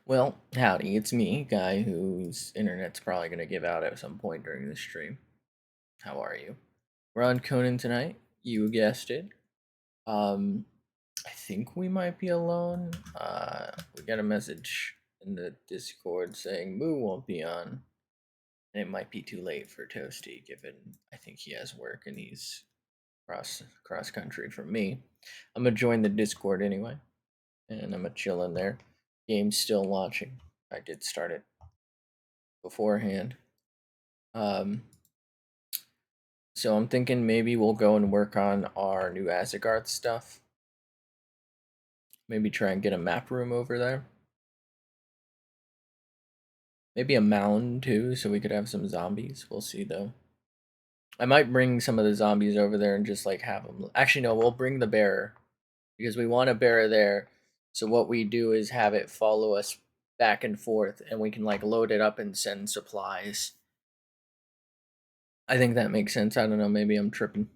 Well, howdy, it's me, guy whose internet's probably going to give out at some point during the stream. How are you? We're on Conan tonight. You guessed it. Um, I think we might be alone. We got a message in the Discord saying Moo won't be on, and it might be too late for Toasty, given I think he has work and he's cross country from me. I'm gonna join the Discord anyway, and I'm gonna chill in there. Game's still launching. I did start it beforehand. Um, so I'm thinking maybe we'll go and work on our new Azagarth stuff. Maybe try and get a map room over there. Maybe a mound too, so we could have some zombies. We'll see though. I might bring some of the zombies over there and just like have them. Actually, no, we'll bring the bearer because we want a bearer there. So what we do is have it follow us back and forth, and we can like load it up and send supplies. I think that makes sense. I don't know. Maybe I'm tripping.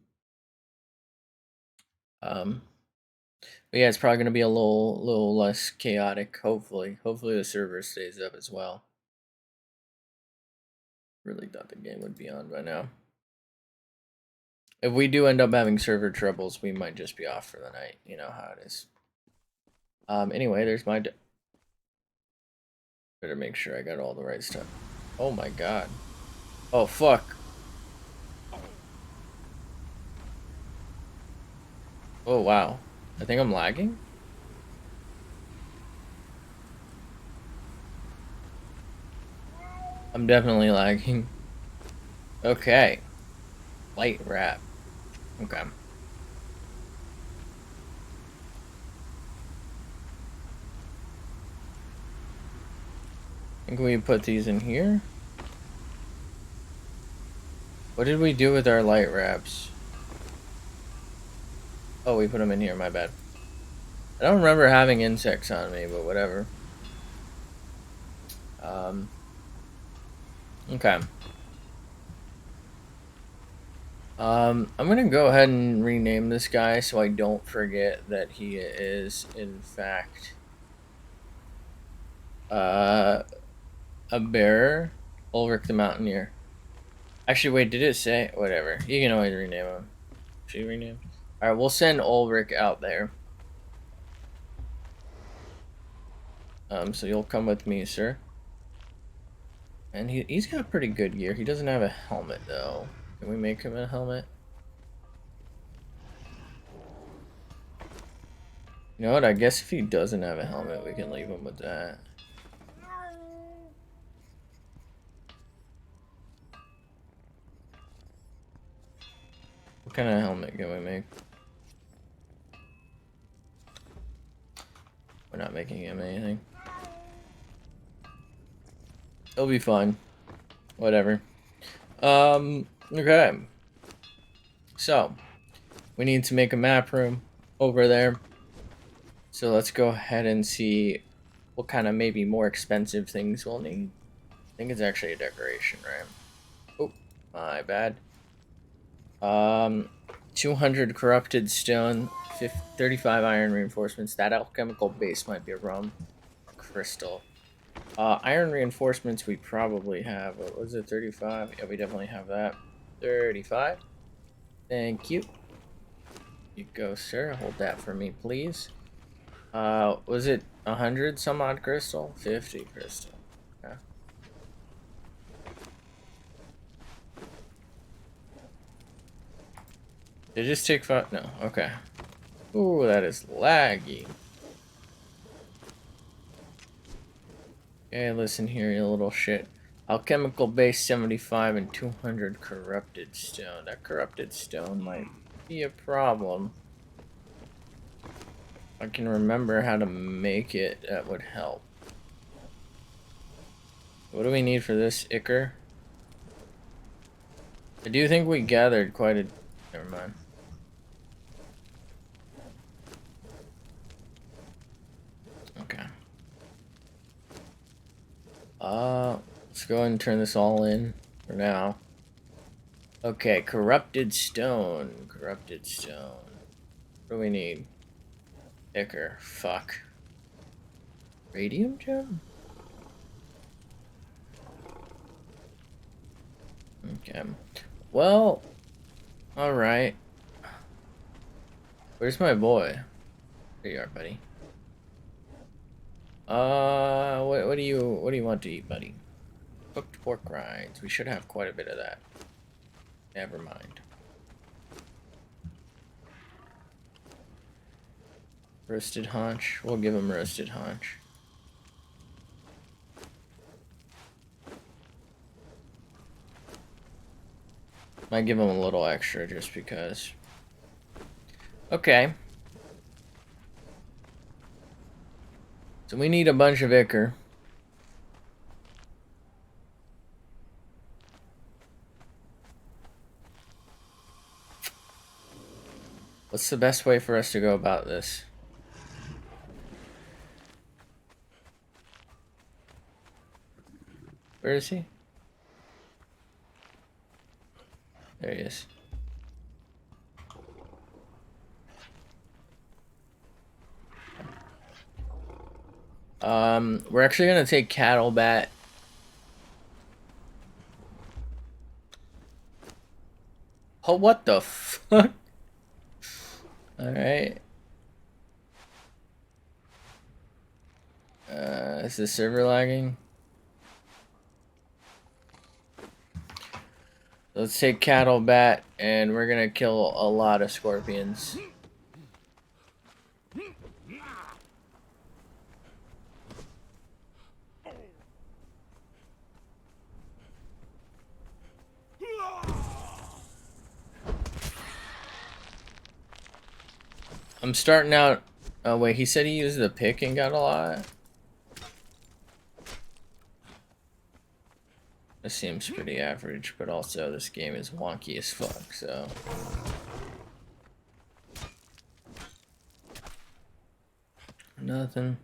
Um, But yeah, it's probably gonna be a little less chaotic. Hopefully the server stays up as well. Really thought the game would be on by now. If we do end up having server troubles, we might just be off for the night. You know how it is. Anyway, there's my. Better make sure I got all the right stuff. Oh my god. Oh fuck. Oh wow. I think I'm lagging. I'm definitely lagging. Okay. Light wrap. Okay. Think we put these in here? What did we do with our light wraps? Oh, we put them in here, my bad. I don't remember having insects on me, but whatever. Okay. I'm gonna go ahead and rename this guy so I don't forget that he is, in fact, a bearer. Ulrich the Mountaineer. Actually, wait, did it say? Whatever. You can always rename him. Should you rename? Alright, we'll send Ulrich out there. So you'll come with me, sir. And he's got pretty good gear. He doesn't have a helmet, though. Can we make him a helmet? You know what? I guess if he doesn't have a helmet, we can leave him with that. What kind of helmet can we make? We're not making him anything. It'll be fine. Whatever. Okay. So, we need to make a map room over there. So let's go ahead and see what kind of maybe more expensive things we'll need. I think it's actually a decoration, right? Oh, my bad. 200 corrupted stone, 35 iron reinforcements. That alchemical base might be a rum crystal. Iron reinforcements we probably have. What was it, 35? Yeah, we definitely have that. 35. Thank you. You go, sir. Hold that for me, please. Was it 100 some odd crystal? 50 crystal. Okay. Did it just take 5? No, okay. Ooh, that is laggy. Okay, listen here, you little shit. Alchemical base 75 and 200 corrupted stone. That corrupted stone might be a problem. If I can remember how to make it, that would help. What do we need for this ichor? I do think we gathered quite a... Never mind. Okay. Let's go ahead and turn this all in for now. Okay, corrupted stone. Corrupted stone. What do we need? Ichor. Fuck. Radium gem? Well, alright. Where's my boy? There you are, buddy. What do you want to eat, buddy? Cooked pork rinds. We should have quite a bit of that. Never mind. Roasted haunch. We'll give him roasted haunch. Might give him a little extra just because. Okay. So we need a bunch of ichor. What's the best way for us to go about this? Where is he? There he is. We're actually gonna take cattle bat. Oh, what the fuck? Alright. Is the server lagging? Let's take cattle bat, and we're gonna kill a lot of scorpions. I'm starting out. Oh wait, he said he used the pick and got a lot. This seems pretty average, but also this game is wonky as fuck, so. Nothing.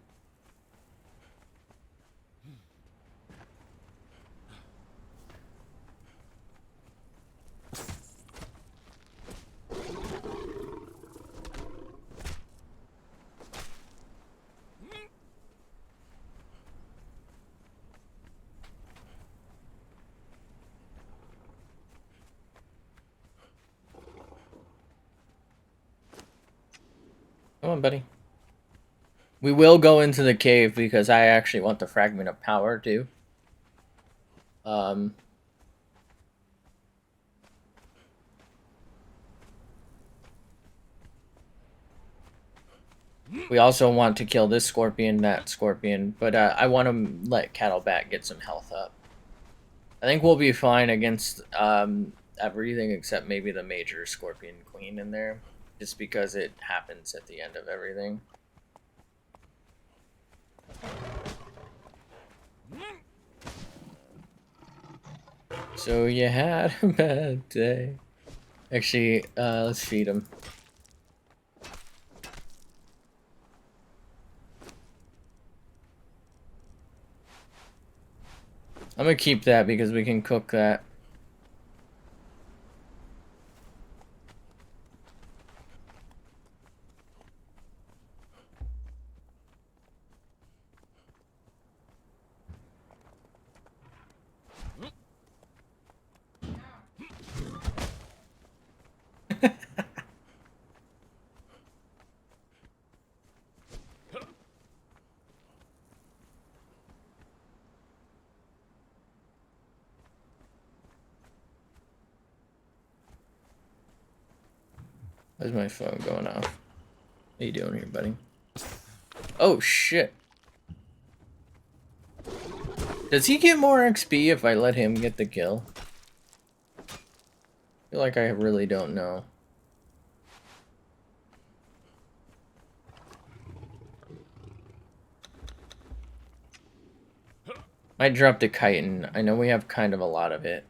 Come on, buddy. We will go into the cave because I actually want the fragment of power too. We also want to kill this scorpion, that scorpion, but I want to let Cattlebat get some health up. I think we'll be fine against everything except maybe the major scorpion queen in there, just because it happens at the end of everything. So you had a bad day. Actually, let's feed him. I'm gonna keep that because we can cook that. Where's my phone going off? What are you doing here, buddy? Oh, shit. Does he get more XP if I let him get the kill? I feel like I really don't know. Might drop the chitin. I know we have kind of a lot of it.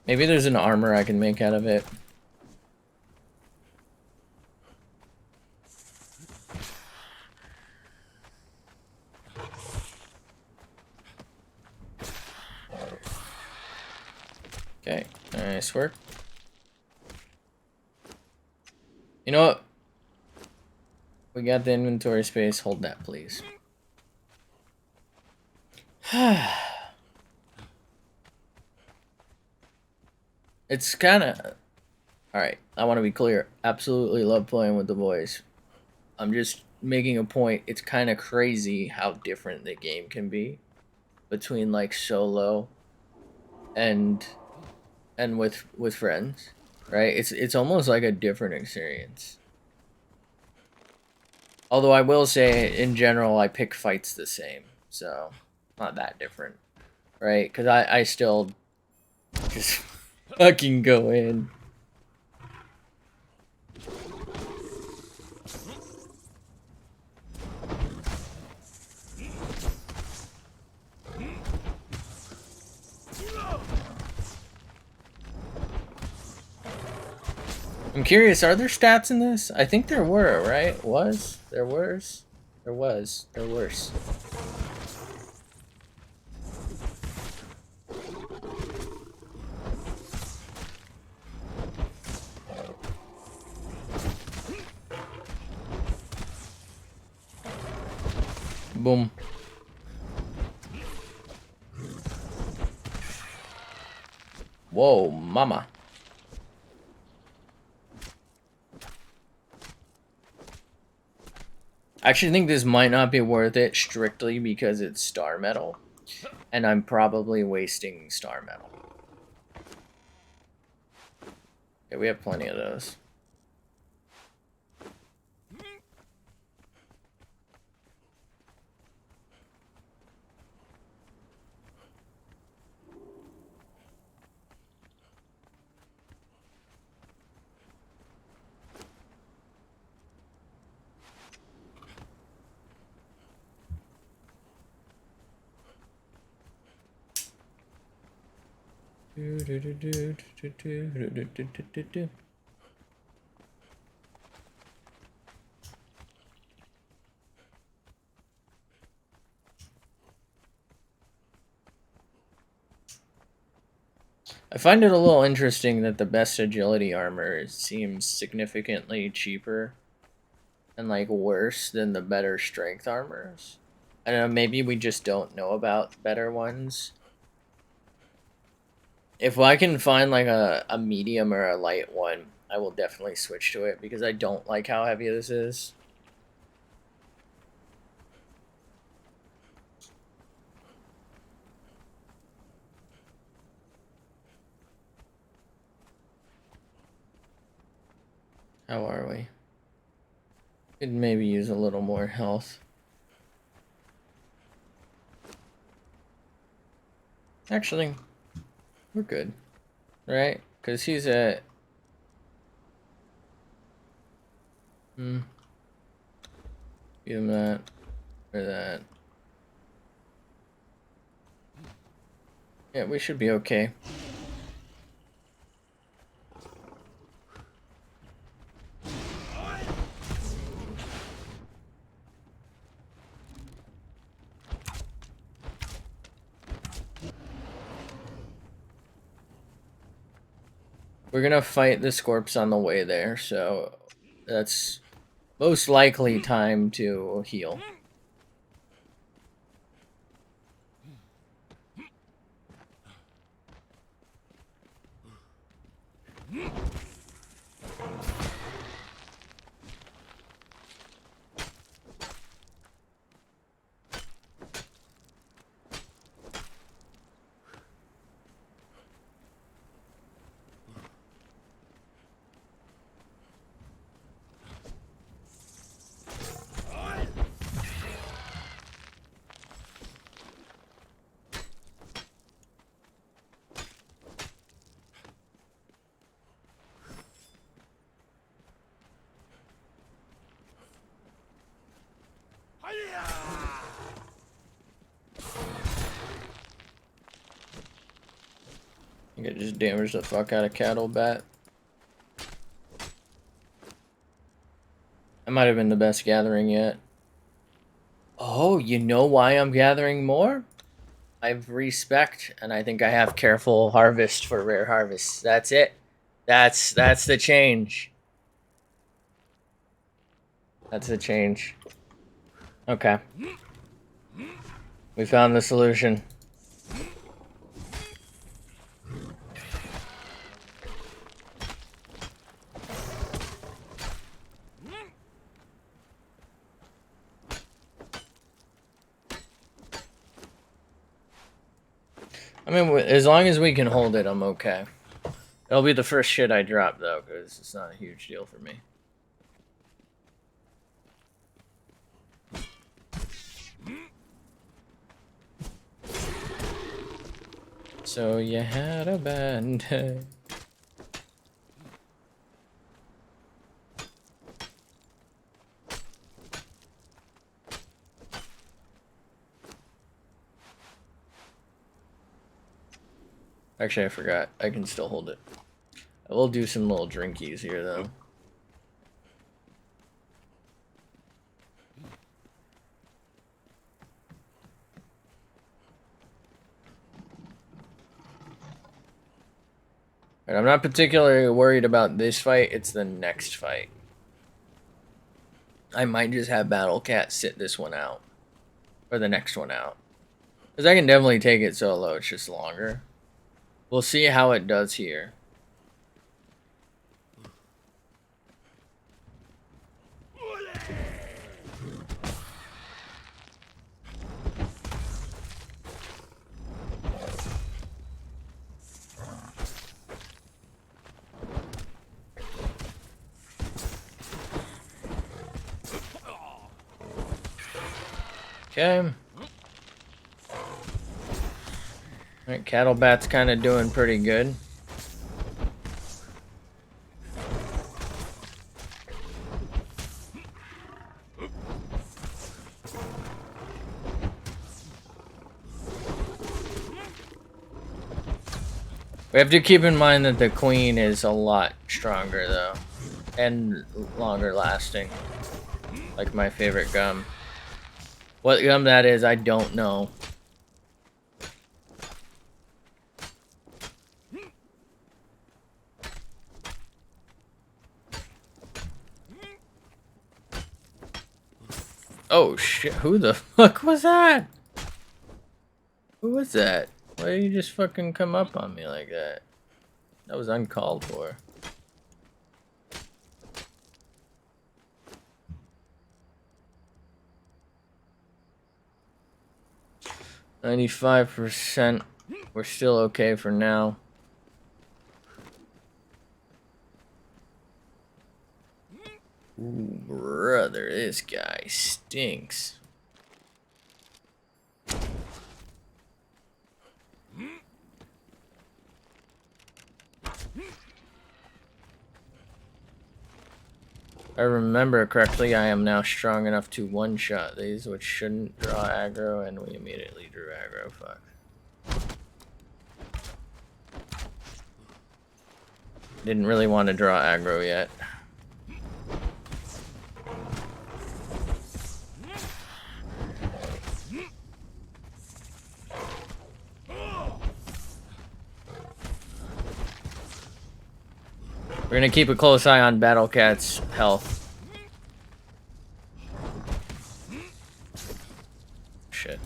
Maybe there's an armor I can make out of it. Nice work. You know what? We got the inventory space. Hold that, please. It's kind of... Alright, I want to be clear. Absolutely love playing with the boys. I'm just making a point. It's kind of crazy how different the game can be between like solo and with friends, right? It's almost like a different experience. Although I will say, in general, I pick fights the same, so not that different, right? Because I still just fucking go in. I'm curious, are there stats in this? I think there were, right? There was. Boom. Whoa, mama. I actually think this might not be worth it strictly because it's star metal, and I'm probably wasting star metal. Yeah, we have plenty of those. I find it a little interesting that the best agility armor seems significantly cheaper and like worse than the better strength armors. I don't know, maybe we just don't know about better ones. If I can find like a medium or a light one, I will definitely switch to it because I don't like how heavy this is. How are we? Could maybe use a little more health. Actually, we're good, right? Because he's at... Give him that, or that. Yeah, we should be okay. We're gonna fight the Scorps on the way there, so that's most likely time to heal. I think it just damaged the fuck out of Cattle Bat. That might have been the best gathering yet. Oh, you know why I'm gathering more? I've respect, and I think I have careful harvest for rare harvests. That's it. That's the change. That's the change. Okay. We found the solution. I mean, as long as we can hold it, I'm okay. It'll be the first shit I drop, though, because it's not a huge deal for me. So you had a bad day. Actually, I forgot. I can still hold it. I will do some little drinkies here, though. Right, I'm not particularly worried about this fight. It's the next fight. I might just have Battle Cat sit this one out. Or the next one out. Because I can definitely take it solo. It's just longer. We'll see how it does here. Okay. Alright, Cattle Bat's kind of doing pretty good. We have to keep in mind that the queen is a lot stronger, though. And longer lasting. Like my favorite gum. What gum that is, I don't know. Oh shit, who the fuck was that? Who was that? Why did you just fucking come up on me like that? That was uncalled for. %. We're still okay for now. Ooh, brother, this guy stinks. If I remember correctly, I am now strong enough to one-shot these, which shouldn't draw aggro, and we immediately drew aggro. Fuck. Didn't really want to draw aggro yet. We're gonna keep a close eye on Battle Cat's health. Shit.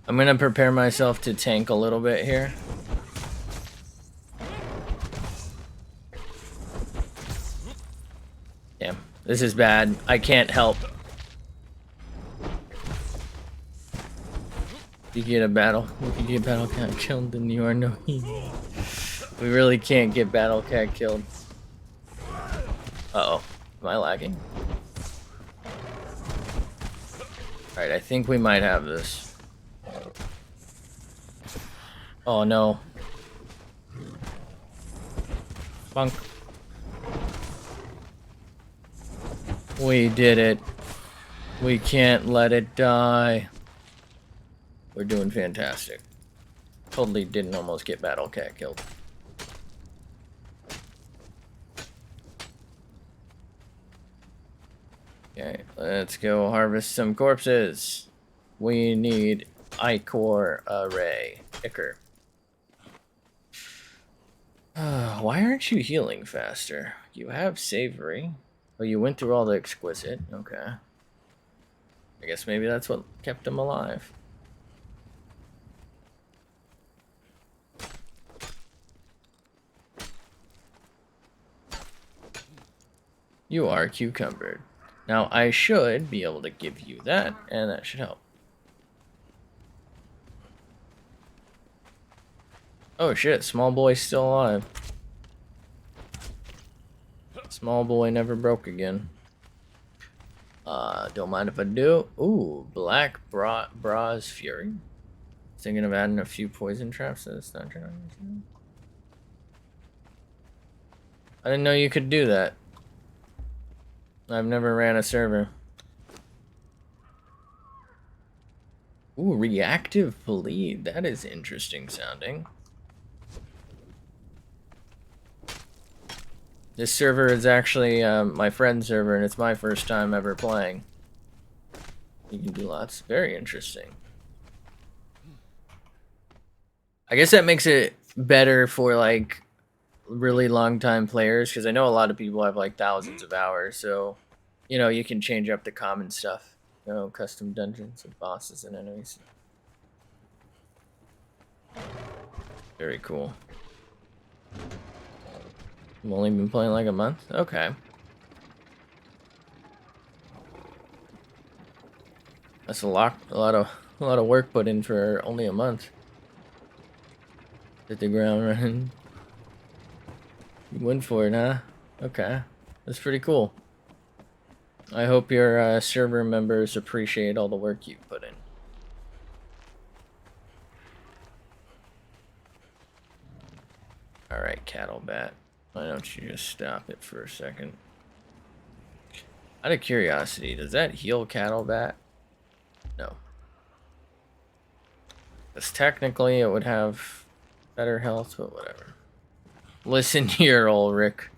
I'm gonna prepare myself to tank a little bit here. Damn, this is bad. I can't help. If you get a battle, if you get Battle Cat killed, then you are no hero. We really can't get Battle Cat killed. Uh-oh, am I lagging? Alright, I think we might have this. Oh no. Bunk. We did it. We can't let it die. We're doing fantastic. Totally didn't almost get Battle Cat killed. Okay, let's go harvest some corpses. We need Ichor Array. Ichor. Why aren't you healing faster? You have Savory. Oh, you went through all the Exquisite. Okay. I guess maybe that's what kept him alive. You are cucumbered. Now, I should be able to give you that, and that should help. Oh shit, small boy's still alive. Small boy never broke again. Don't mind if I do. Ooh, Black Bra's Fury. Thinking of adding a few poison traps to this dungeon. I didn't know you could do that. I've never ran a server. Ooh, reactive bleed. That is interesting sounding. This server is actually my friend's server, and it's my first time ever playing. You can do lots. Very interesting. I guess that makes it better for like really long time players, because I know a lot of people have like thousands of hours, so you know you can change up the common stuff. You know, custom dungeons and bosses and enemies. Very cool. I've only been playing like a month? Okay. That's a lot of work put in for only a month. Hit the ground running. You went for it, huh? Okay. That's pretty cool. I hope your server members appreciate all the work you've put in. Alright, Cattle Bat. Why don't you just stop it for a second? Out of curiosity, does that heal Cattle Bat? No. Because technically it would have better health, but whatever. Listen here, Ulrich.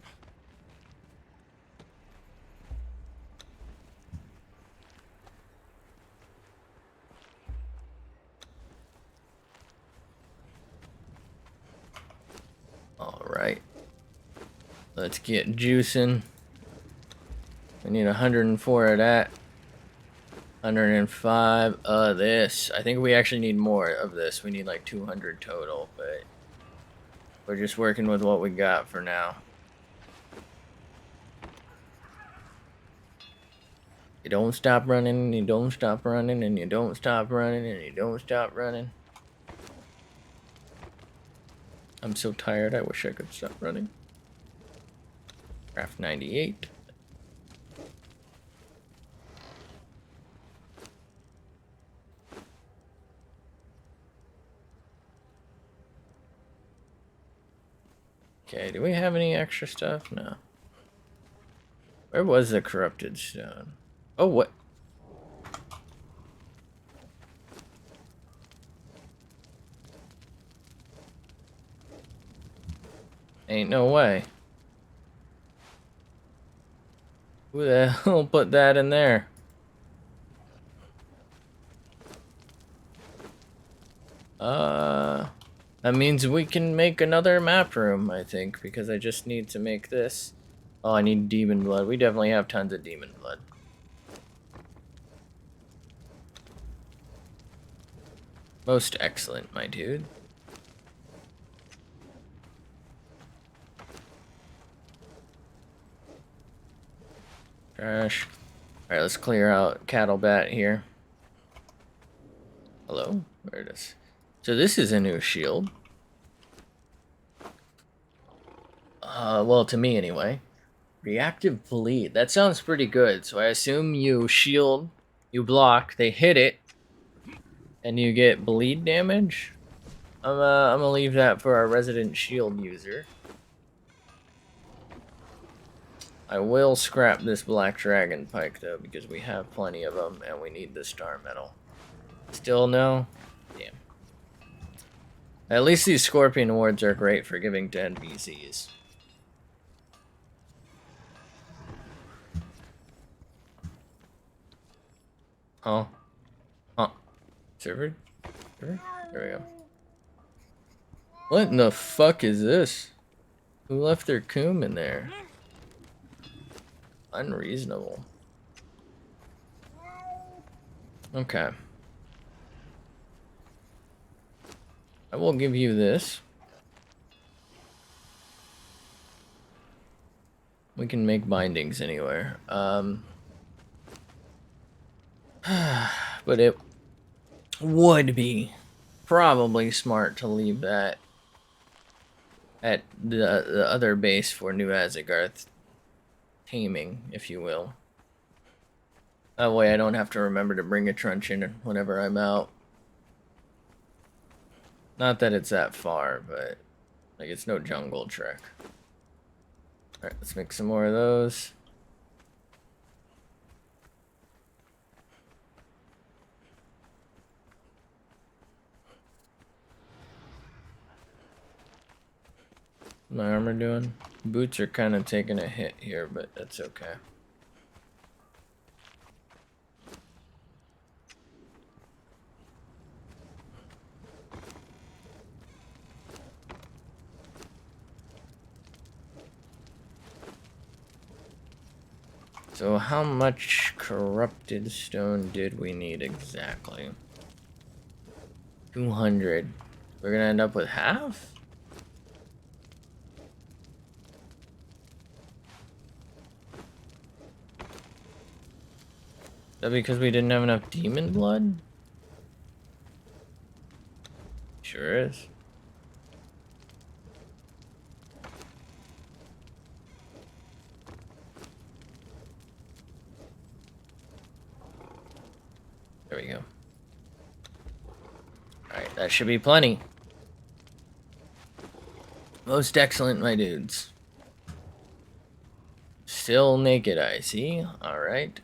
Alright. Let's get juicing. We need 104 of that. 105 of this. I think we actually need more of this. We need like 200 total, but we're just working with what we got for now. You don't stop running, and you don't stop running, and you don't stop running, and you don't stop running. I'm so tired, I wish I could stop running. Craft 98. Okay, do we have any extra stuff? No. Where was the corrupted stone? Oh, what? Ain't no way. Who the hell put that in there? That means we can make another map room, I think, because I just need to make this. Oh, I need demon blood. We definitely have tons of demon blood. Most excellent, my dude. Trash. Alright, let's clear out Cattle Bat here. Hello? Where it is? So this is a new shield. Well, to me anyway. Reactive bleed. That sounds pretty good. So I assume you shield, you block, they hit it, and you get bleed damage. I'm gonna leave that for our resident shield user. I will scrap this black dragon pike though, because we have plenty of them and we need the star metal. Still no? Damn. At least these scorpion wards are great for giving to NPCs. Oh. Oh. Server? There we go. What in the fuck is this? Who left their coom in there? Unreasonable. Okay. I will give you this. We can make bindings anywhere. But it would be probably smart to leave that at the other base for New Azagarth taming, if you will. That way I don't have to remember to bring a truncheon whenever I'm out. Not that it's that far, but like it's no jungle trek. Alright, let's make some more of those. What's my armor doing? Boots are kind of taking a hit here, but that's okay. So how much corrupted stone did we need exactly? 200. We're gonna end up with half? Is that because we didn't have enough demon blood? Sure is. There we go. Alright, that should be plenty. Most excellent, my dudes. Still naked, I see. Alright.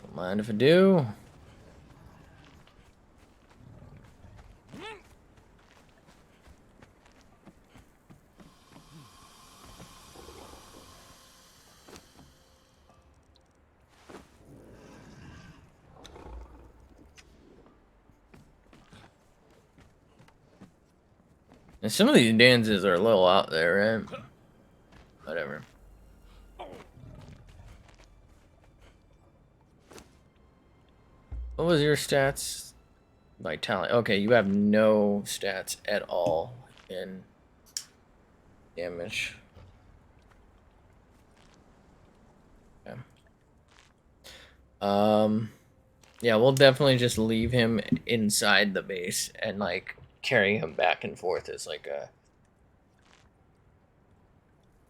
Don't mind if I do. And some of these dances are a little out there, right? Whatever. What was your stats? Vitality. Okay, you have no stats at all in damage. Okay. Yeah, we'll definitely just leave him inside the base and like carry him back and forth as like a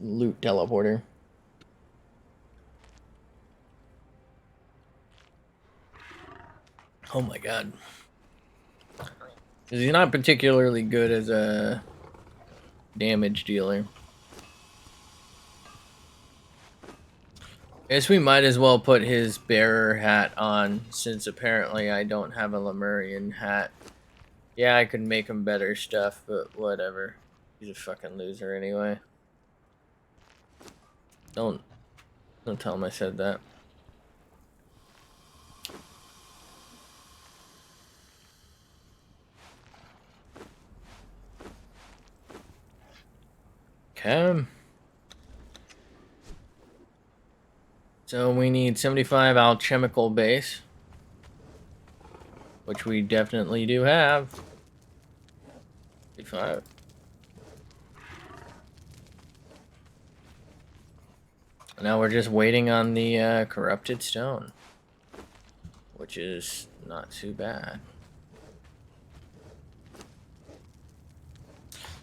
loot teleporter. Oh my god. He's not particularly good as a damage dealer. I guess we might as well put his bearer hat on, since apparently I don't have a Lemurian hat. Yeah, I could make him better stuff, but whatever. He's a fucking loser anyway. Don't tell him I said that. Okay. So we need 75 alchemical base, which we definitely do have. 55. Now we're just waiting on the corrupted stone, which is not too bad.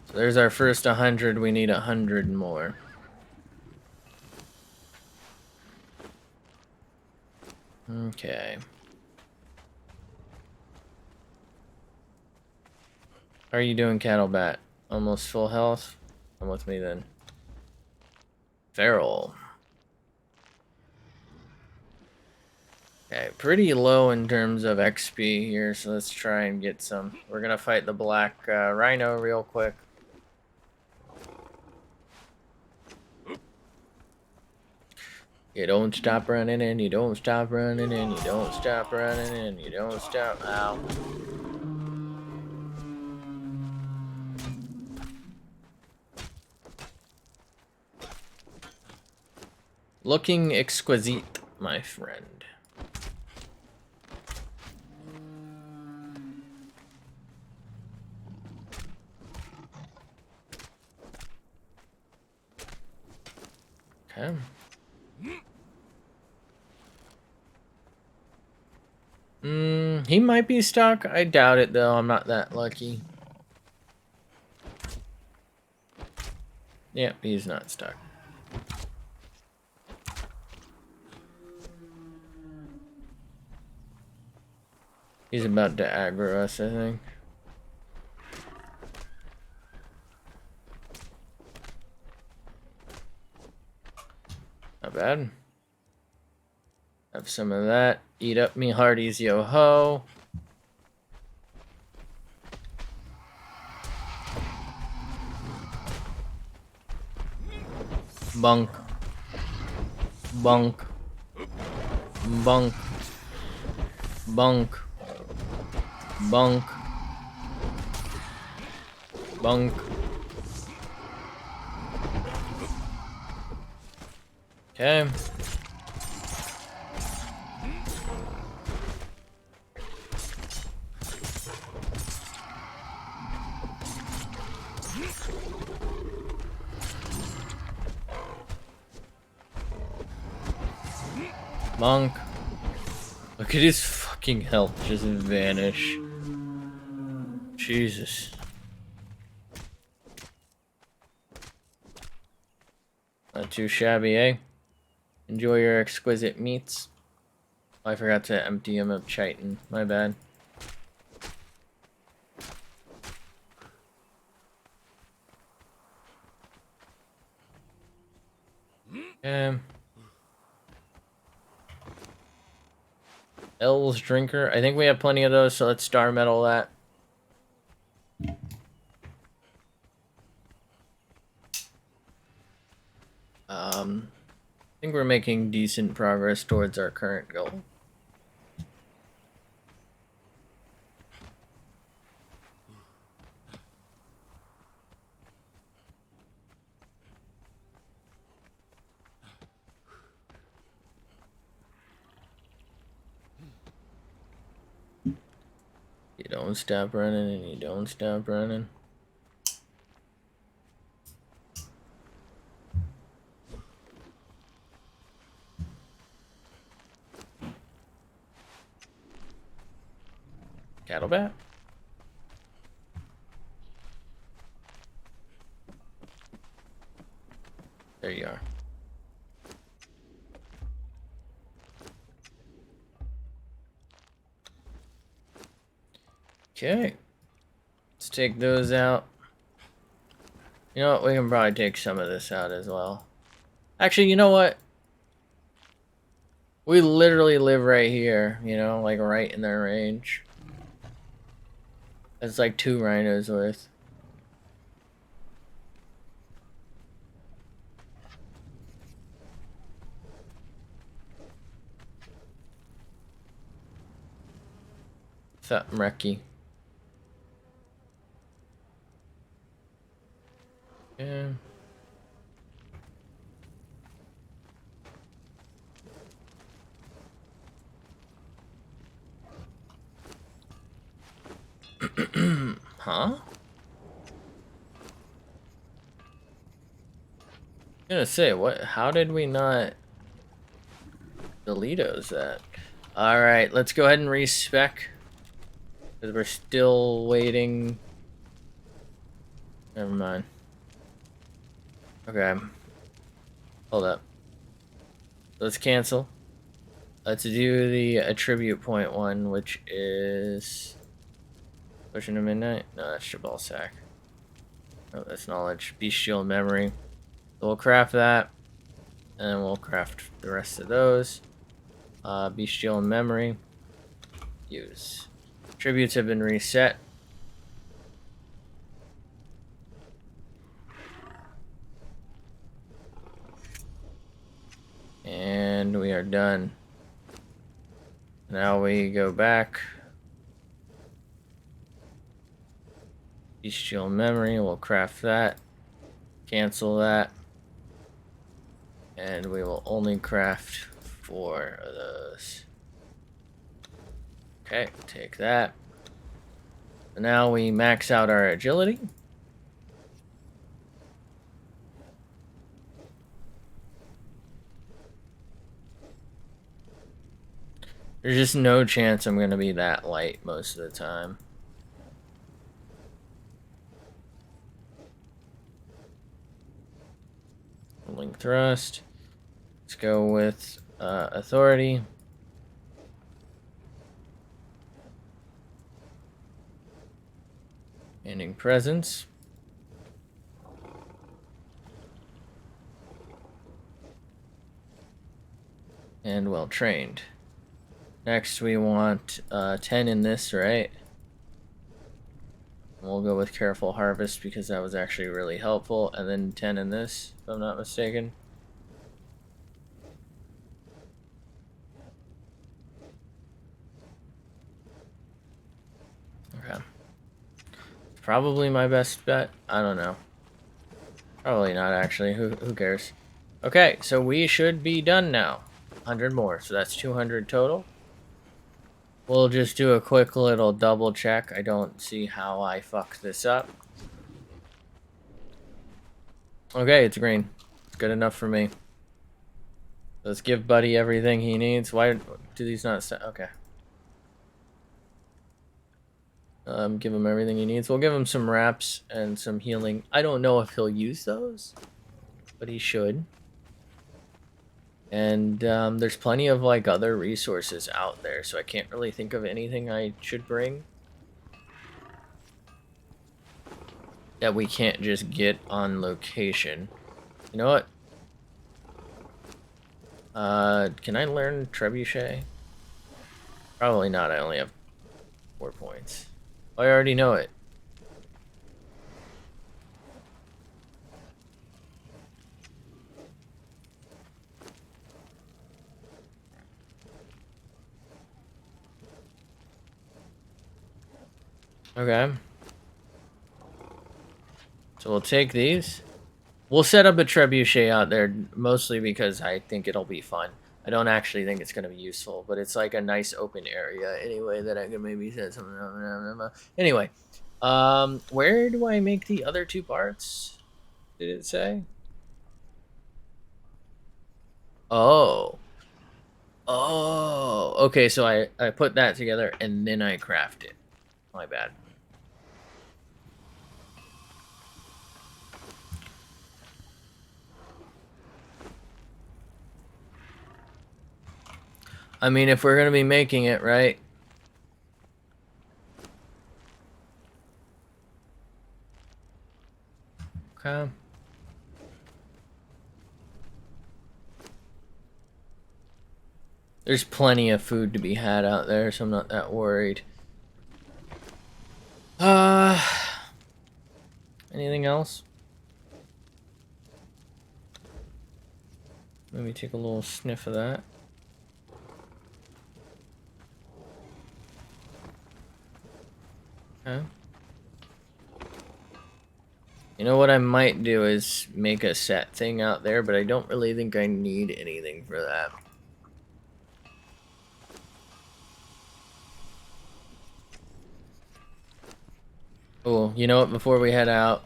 So there's our first 100. We need 100 more. Okay. How are you doing, Cattlebat? Almost full health? Come with me then. Feral. Okay, pretty low in terms of XP here, so let's try and get some. We're gonna fight the black rhino real quick. You don't stop running and you don't stop running and you don't stop running and you don't stop. Ow. Looking exquisite, my friend. Okay. He might be stuck. I doubt it though. I'm not that lucky. Yep, he's not stuck. He's about to aggro us, I think. Not bad. Have some of that. Eat up me hearties, yo ho. Bunk. Bunk. Bunk. Bunk. Bunk. Bunk. Okay. Monk. Look at his fucking health just vanish. Jesus. Not too shabby, eh? Enjoy your exquisite meats. Oh, I forgot to empty him of chitin. My bad. L's Drinker. I think we have plenty of those, so let's star metal that. I think we're making decent progress towards our current goal. You don't stop running and you don't stop running. Cattlebat? There you are. Okay. Let's take those out. You know what? We can probably take some of this out as well. Actually, you know what? We literally live right here, you know, like right in their range. That's like 2 rhinos worth. Something wrecky. Yeah. Huh? I'm gonna say, what? How did we not Deletos that? Alright, let's go ahead and respec. Because we're still waiting. Never mind. Okay. Hold up. Let's cancel. Let's do the attribute point one, which Pushing to midnight? No, that's Jabal Sack. Oh, that's knowledge. Bestial memory. So we'll craft that. And we'll craft the rest of those. Bestial memory. Use. Tributes have been reset. And we are done. Now we go back. Bestial memory, we'll craft that. Cancel that. And we will only craft 4 of those. Okay, take that. Now we max out our agility. There's just no chance I'm going to be that light most of the time. Link thrust. Let's go with authority. Ending presence. And well trained. Next we want 10 in this, right? We'll go with careful harvest because that was actually really helpful. And then 10 in this, if I'm not mistaken. Okay. Probably my best bet. I don't know. Probably not actually. Who cares? Okay, so we should be done now. 100 more, so that's 200 total. We'll just do a quick little double check. I don't see how I fucked this up. Okay, it's green. It's good enough for me. Let's give Buddy everything he needs. Why do these not set? Okay. Give him everything he needs. We'll give him some wraps and some healing. I don't know if he'll use those, but he should. And there's plenty of like other resources out there, so I can't really think of anything I should bring that we can't just get on location. You know what? Can I learn Trebuchet? Probably not. I only have 4 points. Oh, I already know it. Okay. So we'll take these. We'll set up a trebuchet out there mostly because I think it'll be fun. I don't actually think it's going to be useful, but it's like a nice open area anyway that I could maybe set something up. Anyway, where do I make the other 2 parts? Did it say? Oh. Oh. Okay, so I put that together and then I craft it. My bad. I mean, if we're going to be making it, right? Okay. There's plenty of food to be had out there, so I'm not that worried. Anything else? Let me take a little sniff of that. Okay. You know what I might do is make a set thing out there, but I don't really think I need anything for that. Cool. You know what? Before we head out,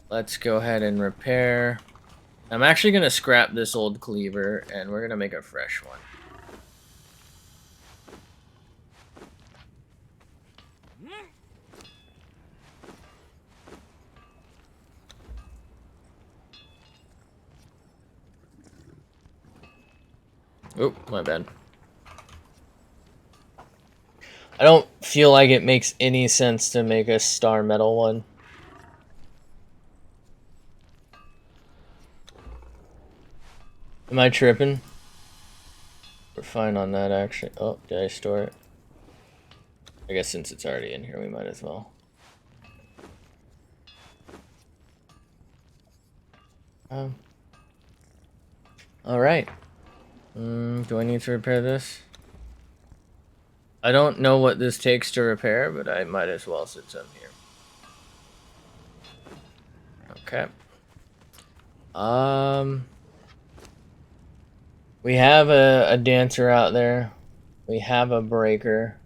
let's go ahead and repair. I'm actually going to scrap this old cleaver, and we're going to make a fresh one. Oh, my bad. I don't feel like it makes any sense to make a star metal one. Am I tripping? We're fine on that, actually. Oh, did I store it? I guess since it's already in here, we might as well. Alright. Do I need to repair this? I don't know what this takes to repair, but I might as well sit some here. Okay. We have a dancer out there. We have a breaker.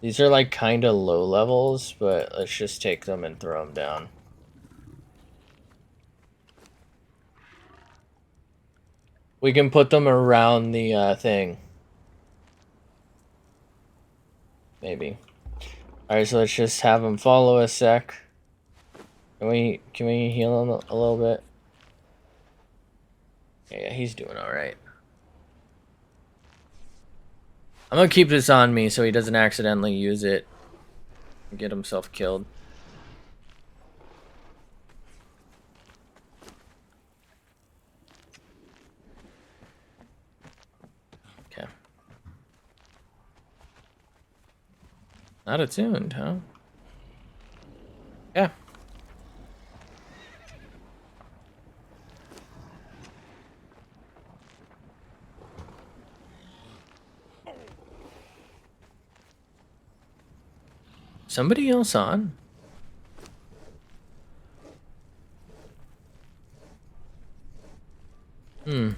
These are like kind of low levels, but let's just take them and throw them down. We can put them around the thing. Maybe. Alright, so let's just have them follow a sec. Can we heal him a little bit? Yeah, he's doing alright. I'm gonna keep this on me so he doesn't accidentally use it and get himself killed. Okay. Not attuned, huh? Yeah. Somebody else on? I'm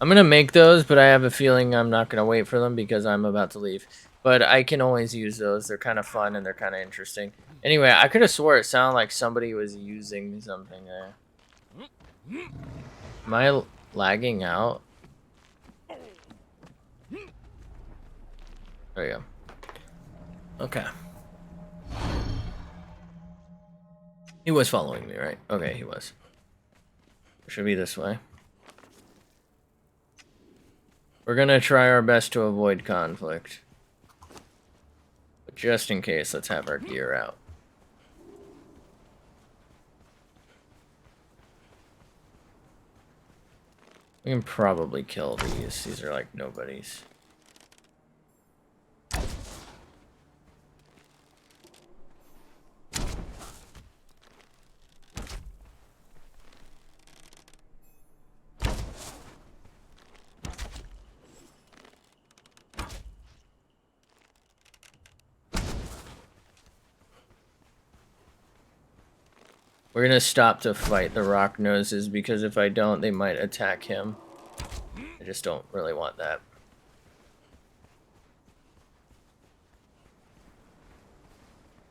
gonna make those, but I have a feeling I'm not gonna wait for them because I'm about to leave. But I can always use those. They're kind of fun and they're kind of interesting. Anyway, I could have swore it sounded like somebody was using something there. Am I lagging out? There you go. Okay. He was following me, right? Okay, he was. It should be this way. We're gonna try our best to avoid conflict. But just in case, let's have our gear out. We can probably kill these. These are like nobodies. We're gonna stop to fight the rock noses because if I don't, they might attack him. I just don't really want that.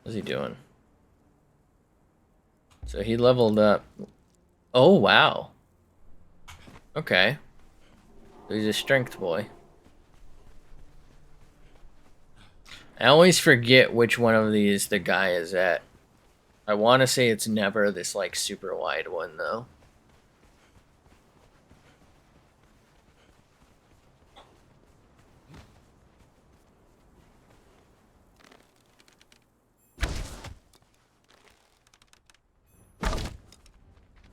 What's he doing? So he leveled up. Oh, wow. Okay. So he's a strength boy. I always forget which one of these the guy is at. I want to say it's never this, like, super wide one, though.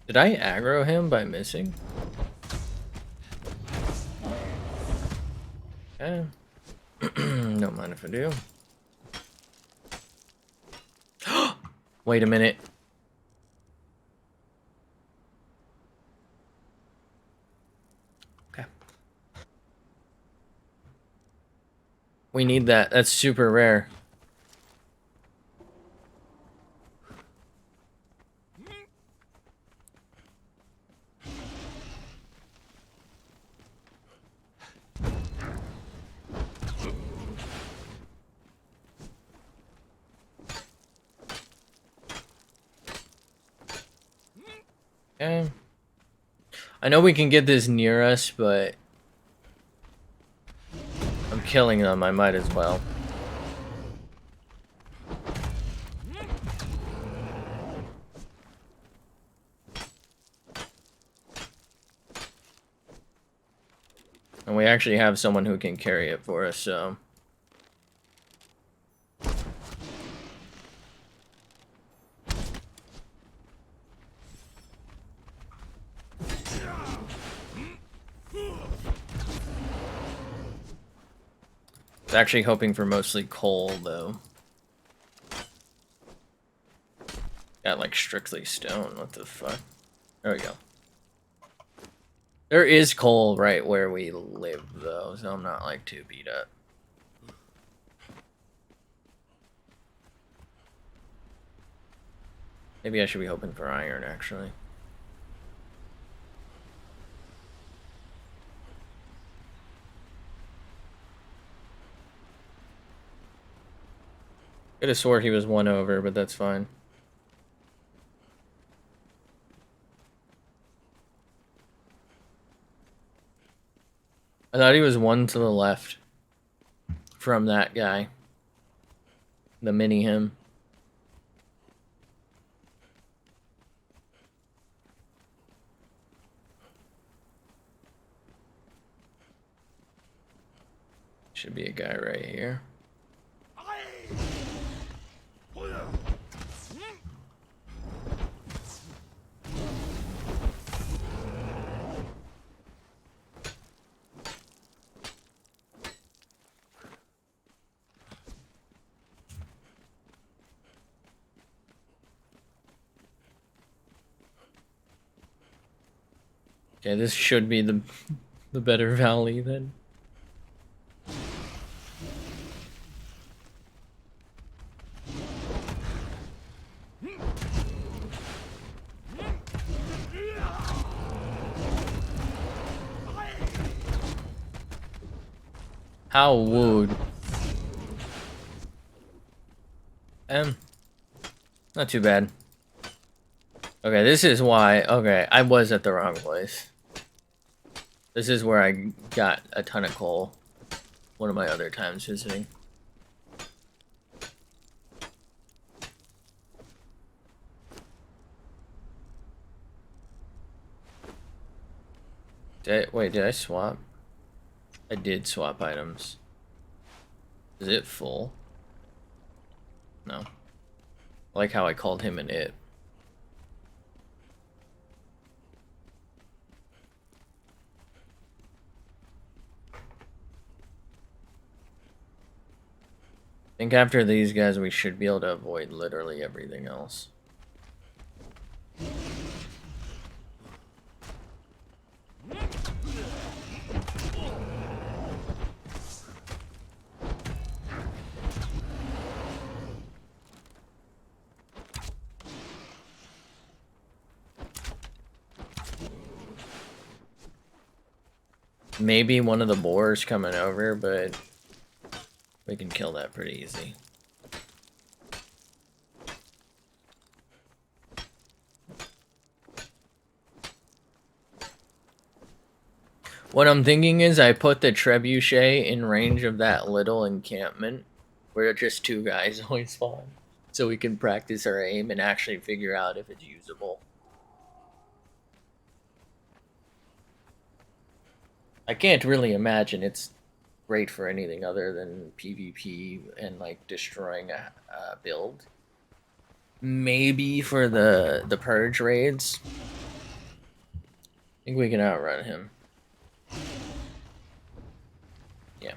Did I aggro him by missing? Okay. Don't mind if I do. Wait a minute. Okay. We need that. That's super rare. Okay. I know we can get this near us, but I'm killing them. I might as well. And we actually have someone who can carry it for us, so... I was actually hoping for mostly coal, though. Got, like, strictly stone. What the fuck? There we go. There is coal right where we live, though, so I'm not, like, too beat up. Maybe I should be hoping for iron, actually. Could have swore he was one over, but that's fine. I thought he was one to the left from that guy. The mini him. Should be a guy right here. Okay, this should be the better valley then. How would? Not too bad. Okay, this is why. Okay, I was at the wrong place. This is where I got a ton of coal. One of my other times visiting. Wait, did I swap? I did swap items. Is it full? No. I like how I called him an it. I think after these guys, we should be able to avoid literally everything else. Maybe one of the boars coming over, but we can kill that pretty easy. What I'm thinking is I put the trebuchet in range of that little encampment where just two guys always spawn, so we can practice our aim and actually figure out if it's usable. I can't really imagine it's great for anything other than PvP and like destroying a build. Maybe for the purge raids. I think we can outrun him. Yeah.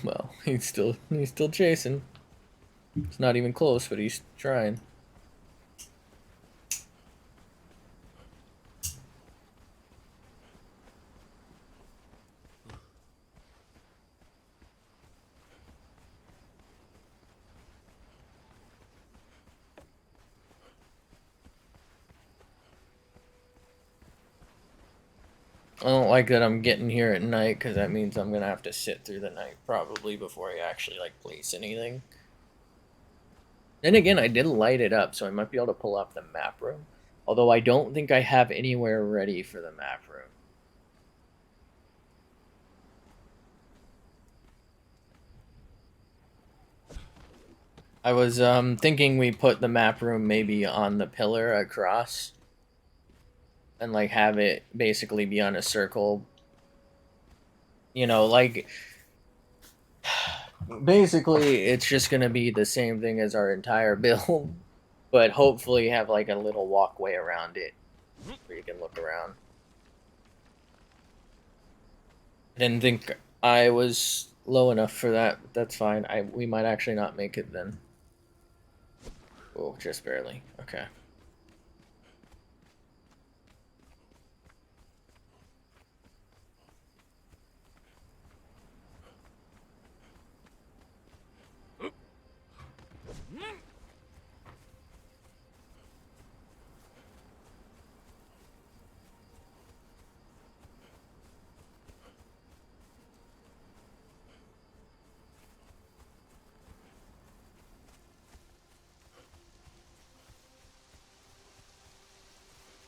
Well, he's still chasing. It's not even close, but he's trying. I don't like that I'm getting here at night, because that means I'm gonna have to sit through the night probably before I actually like place anything. Then again, I did light it up, so I might be able to pull off the map room. Although I don't think I have anywhere ready for the map room. I was thinking we put the map room maybe on the pillar across and like have it basically be on a circle. You know, like basically it's just gonna be the same thing as our entire build, but hopefully have like a little walkway around it where you can look around. I didn't think I was low enough for that. But that's fine. We might actually not make it then. Oh, just barely. Okay.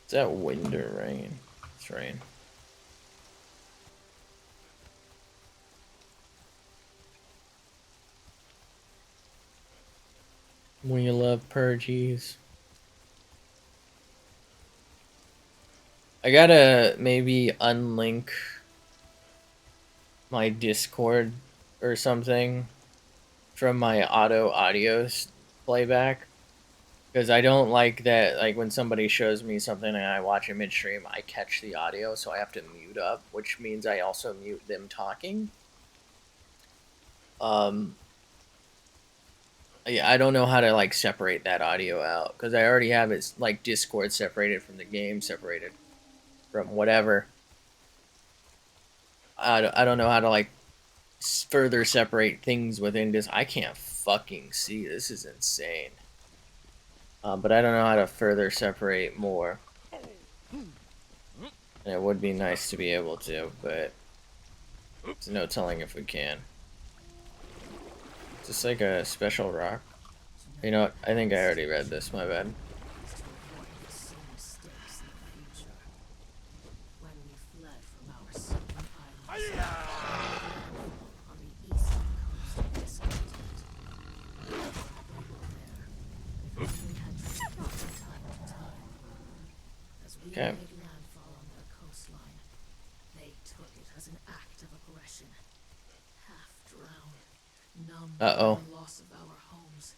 Is that wind or rain? It's rain. We love purges. I gotta maybe unlink my Discord or something from my auto audio playback because I don't like that. Like when somebody shows me something and I watch it midstream, I catch the audio, so I have to mute up, which means I also mute them talking. Um, yeah, I don't know how to like separate that audio out because I already have it like Discord separated from the game, separated from whatever. I don't know how to like further separate things within this. I can't fucking see. This is insane. But I don't know how to further separate more. And it would be nice to be able to, but there's no telling if we can. Is this like a special rock? You know what? I think I already read this. My bad. Okay. Uh-oh. Loss of our homes.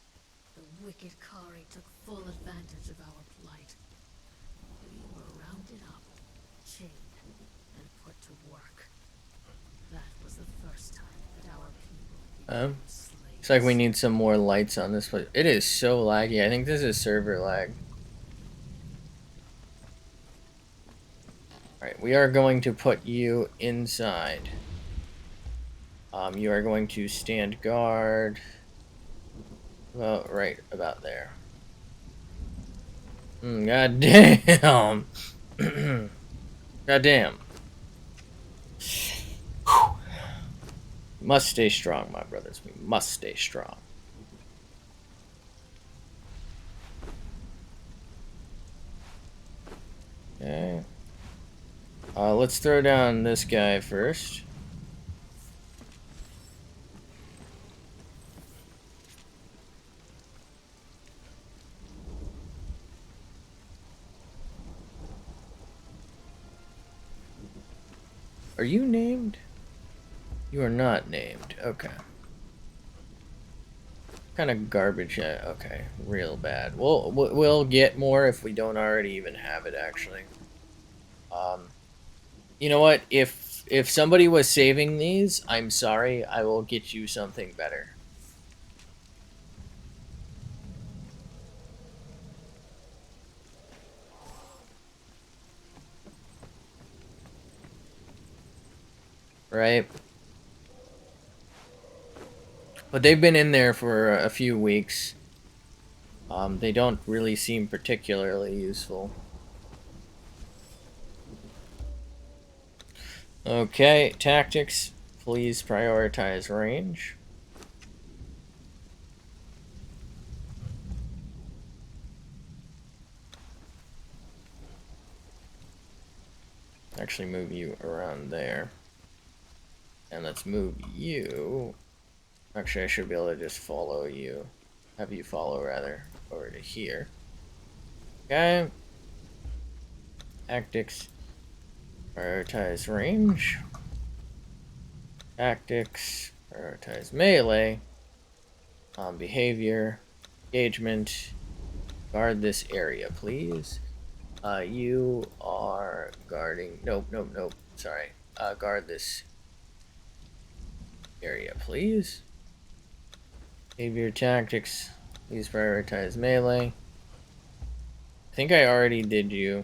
The wicked Kari took full advantage of our plight. We were rounded up, chained, and put to work. That was the first time that our people became slaves. Looks like we need some more lights on this place. It is so laggy. I think this is server lag. Alright, we are going to put you inside. You are going to stand guard. Well, right about there. God damn. God damn. Must stay strong, my brothers. We must stay strong. Okay. Let's throw down this guy first. Are you named? You are not named. Okay. Kind of garbage. Okay, real bad. We'll get more if we don't already even have it. Actually. You know what? If somebody was saving these, I'm sorry. I will get you something better. Right? But they've been in there for a few weeks. They don't really seem particularly useful. Okay, tactics. Please prioritize range. Actually move you around there. And let's move you. Actually, I should be able to just follow you. have you follow rather over to here. Okay. Tactics. Prioritize range. Tactics. Prioritize melee. Behavior. Engagement. Guard this area, please. You are guarding. Nope, nope, nope. Sorry. Guard this area, please. Behavior tactics. Please prioritize melee. I think I already did you.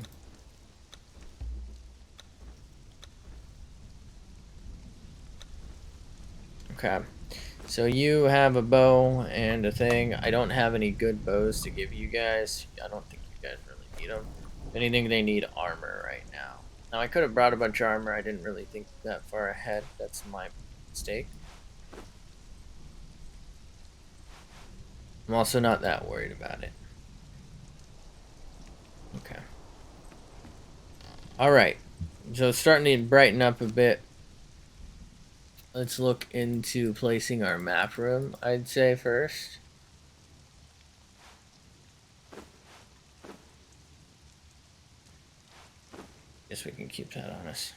Okay. So you have a bow and a thing. I don't have any good bows to give you guys. I don't think you guys really need them. If anything, they need armor right now. Now, I could have brought a bunch of armor. I didn't really think that far ahead. That's my mistake. I'm also not that worried about it. Okay. Alright. So it's starting to brighten up a bit. Let's look into placing our map room, I'd say, first. Guess we can keep that on us.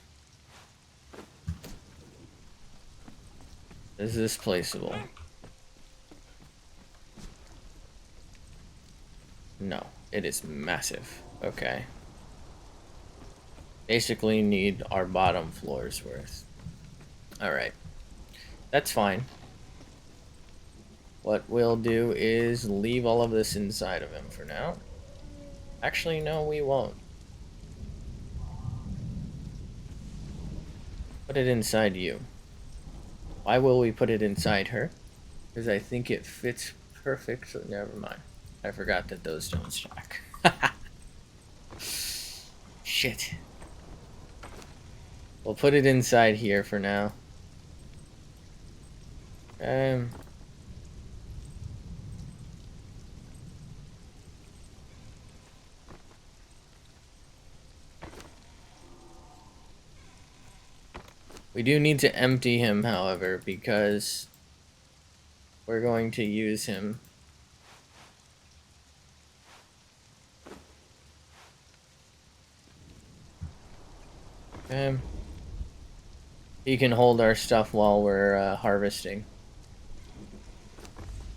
Is this placeable? No, it is massive. Okay. Basically need our bottom floor's worth. Alright. That's fine. What we'll do is leave all of this inside of him for now. Actually, no, we won't. Put it inside you. Why will we put it inside her? Because I think it fits perfect. So never mind. I forgot that those don't stack. Shit. We'll put it inside here for now. We do need to empty him, however, because we're going to use him. He can hold our stuff while we're harvesting.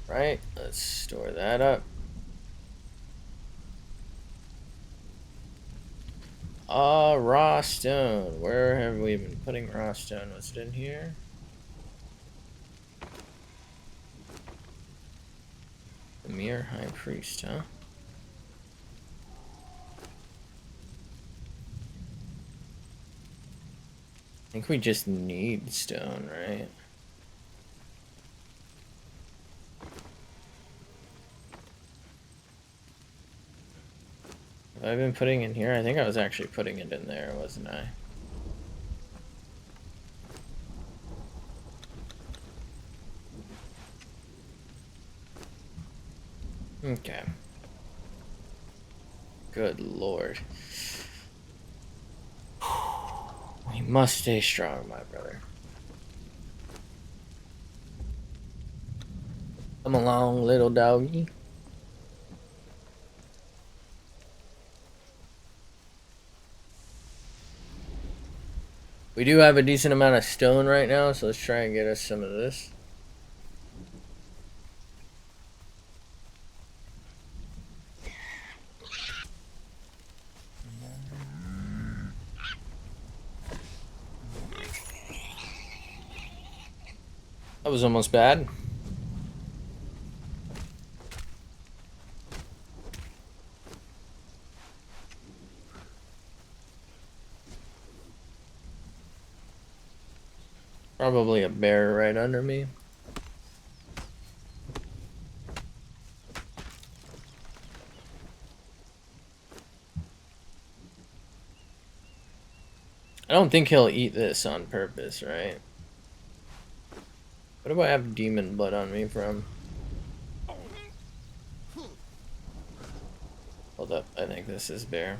Right, let's store that up. Raw stone. Where have we been putting raw stone? Was it in here? The mere high priest, huh? I think we just need stone, right? Have I been putting in here? I think I was actually putting it in there, wasn't I? Okay. Good lord. We must stay strong, my brother. Come along, little doggy. We do have a decent amount of stone right now, so let's try and get us some of this. That was almost bad. Probably a bear right under me. I don't think he'll eat this on purpose, right? What do I have demon blood on me from? Hold up, I think this is bear.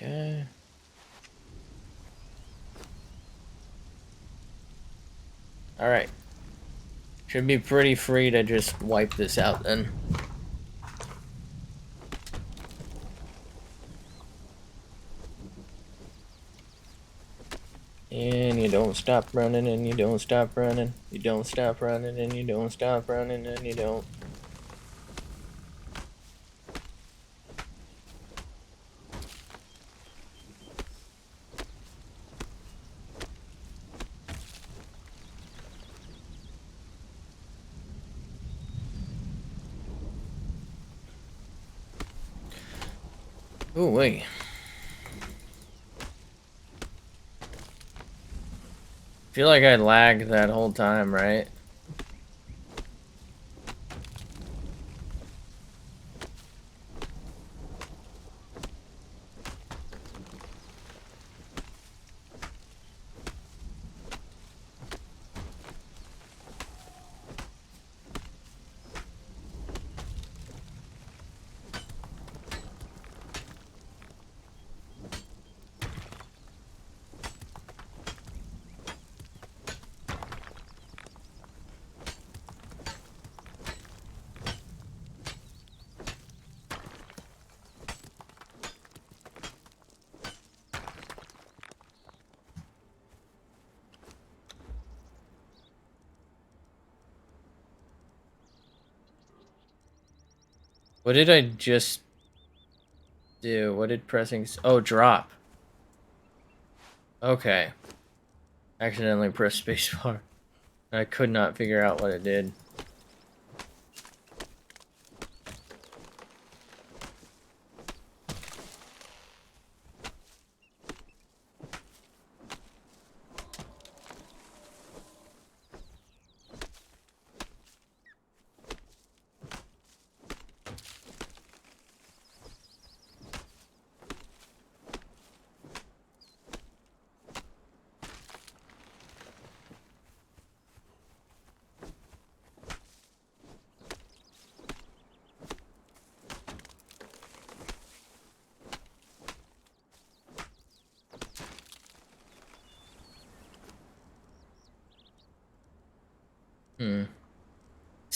Okay. Alright. Should be pretty free to just wipe this out then. And you don't stop running, and you don't stop running. You don't stop running, and you don't stop running, and you don't. Oh, wait. I feel like I lagged that whole time, right? What did I just do? What did pressing... Oh, drop. Okay. Accidentally pressed spacebar. I could not figure out what it did.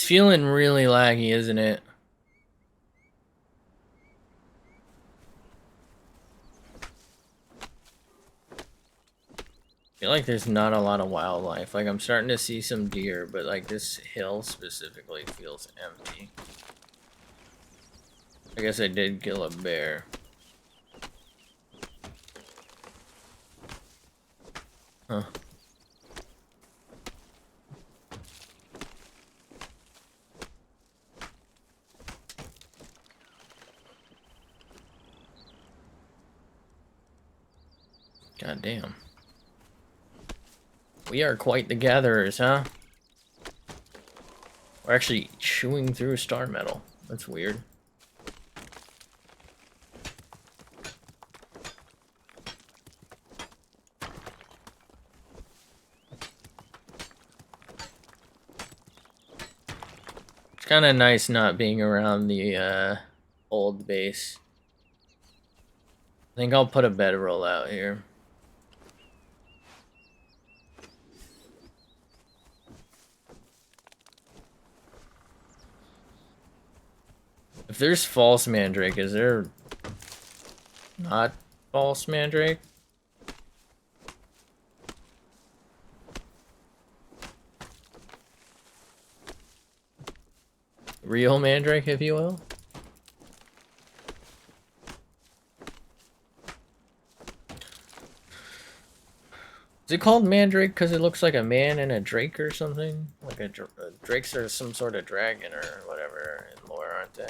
It's feeling really laggy, isn't it? I feel like there's not a lot of wildlife. Like, I'm starting to see some deer, but like this hill specifically feels empty. I guess I did kill a bear. Huh. God damn. We are quite the gatherers, huh? We're actually chewing through star metal. That's weird. It's kind of nice not being around the old base. I think I'll put a bedroll out here. If there's false mandrake, is there not false mandrake? Real mandrake, if you will? Is it called mandrake because it looks like a man and a drake or something? Like drakes are some sort of dragon or whatever in lore, aren't they?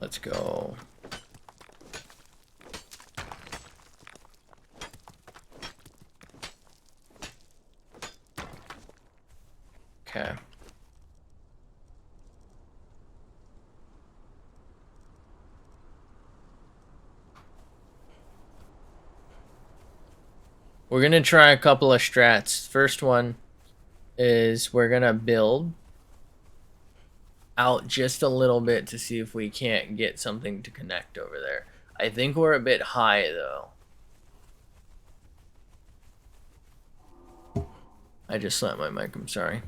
Let's go. Okay. We're gonna try a couple of strats. First one is we're gonna build out just a little bit to see if we can't get something to connect over there. I think we're a bit high though. I just slapped my mic, I'm sorry.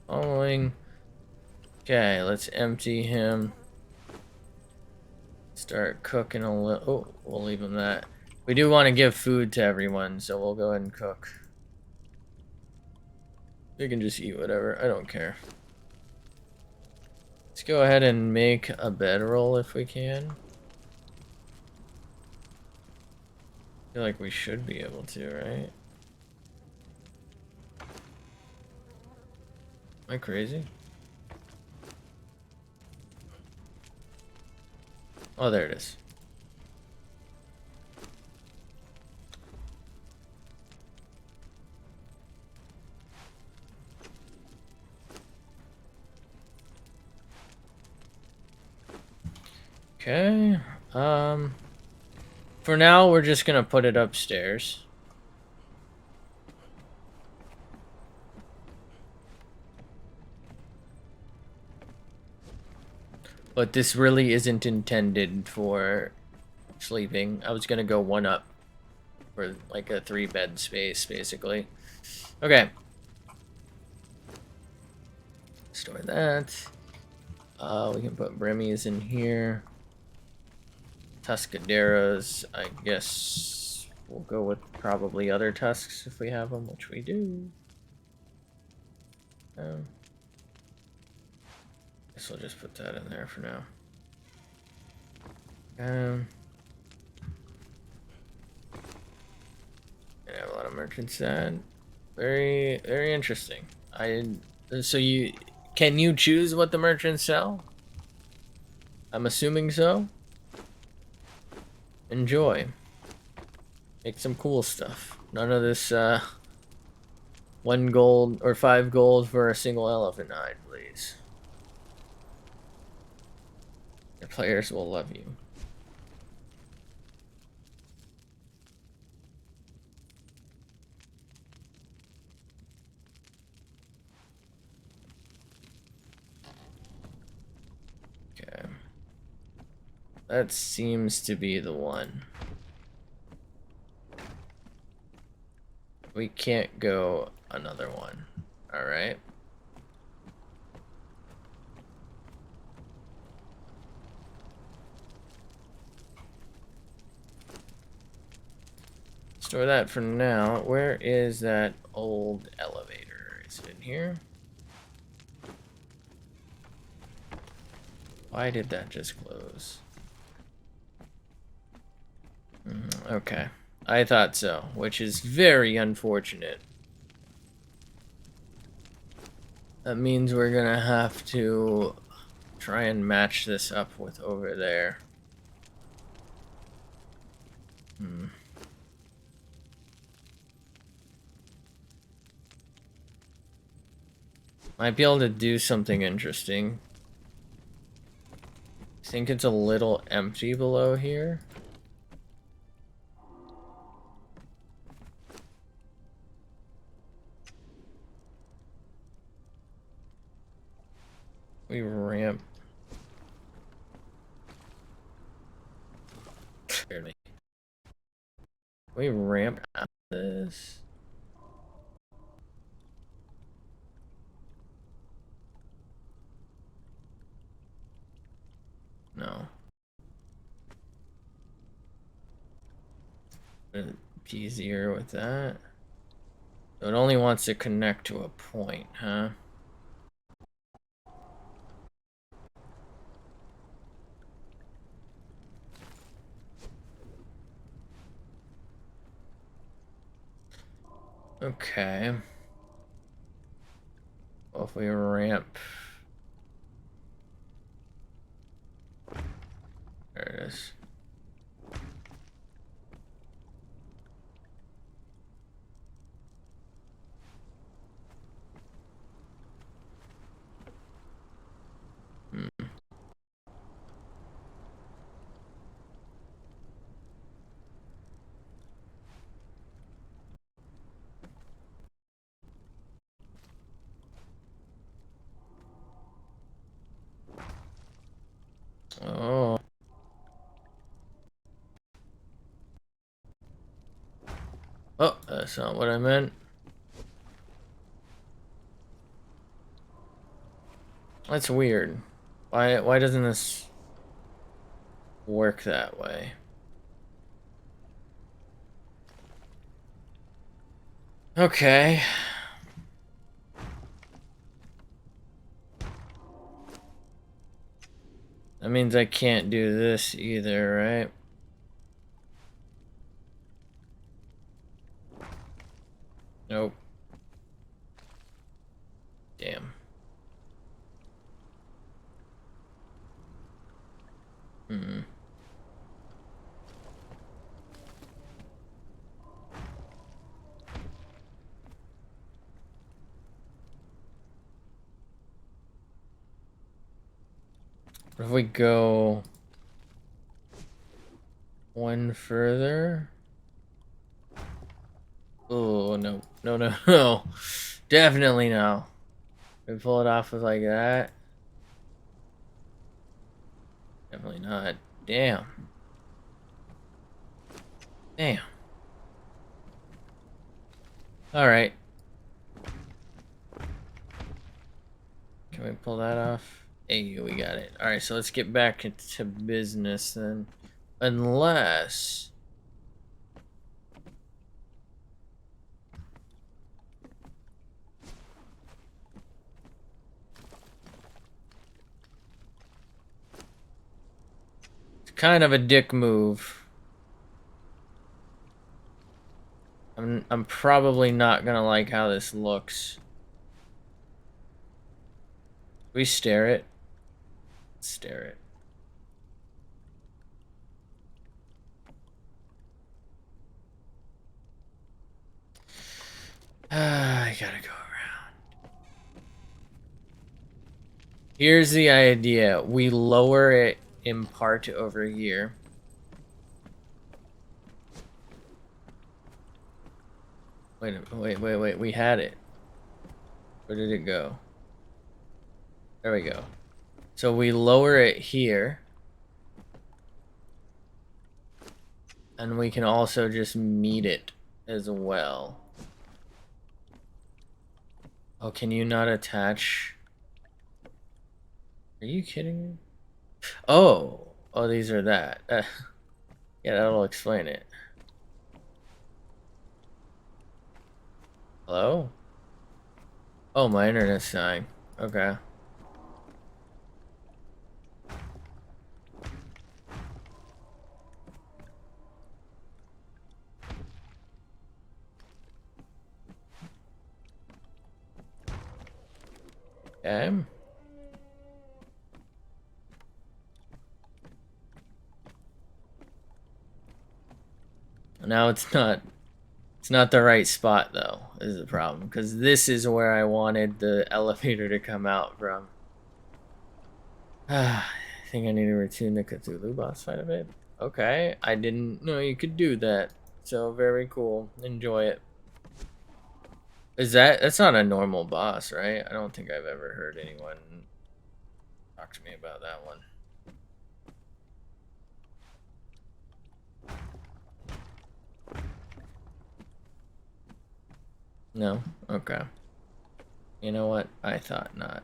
Following. Okay, let's empty him. Start cooking a little. Oh, we'll leave him that. We do want to give food to everyone, so we'll go ahead and cook. They can just eat whatever. I don't care. Let's go ahead and make a bedroll if we can. I feel like we should be able to, right? Am I crazy? Oh, there it is. Okay. For now, we're just gonna put it upstairs. But this really isn't intended for sleeping. I was gonna go one up for like a 3-bed space, basically. Okay. Store that. We can put Brimmies in here. Tuscaderas, I guess we'll go with probably other tusks if we have them, which we do. Guess we'll just put that in there for now. I have a lot of merchants then. Very, very interesting. So can you choose what the merchants sell? I'm assuming so. Enjoy. Make some cool stuff. None of this 1 gold or 5 gold for a single elephant hide, please. Your players will love you. Okay. That seems to be the one. We can't go another one. Alright. Store that for now. Where is that old elevator? Is it in here? Why did that just close? Okay. I thought so, which is very unfortunate. That means we're gonna have to try and match this up with over there. Might be able to do something interesting. I think it's a little empty below here. We ramp. Barely. We ramp out this. No. It'd be easier with that. So it only wants to connect to a point, huh? Okay. Well, if we ramp. There it is. Oh. Oh, that's not what I meant. That's weird. Why doesn't this work that way? Okay. That means I can't do this either, right? Nope. Damn. Hmm. What if we go one further? Oh, no. No, no, no. Definitely no. We pull it off with like that. Definitely not. Damn. Damn. Alright. Can we pull that off? Hey, we got it. Alright, so let's get back into business then. Unless... It's kind of a dick move. I'm probably not gonna like how this looks. We stare it. Stare it. I gotta go around. Here's the idea. We lower it in part over here. Wait. We had it. Where did it go? There we go. So we lower it here. And we can also just meet it as well. Oh, can you not attach? Are you kidding me? Oh. Oh, these are that. Yeah, that'll explain it. Hello? Oh, my internet's dying. Okay. Okay. Now it's not the right spot though, is the problem. Because this is where I wanted the elevator to come out from. I think I need to retune the Cthulhu boss fight a bit. Okay, I didn't know you could do that. So very cool. Enjoy it. That's not a normal boss, right? I don't think I've ever heard anyone talk to me about that one. No? Okay. You know what? I thought not.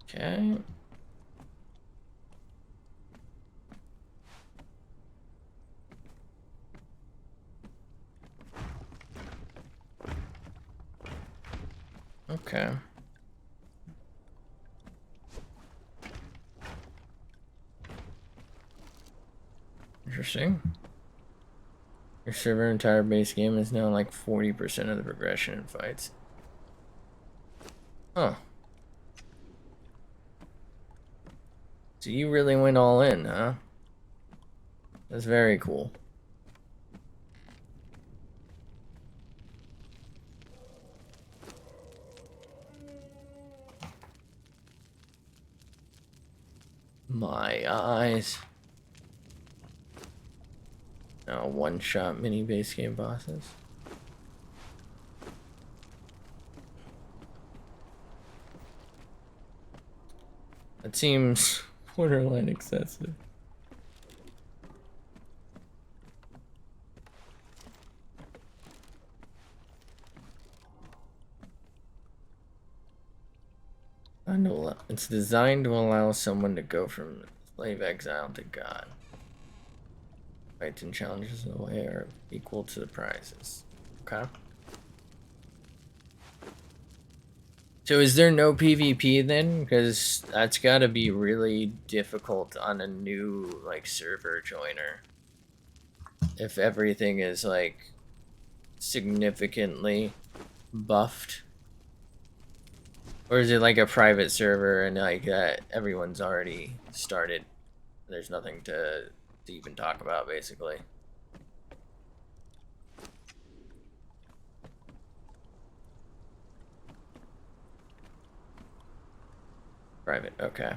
Okay. Okay. Interesting. Your server entire base game is now like 40% of the progression in fights. Huh. So you really went all in, huh? That's very cool. My eyes. Now one-shot mini base game bosses. That seems borderline excessive. It's designed to allow someone to go from slave exile to god. Fights and challenges in the way are equal to the prizes. Okay. So is there no PvP then? Because that's got to be really difficult on a new like server joiner. If everything is like significantly buffed. Or is it like a private server and like everyone's already started? There's nothing to even talk about basically. Private, okay.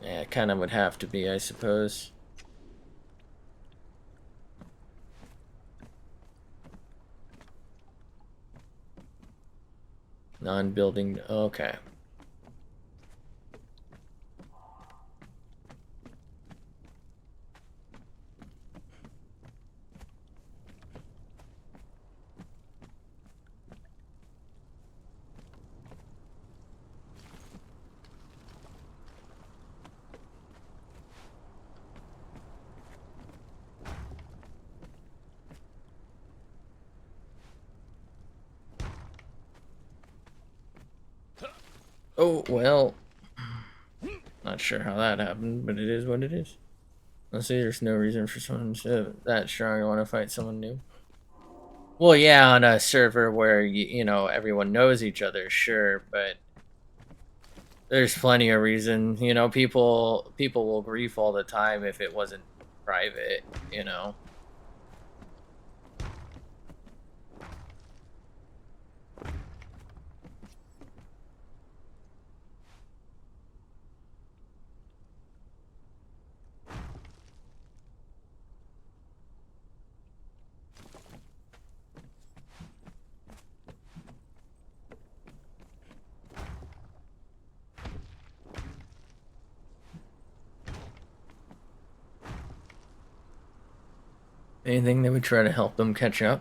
Yeah, it kind of would have to be, I suppose. Non-building, okay. Oh, well. Not sure how that happened, but it is what it is. Let's say there's no reason for someone that strong to want to fight someone new. Well, yeah, on a server where, you know, everyone knows each other, sure, but there's plenty of reason. You know, people will grief all the time if it wasn't private, you know. Anything that would try to help them catch up.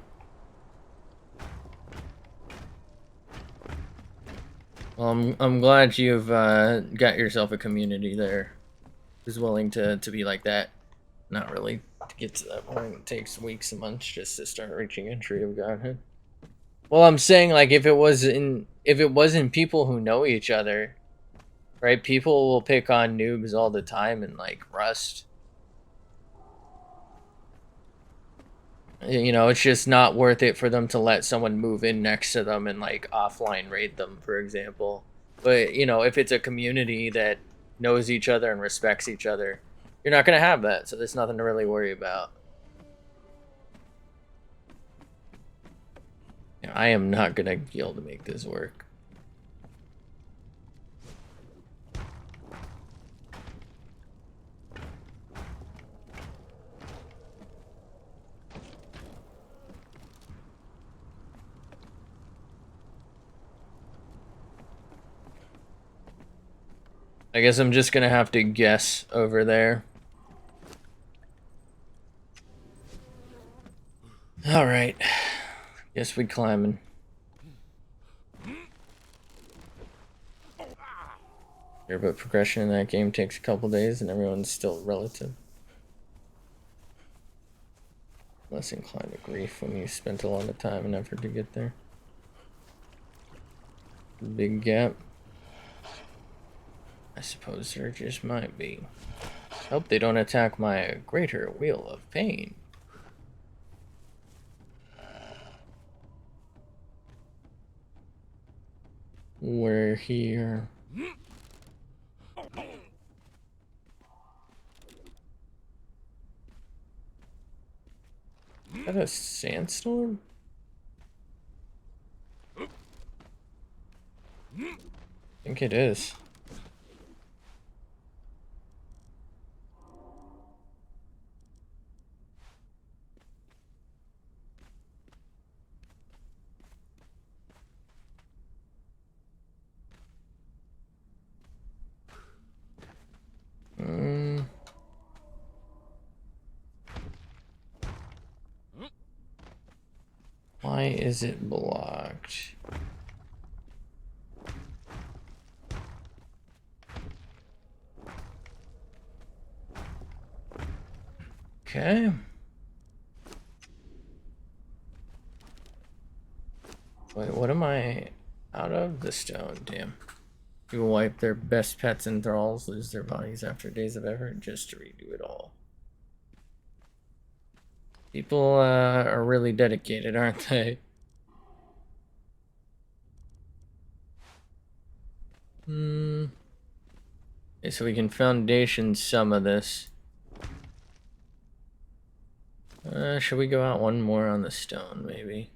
Well, I'm glad you've got yourself a community there who's willing to be like that. Not really to get to that point. It takes weeks and months just to start reaching entry of godhood. Well, I'm saying like if it wasn't people who know each other, right? People will pick on noobs all the time in like Rust. You know, it's just not worth it for them to let someone move in next to them and like offline raid them, for example. But, you know, if it's a community that knows each other and respects each other, you're not going to have that. So there's nothing to really worry about. You know, I am not going to be able to make this work. I guess I'm just going to have to guess over there. All right. Guess we climbing. Sure, but progression in that game takes a couple days and everyone's still relative. Less inclined to grief when you spent a lot of time and effort to get there. Big gap. I suppose there just might be. Hope they don't attack my greater wheel of pain. We're here. Is that a sandstorm? I think it is. Why is it blocked? Okay. Wait, what am I out of? The stone, damn. People wipe their best pets and thralls, lose their bodies after days of effort just to redo it all. People are really dedicated, aren't they? Okay, so we can foundation some of this. Should we go out one more on the stone, maybe?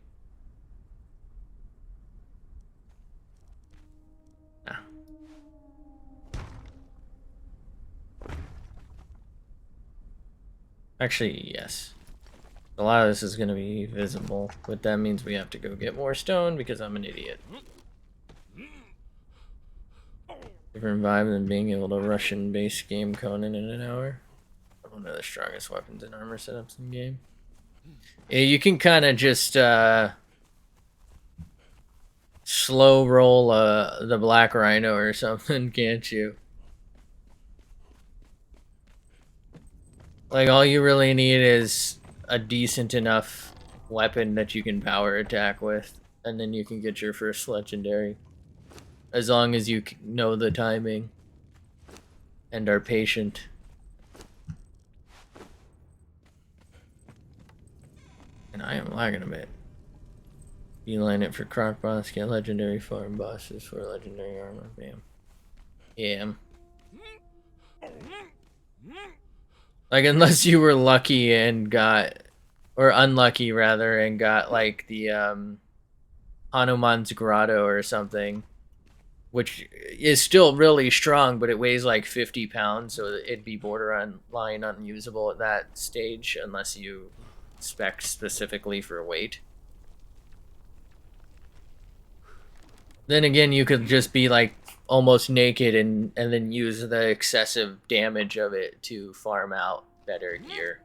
Nah. Actually, yes. A lot of this is going to be visible, but that means we have to go get more stone because I'm an idiot. Different vibe than being able to Russian base game Conan in an hour. One of the strongest weapons and armor setups in the game. Yeah, you can kind of just slow roll the Black Rhino or something, can't you? Like, all you really need is a decent enough weapon that you can power attack with, and then you can get your first legendary. As long as you know the timing and are patient. And I am lagging a bit. Beeline it for croc boss, get legendary farm bosses for legendary armor. Bam. Yeah. Like, unless you were lucky and got, or unlucky rather, and got like the Hanuman's Grotto or something, which is still really strong, but it weighs like 50 pounds, so it'd be borderline unusable at that stage unless you spec specifically for weight. Then again, you could just be like almost naked and then use the excessive damage of it to farm out better gear.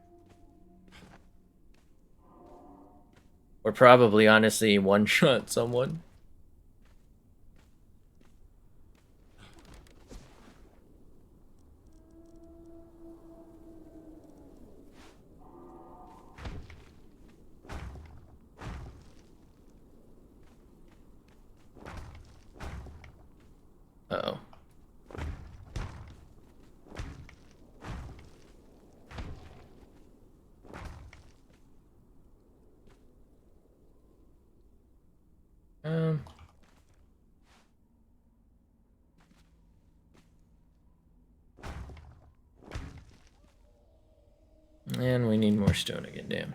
Or probably, honestly, one-shot someone. Uh-oh. Um... And we need more stone again, damn.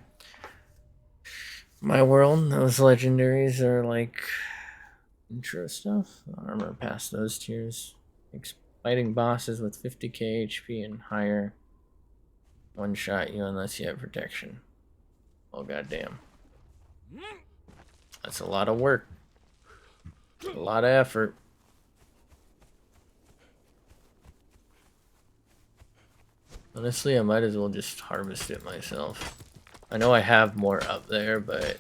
My world, those legendaries are like intro stuff. Armor past those tiers. Fighting bosses with 50k HP and higher. One shot you unless you have protection. Oh goddamn. That's a lot of work. A lot of effort. Honestly, I might as well just harvest it myself. I know I have more up there, but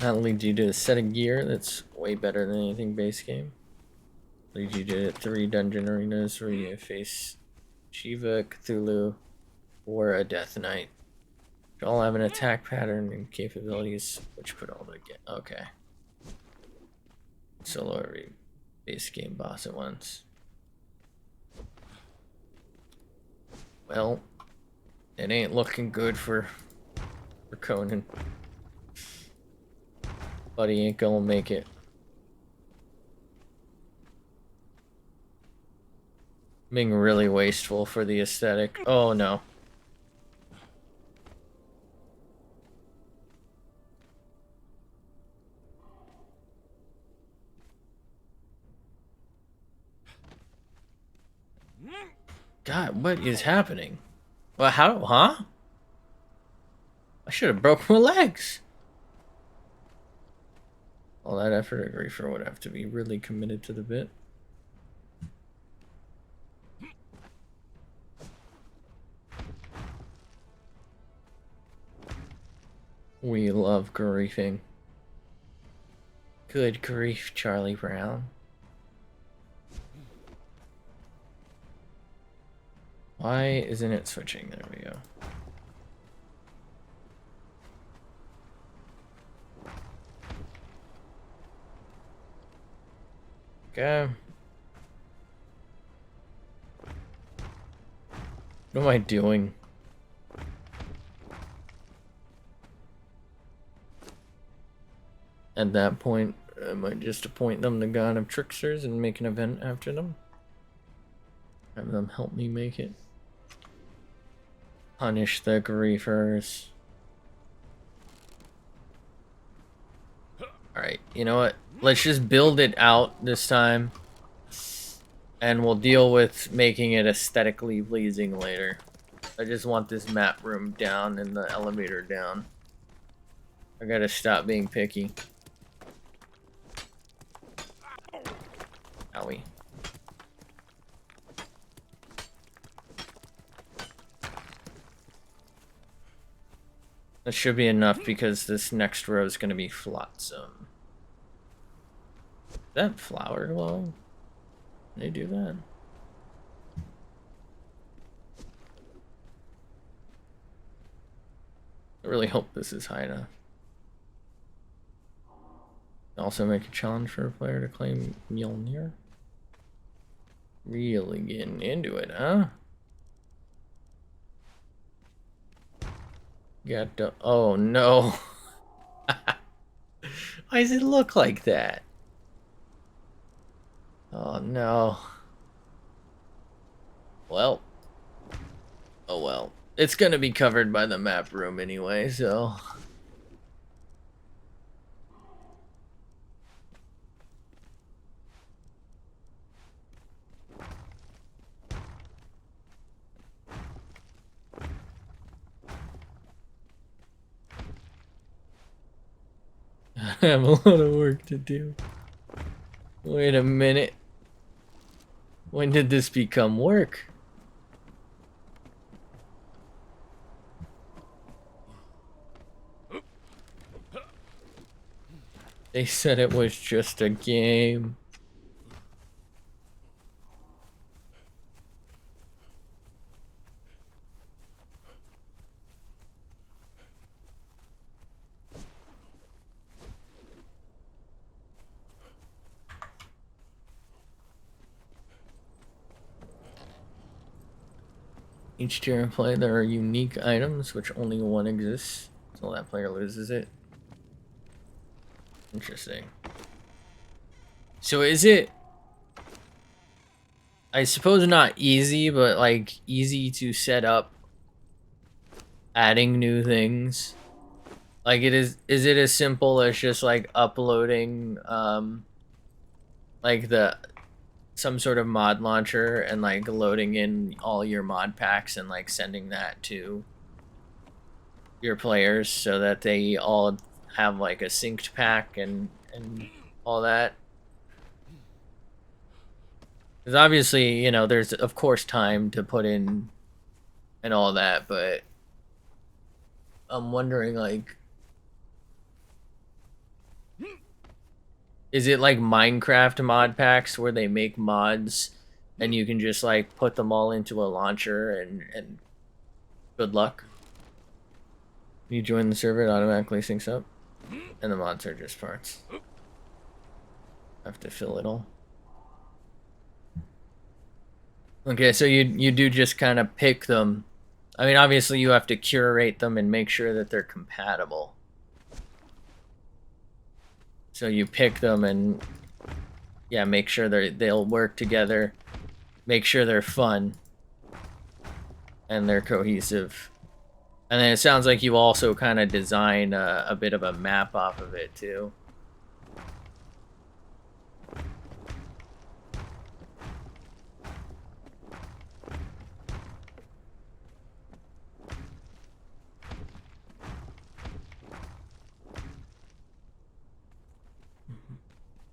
That leads you to a set of gear that's way better than anything base game. Leads you to 3 dungeon arenas where you face Shiva, Cthulhu, or a Death Knight. Which all have an attack pattern and capabilities which put all together. Okay. Solo every base game boss at once. Well, it ain't looking good for Conan. But he ain't gonna make it. Being really wasteful for the aesthetic. Oh no. God, what is happening? Well, how? Huh? I should have broke my legs. All that effort, a griefer would have to be really committed to the bit. We love griefing. Good grief, Charlie Brown. Why isn't it switching? There we go. Okay. What am I doing? At that point, I might just appoint them the God of Tricksters and make an event after them. Have them help me make it. Punish the griefers. Alright, you know what? Let's just build it out this time. And we'll deal with making it aesthetically pleasing later. I just want this map room down and the elevator down. I gotta stop being picky. Owie. That should be enough because this next row is gonna be flotsam. Is that flower glowing? They do that. I really hope this is high enough. Also make a challenge for a player to claim Mjolnir. Really getting into it, huh? Got to, oh no. Why does it look like that? Oh no. Well. Oh well. It's gonna be covered by the map room anyway, so. I have a lot of work to do. Wait a minute. When did this become work? They said it was just a game. Each tier of play, there are unique items, which only one exists, so that player loses it. Interesting. So is it, I suppose not easy, but like easy to set up adding new things? Like is it as simple as just like uploading like some sort of mod launcher and like loading in all your mod packs and like sending that to your players so that they all have like a synced pack and all that? Because obviously, you know, there's of course time to put in and all that, but I'm wondering like Is it like Minecraft mod packs where they make mods and you can just like put them all into a launcher and good luck? You join the server, it automatically syncs up, and the mods are just parts. Have to fill it all. Okay, so you do just kind of pick them. I mean, obviously you have to curate them and make sure that they're compatible. So you pick them and yeah, make sure they'll work together. Make sure they're fun and they're cohesive. And then it sounds like you also kind of design a bit of a map off of it too.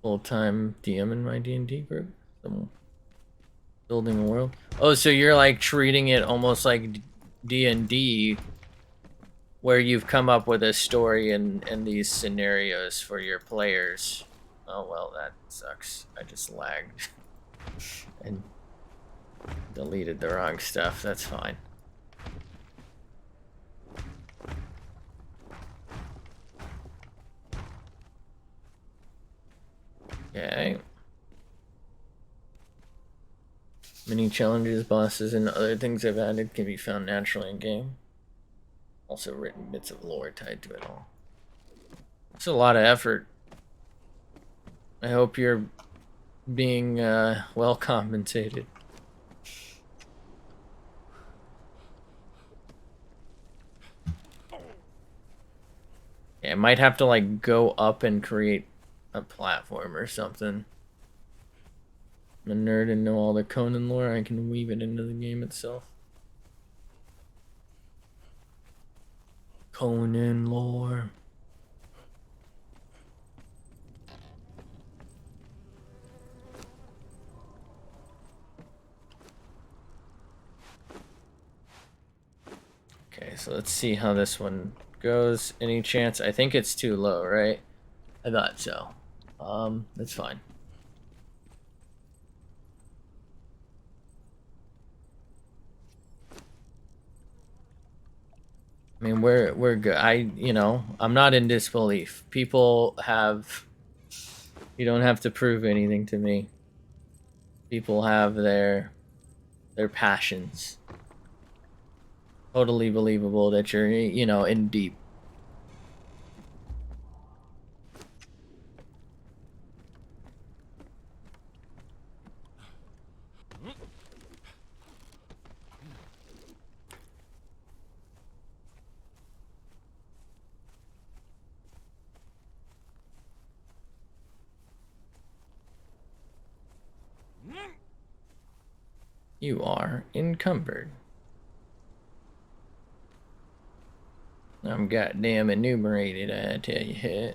Full-time DM in my D&D group. So building a world. Oh, so you're like treating it almost like D&D, where you've come up with a story and these scenarios for your players. Oh well, that sucks. I just lagged and deleted the wrong stuff. That's fine. Okay. Mini challenges, bosses, and other things I've added can be found naturally in game. Also written bits of lore tied to it all. It's a lot of effort. I hope you're being well compensated. Yeah, I might have to like go up and create a platform or something. I'm a nerd and know all the Conan lore. I can weave it into the game itself. Conan lore. Okay, so let's see how this one goes. Any chance? I think it's too low, right? I thought so. That's fine. I mean, we're good. I'm not in disbelief. People have. You don't have to prove anything to me. People have their passions. Totally believable that you're, in deep. You are encumbered. I'm goddamn enumerated, I tell you.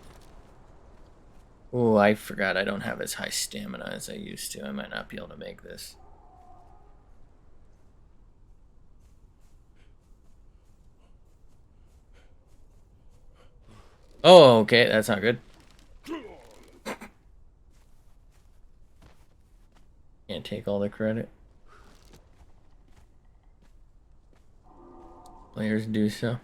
Oh, I forgot I don't have as high stamina as I used to. I might not be able to make this. Oh, okay, that's not good. Can't take all the credit. Players do so.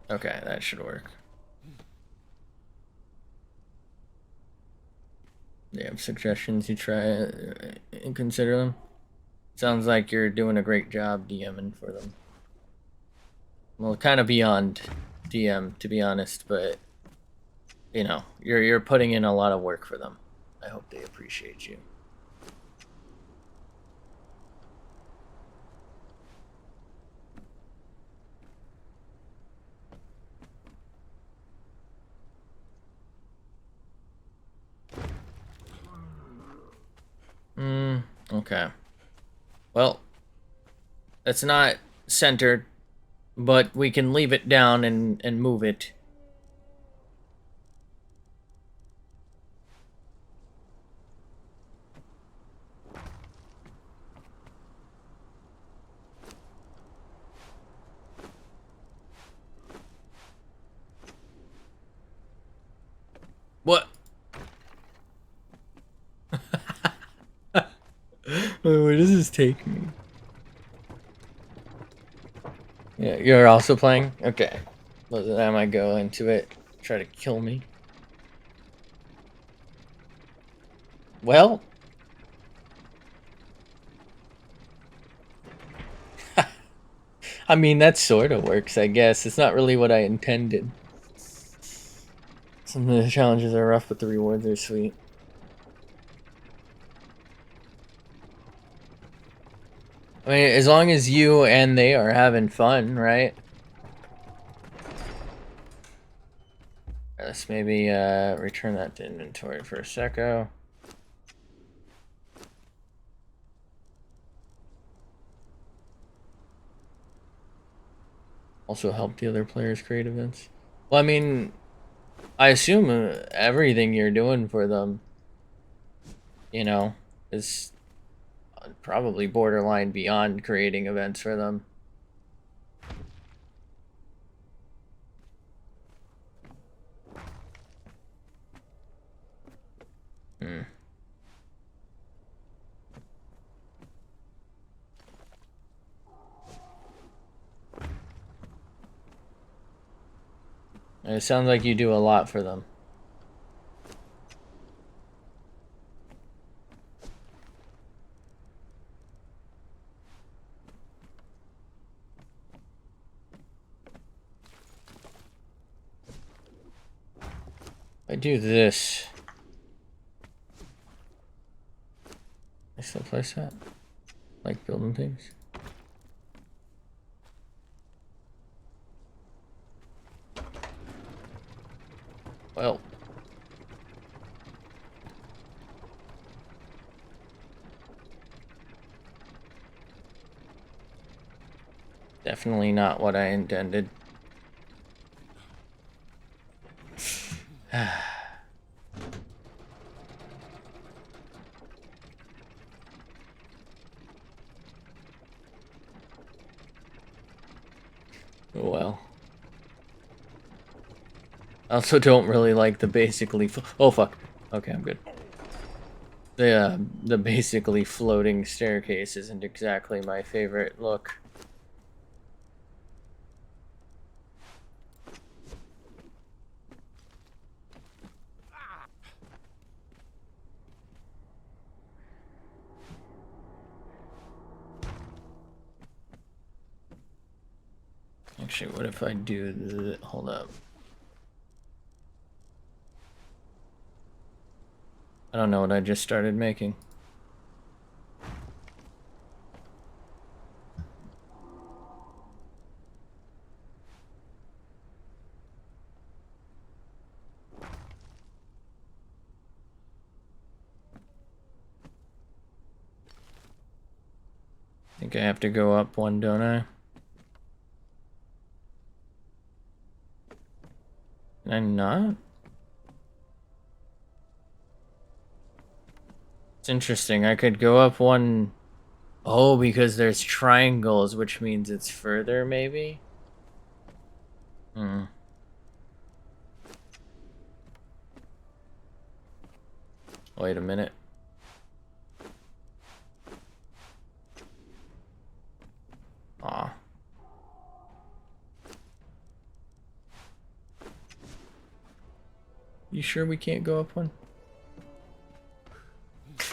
Okay, that should work. Do you have suggestions? You try and consider them? Sounds like you're doing a great job DMing for them. Well, kind of beyond DM, to be honest, but you're putting in a lot of work for them. I hope they appreciate you. Okay. Well, it's not centered, but we can leave it down and move it. What? Where does this take me? Yeah, you're also playing? Okay. Well, then I might go into it, try to kill me. Well, I mean, that sort of works, I guess. It's not really what I intended. Some of the challenges are rough, but the rewards are sweet. I mean, as long as you and they are having fun, right? Let's maybe return that to inventory for a secco. Also help the other players create events. Well, I mean, I assume everything you're doing for them, you know, is probably borderline beyond creating events for them. Hmm. It sounds like you do a lot for them. I do this. I still place that? Like building things? Well. Definitely not what I intended. Oh well. I also don't really like the basically. Oh fuck. Okay, I'm good. The basically floating staircase isn't exactly my favorite look. Actually, what if I do the, hold up. I don't know what I just started making. I think I have to go up one, don't I? Can I not? It's interesting. I could go up one. Oh, because there's triangles, which means it's further, maybe? Hmm. Wait a minute. Aw. You sure we can't go up one?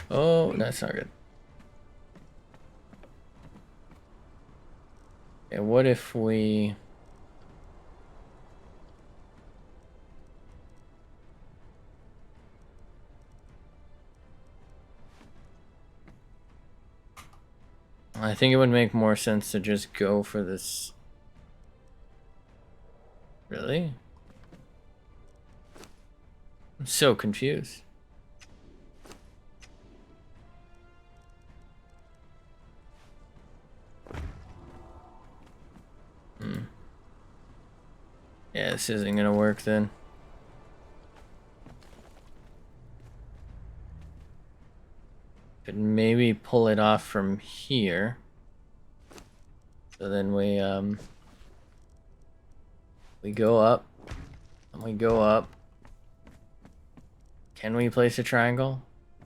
Oh, that's not good. And what if we... I think it would make more sense to just go for this. Really? I'm so confused. Hmm. Yeah, this isn't gonna work then. Could maybe pull it off from here. So then we go up, and we go up, Can we place a triangle?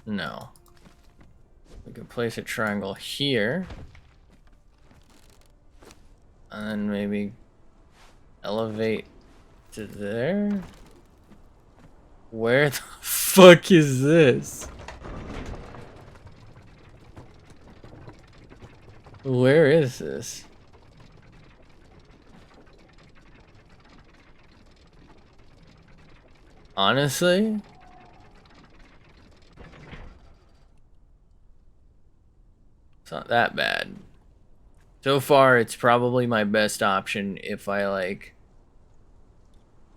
No. We could place a triangle here. And then maybe elevate to there? Where the fuck is this? Where is this? Honestly? It's not that bad. So far, it's probably my best option if I, like,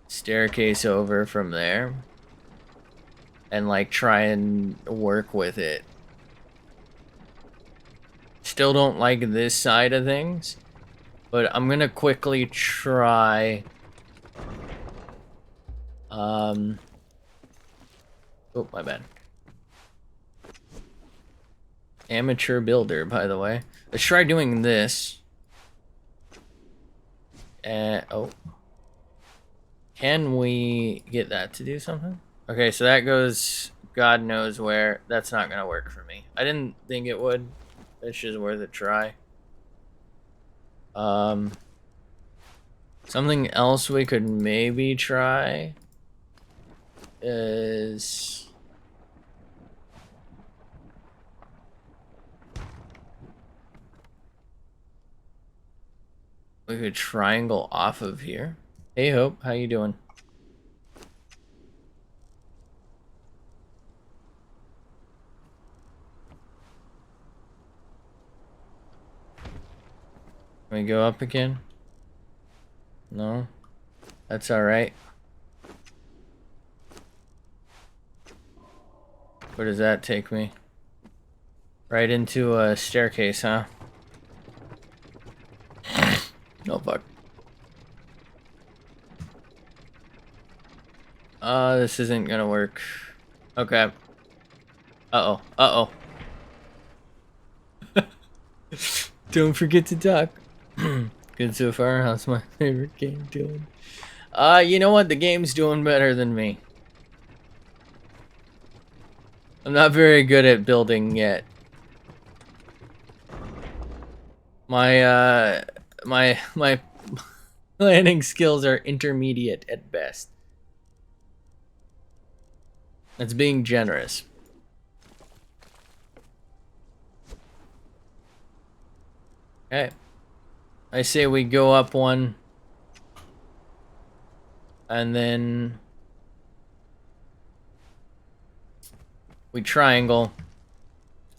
staircase over from there and, like, try and work with it. Still don't like this side of things, but I'm gonna quickly try... Oh, my bad. Amateur builder, by the way. Let's try doing this. Oh. Can we get that to do something? Okay, so that goes God knows where. That's not gonna work for me. I didn't think it would. It's just worth a try. Something else we could maybe try is... we could triangle off of here. Hey Hope, how you doing? Can we go up again? No? That's alright. Where does that take me? Right into a staircase, huh? Oh, fuck. This isn't gonna work. Okay. Uh-oh. Uh-oh. Don't forget to duck. Good so far. How's my favorite game doing? You know what? The game's doing better than me. I'm not very good at building yet. My planning skills are intermediate at best. That's being generous. Okay. I say we go up one. And then we triangle.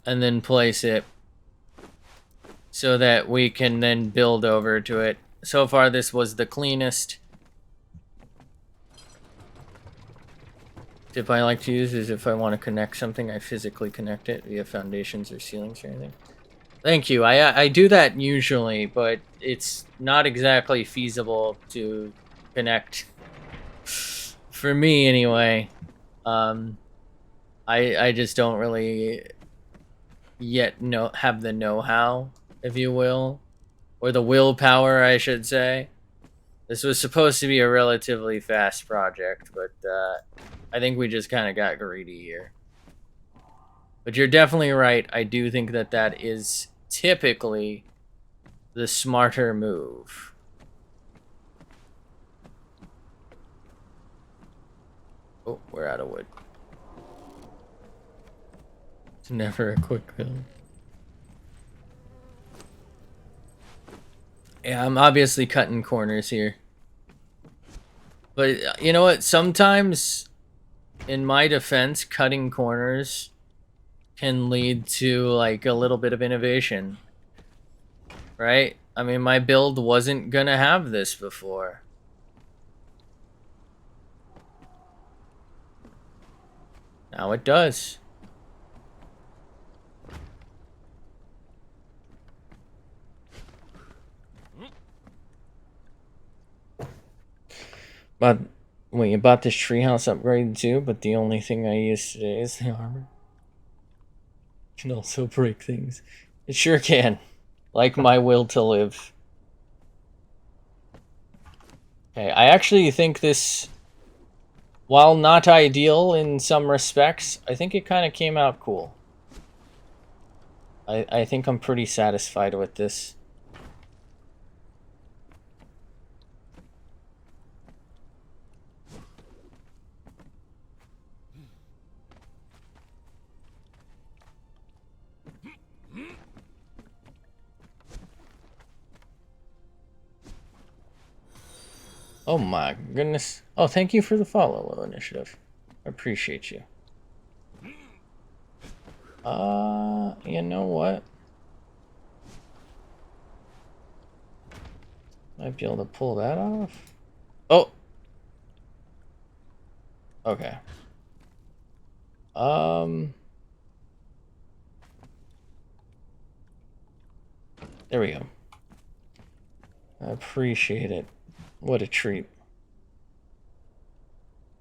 And then place it. So that we can then build over to it. So far this was the cleanest tip I like to use is if I want to connect something, I physically connect it via foundations or ceilings or anything. Thank you. I do that usually, but it's not exactly feasible to connect. For me, anyway. I just don't really yet have the know-how, if you will. Or the willpower, I should say. This was supposed to be a relatively fast project, but I think we just kind of got greedy here. But you're definitely right. I do think that that is typically the smarter move. Oh, we're out of wood. It's never a quick build. Yeah, I'm obviously cutting corners here. But you know what? Sometimes, in my defense, cutting corners can lead to like a little bit of innovation. Right? I mean, my build wasn't gonna have this before. Now it does. But wait, you bought this treehouse upgrade too, but the only thing I used today is the armor. Can also break things. It sure can. Like my will to live. Okay, I actually think this While not ideal in some respects, I think it kind of came out cool. I think I'm pretty satisfied with this. Oh my goodness. Oh, thank you for the follow, Low Initiative. I appreciate you. You know what? Might be able to pull that off. Oh! Okay. There we go. I appreciate it. What a treat.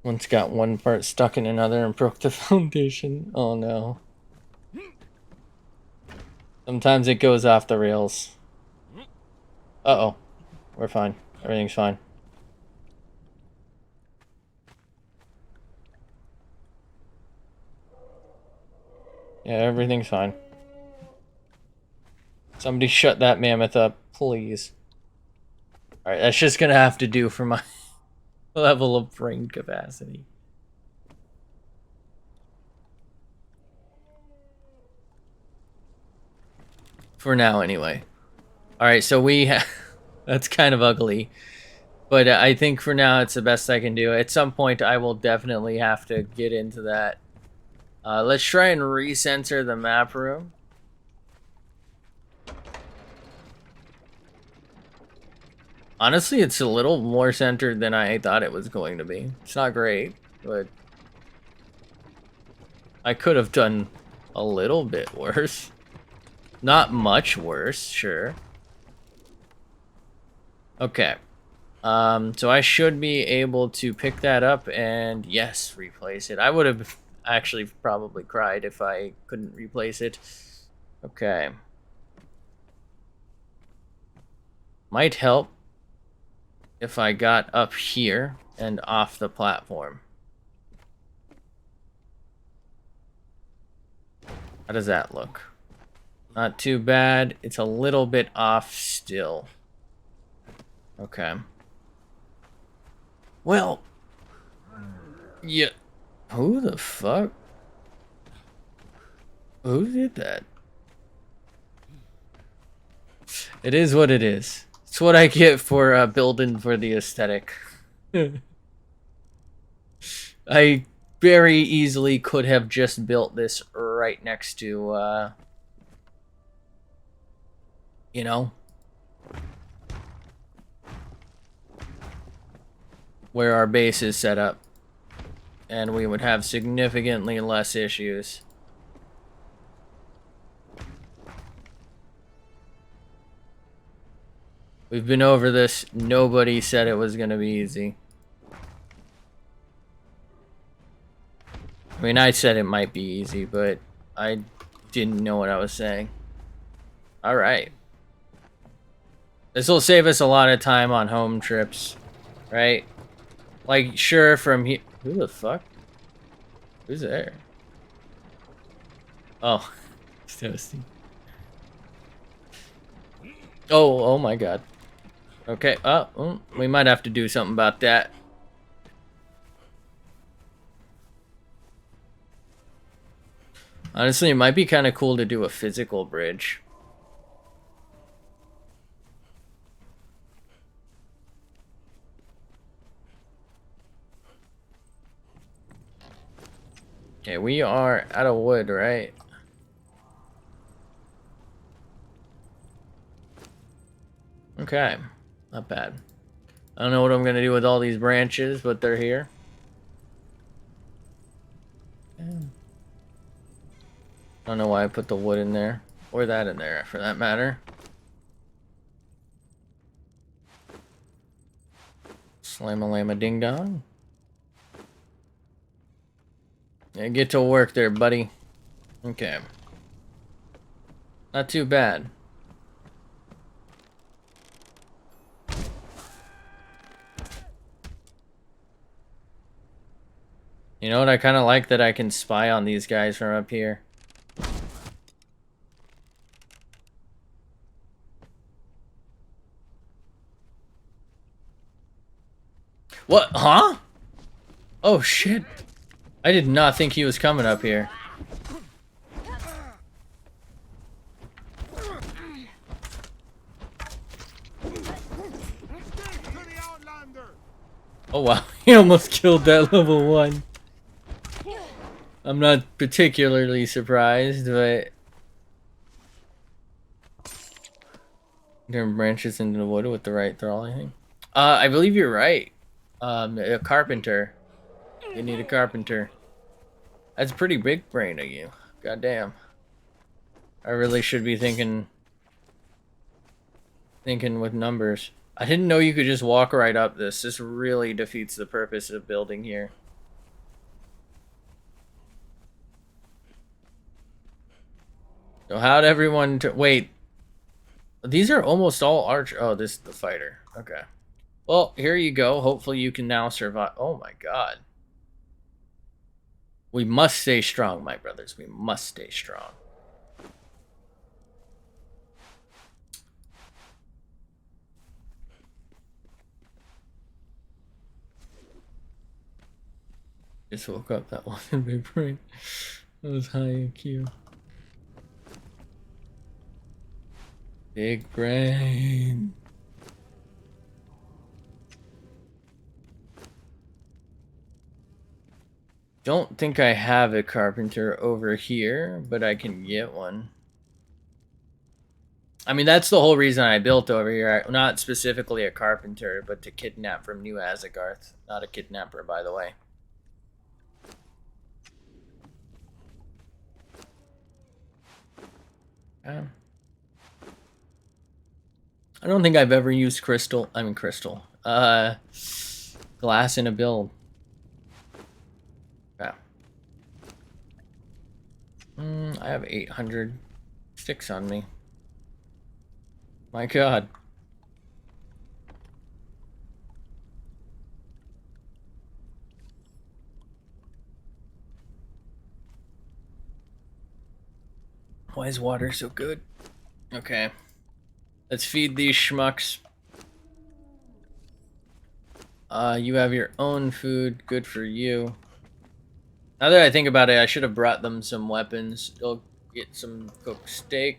Once got one part stuck in another and broke the foundation. Oh no. Sometimes it goes off the rails. Uh-oh. We're fine. Everything's fine. Yeah, everything's fine. Somebody shut that mammoth up, please. Alright, that's just gonna have to do for my level of brain capacity. For now, anyway. Alright, so we have... That's kind of ugly. But I think for now it's the best I can do. At some point I will definitely have to get into that. Let's try and recenter the map room. Honestly, it's a little more centered than I thought it was going to be. It's not great, but I could have done a little bit worse. Not much worse, sure. Okay. So I should be able to pick that up and, yes, replace it. I would have actually probably cried if I couldn't replace it. Okay. Might help if I got up here and off the platform. How does that look? Not too bad. It's a little bit off still. Okay. Well, yeah. Who the fuck? Who did that? It is what it is. It's what I get for building for the aesthetic. I very easily could have just built this right next to, you know, where our base is set up. And we would have significantly less issues. We've been over this. Nobody said it was going to be easy. I mean, I said it might be easy, but I didn't know what I was saying. Alright. This will save us a lot of time on home trips, right? Like, sure, from here... Who the fuck? Who's there? Oh, it's Toasty. Oh my god. Okay, we might have to do something about that. Honestly, it might be kind of cool to do a physical bridge. Okay, we are out of wood, right? Okay, not bad. I don't know what I'm gonna do with all these branches, but they're here. I don't know why I put the wood in there, or that in there, for that matter. Slam-a-lam-a-ding-dong. Yeah, get to work there, buddy. Okay. Not too bad. You know what? I kind of like that I can spy on these guys from up here. What? Huh? Oh, shit. I did not think he was coming up here. Oh, wow. He almost killed that level 1. I'm not particularly surprised, but... Different branches into the wood with the right thrall, I think. I believe you're right. A carpenter. You need a carpenter. That's pretty big brain of you. Goddamn. I really should be thinking with numbers. I didn't know you could just walk right up this. This really defeats the purpose of building here. So how'd everyone... Wait. These are almost all arch... Oh, this is the fighter. Okay. Well, here you go. Hopefully you can now survive. Oh my god. We must stay strong, my brothers. We must stay strong. Just woke up. That wasn't big brain. That was high IQ. Big brain. Don't think I have a carpenter over here, but I can get one. I mean, that's the whole reason I built over here. Not specifically a carpenter, but to kidnap from New Azagarth. Not a kidnapper, by the way. I don't think I've ever used crystal. I mean, crystal. Glass in a build. Yeah. I have 800 sticks on me. My god. Why is water so good? Okay. Let's feed these schmucks. You have your own food. Good for you. Now that I think about it, I should have brought them some weapons. You'll get some cooked steak.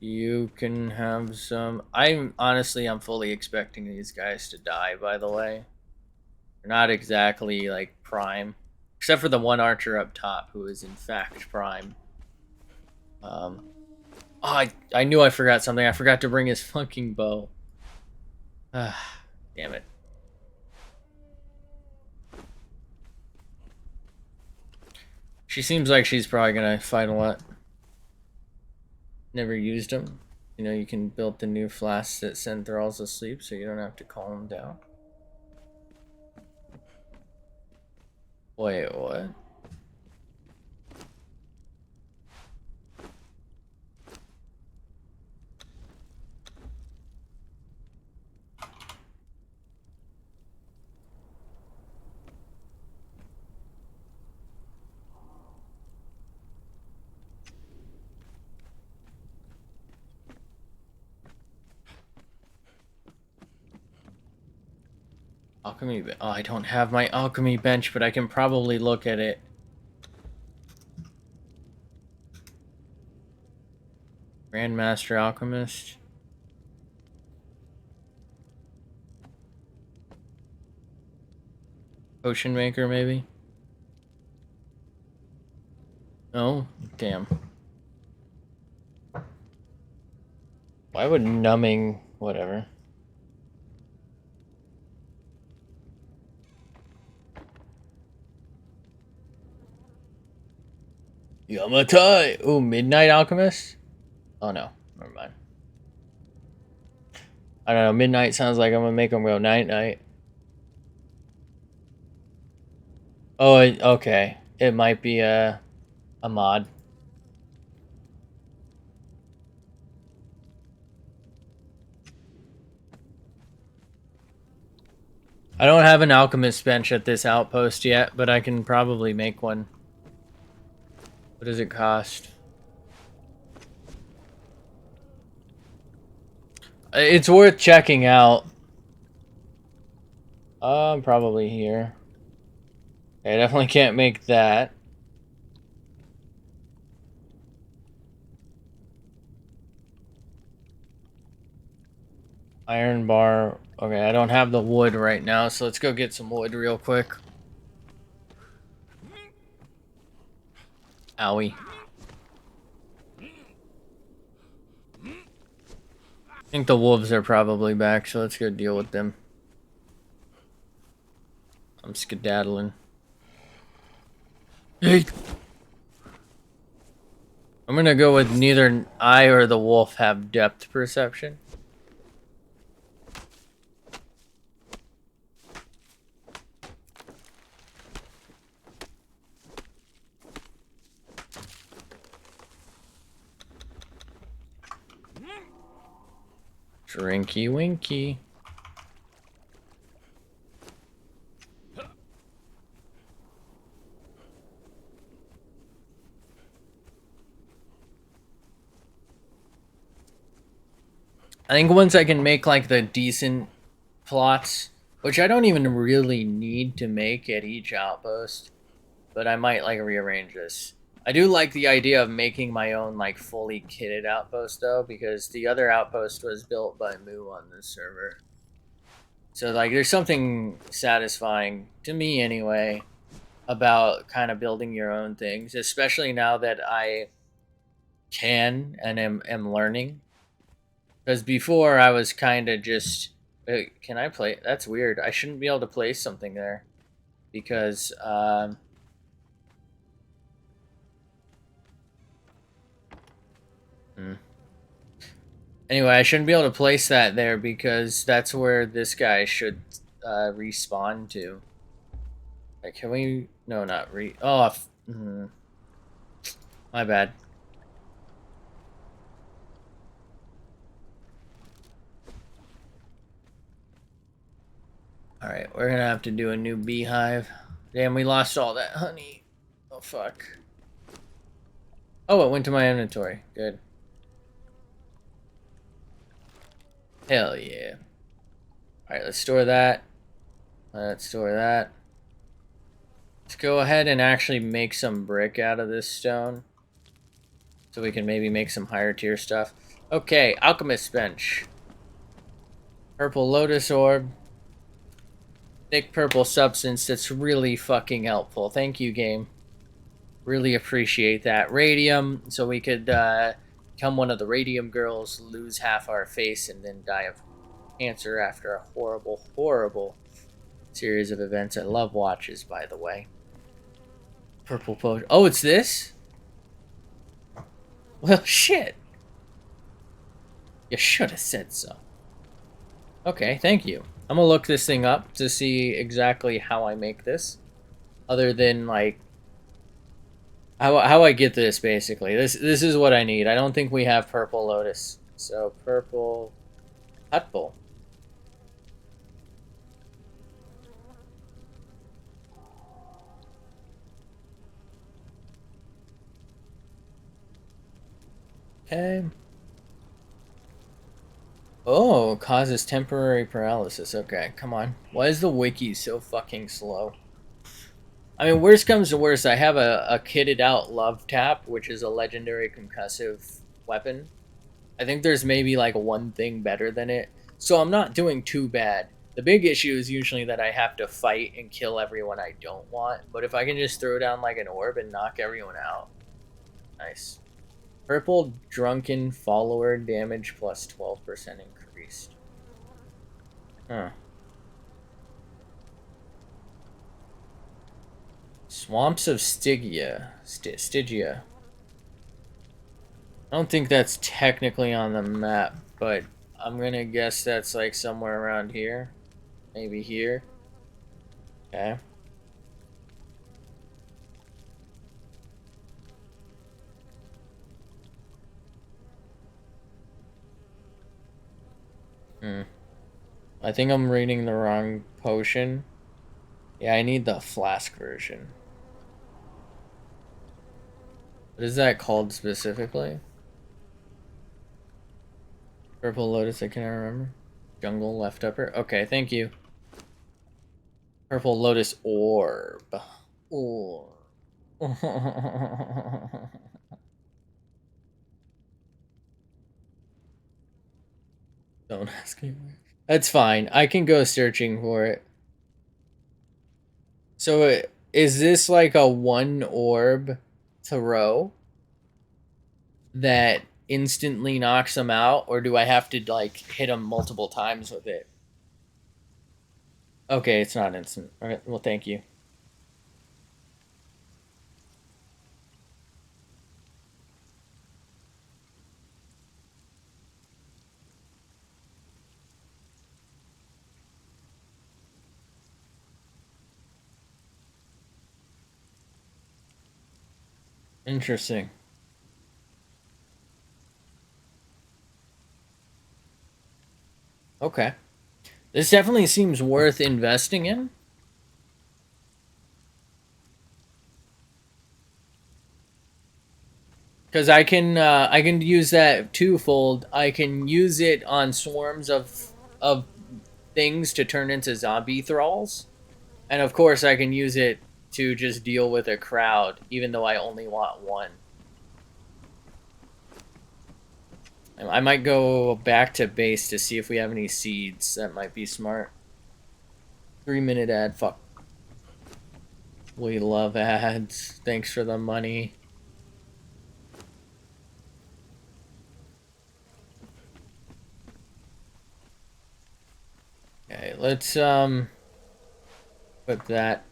You can have some... I'm fully expecting these guys to die, by the way. They're not exactly, like, prime. Except for the one archer up top, who is, in fact, prime. Oh, I knew I forgot something. I forgot to bring his fucking bow. Ah, damn it. She seems like she's probably gonna fight a lot. Never used them. You know, you can build the new flasks that send thralls asleep, so you don't have to calm them down. Wait, what? Alchemy. Oh, I don't have my alchemy bench, but I can probably look at it. Grandmaster Alchemist. Potion maker, maybe? Oh, damn. Why would numbing... Whatever. Yamatai! Ooh, Midnight Alchemist? Oh no, never mind. I don't know, Midnight sounds like I'm gonna make them go night-night. Oh, okay. It might be a mod. I don't have an alchemist bench at this outpost yet, but I can probably make one. What does it cost? It's worth checking out. I'm probably here. I definitely can't make that. Iron bar. Okay, I don't have the wood right now, so let's go get some wood real quick. Owie. I think the wolves are probably back, so let's go deal with them. I'm skedaddling. Hey! I'm gonna go with neither I or the wolf have depth perception. Drinky winky. I think once I can make like the decent plots, which I don't even really need to make at each outpost, but I might like rearrange this. I do like the idea of making my own like fully kitted outpost though, because the other outpost was built by Moo on this server. So like there's something satisfying to me anyway about kind of building your own things, especially now that I can and am learning. Because before I was kind of just, can I play? That's weird. I shouldn't be able to place something there because hmm. Anyway, I shouldn't be able to place that there because that's where this guy should respawn to. Like, can we? No, not re. Oh, my bad. All right, we're gonna have to do a new beehive. Damn, we lost all that honey. Oh fuck. Oh, it went to my inventory. Good. Hell yeah. All right, let's store that. Let's store that. Let's go ahead and actually make some brick out of this stone. So we can maybe make some higher tier stuff. Okay, alchemist bench. Purple lotus orb. Thick purple substance that's really fucking helpful. Thank you, game. Really appreciate that. Radium, so we could become one of the radium girls, lose half our face, and then die of cancer after a horrible, horrible series of events. I love watches, by the way. Purple potion. Oh, it's this? Well, shit. You should have said so. Okay, thank you. I'm gonna look this thing up to see exactly how I make this. Other than, like, how I get this, basically. This is what I need. I don't think we have purple lotus. So, purple hut bowl. Okay. Oh, causes temporary paralysis. Okay, come on. Why is the wiki so fucking slow? I mean, worst comes to worst, I have a kitted out love tap, which is a legendary concussive weapon. I think there's maybe like one thing better than it. So I'm not doing too bad. The big issue is usually that I have to fight and kill everyone I don't want. But if I can just throw down like an orb and knock everyone out. Nice. Purple drunken follower damage plus 12% increased. Huh. Swamps of Stygia. I don't think that's technically on the map, but I'm gonna guess that's like somewhere around here. Maybe here. Okay. Hmm. I think I'm reading the wrong potion. Yeah, I need the flask version. What is that called specifically? Purple Lotus, I cannot remember. Jungle left upper. Okay, thank you. Purple Lotus Orb. Orb. Don't ask me where. That's fine. I can go searching for it. So, is this like a one orb throw that instantly knocks them out, or do I have to like hit them multiple times with it? Okay, it's not instant. Okay, well, thank you. Interesting. Okay. This definitely seems worth investing in. Because I can use that twofold. I can use it on swarms of things to turn into zombie thralls, and of course I can use it to just deal with a crowd, even though I only want one. I might go back to base to see if we have any seeds. That might be smart. 3-minute ad. Fuck. We love ads. Thanks for the money. Okay, let's put that.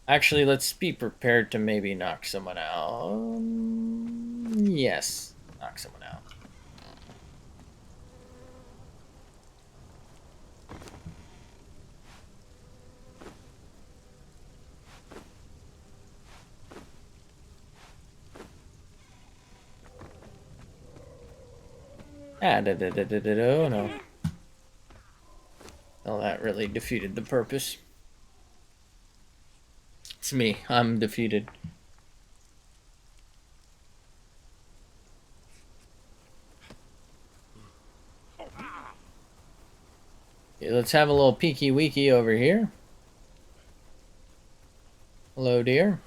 Actually, let's be prepared to maybe knock someone out. Yes, knock someone out. Ah, oh no. Well, that really defeated the purpose. It's me. I'm defeated. Okay, let's have a little peeky weeky over here. Hello, dear.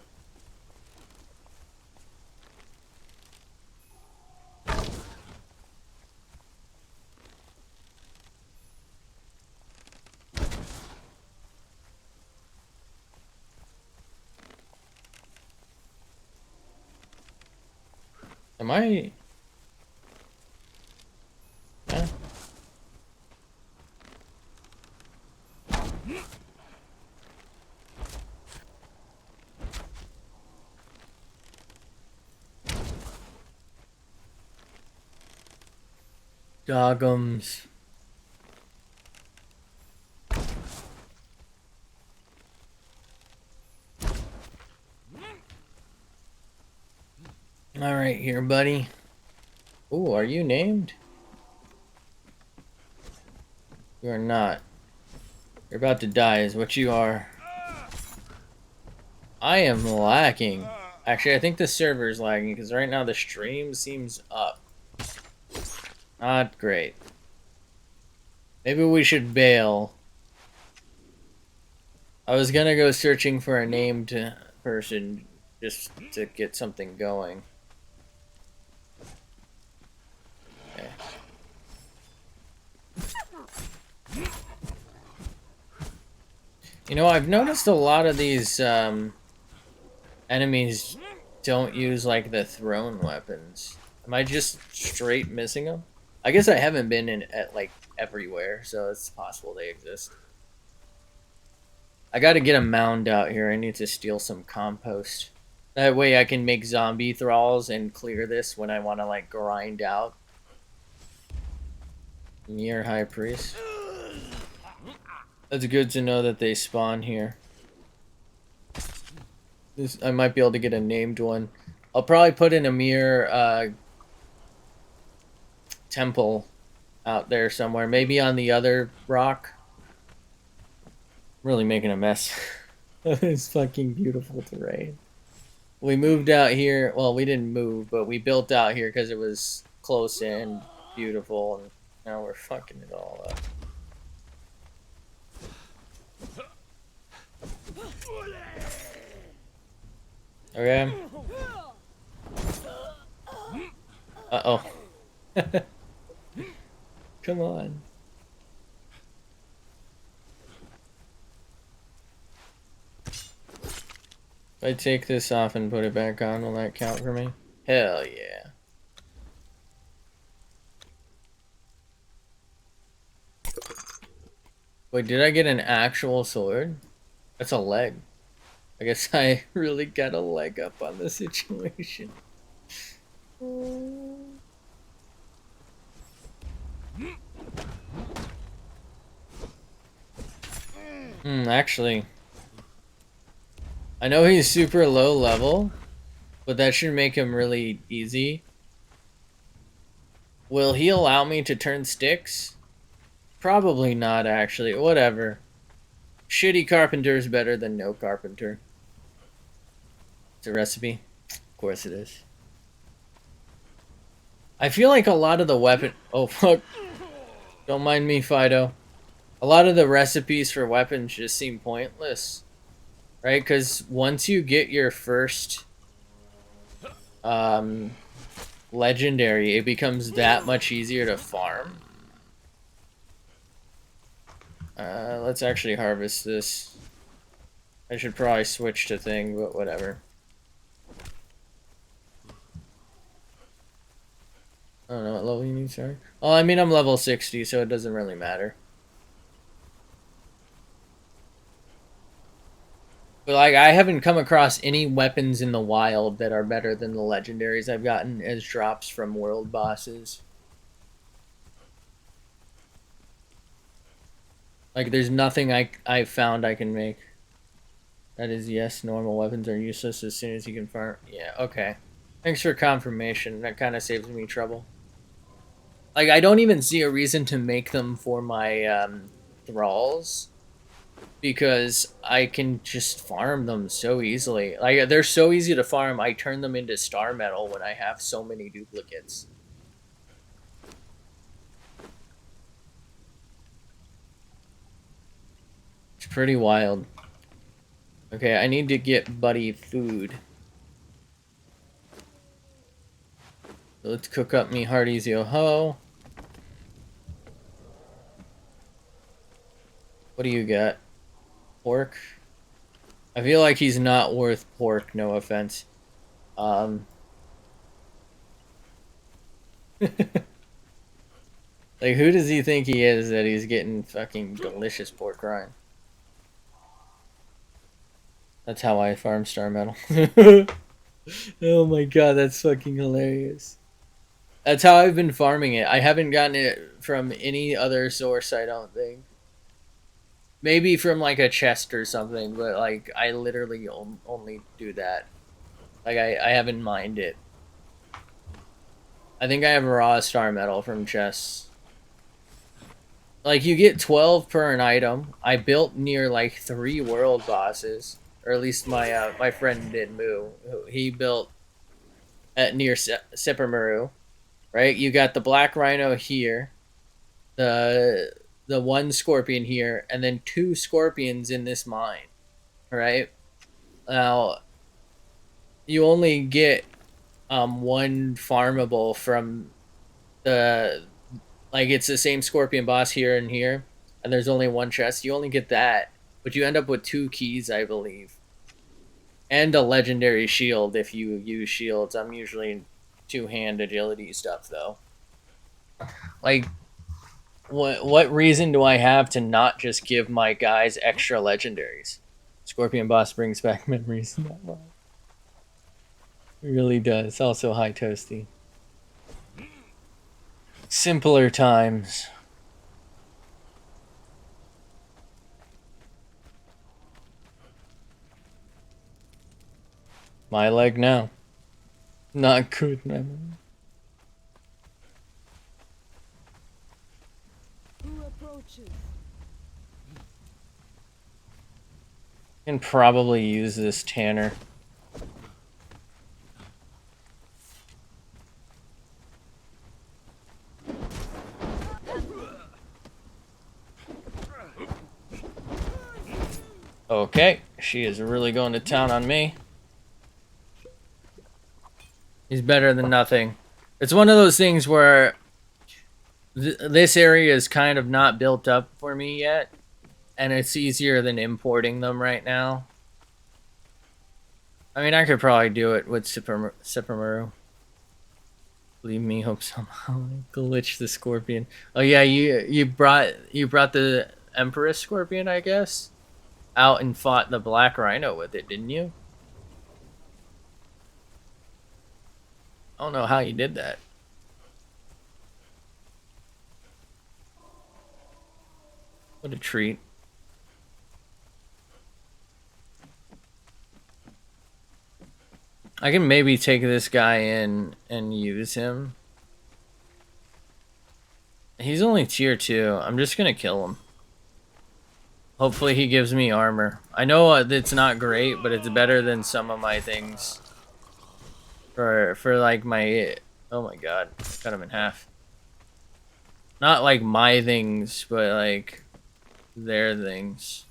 Am I? Yeah. Doggums. All right, here, buddy. Ooh, are you named? You are not. You're about to die, is what you are. I am lacking. Actually, I think the server is lagging because right now the stream seems up. Not great. Maybe we should bail. I was gonna go searching for a named person just to get something going. Okay. You know, I've noticed a lot of these enemies don't use like the thrown weapons. Am I just straight missing them? I guess I haven't been in at like everywhere, so it's possible they exist. I gotta get a mound out here. I need to steal some compost. That way I can make zombie thralls and clear this when I want to like grind out. Near High Priest. That's good to know that they spawn here. This, I might be able to get a named one. I'll probably put in a mere temple out there somewhere. Maybe on the other rock. Really making a mess of this fucking beautiful terrain. We moved out here. Well, we didn't move, but we built out here because it was close and beautiful, and now we're fucking it all up. Okay. Uh-oh. Come on. If I take this off and put it back on, will that count for me? Hell yeah. Wait, did I get an actual sword? That's a leg. I guess I really got a leg up on the situation. Actually, I know he's super low level, but that should make him really easy. Will he allow me to turn sticks? Probably not, actually. Whatever. Shitty carpenter is better than no carpenter. It's a recipe. Of course it is. I feel like a lot of the weapon... Oh, fuck. Don't mind me, Fido. A lot of the recipes for weapons just seem pointless. Right? Because once you get your first... legendary, it becomes that much easier to farm. Let's actually harvest this. I should probably switch to thing, but whatever. I don't know what level you need, sorry. Oh, I mean, I'm level 60, so it doesn't really matter. But, like, I haven't come across any weapons in the wild that are better than the legendaries I've gotten as drops from world bosses. Like, there's nothing I've found I can make. That is yes, normal weapons are useless as soon as you can farm. Yeah, okay. Thanks for confirmation. That kind of saves me trouble. Like, I don't even see a reason to make them for my thralls, because I can just farm them so easily. Like, they're so easy to farm, I turn them into star metal when I have so many duplicates. It's pretty wild. Okay, I need to get Buddy food. So let's cook up me hearties yo-ho. What do you got? Pork? I feel like he's not worth pork, no offense. Like, who does he think he is that he's getting fucking delicious pork rind? That's how I farm star metal. Oh my god, that's fucking hilarious. That's how I've been farming it. I haven't gotten it from any other source, I don't think. Maybe from like a chest or something, but like I literally only do that. Like I haven't mined it. I think I have raw star metal from chests. Like, you get 12 per an item. I built near like 3 world bosses, or at least my friend did Moo. He built at near Sippermaru, right? You got the black rhino here, the one scorpion here, and then 2 scorpions in this mine, right? Now you only get 1 farmable from the, like, it's the same scorpion boss here and here, and there's only 1 chest. You only get that, but you end up with 2 keys, I believe, and a legendary shield if you use shields. I'm usually 2-hand agility stuff though. Like, what reason do I have to not just give my guys extra legendaries? Scorpion boss brings back memories. Not well. It really does. Also, hi Toasty. Simpler times. My leg now. Not good memory. Can probably use this Tanner. Okay, she is really going to town on me. He's better than nothing. It's one of those things where this area is kind of not built up for me yet, and it's easier than importing them right now. I mean, I could probably do it with Supermaru. Believe me, hope somehow glitch the scorpion. Oh yeah, you brought the Empress Scorpion, I guess, out and fought the Black Rhino with it, didn't you? I don't know how you did that. What a treat. I can maybe take this guy in and use him. He's only tier 2. I'm just gonna kill him. Hopefully he gives me armor. I know it's not great, but it's better than some of my things. For like my... Oh my god. Cut him in half. Not like my things, but like their things.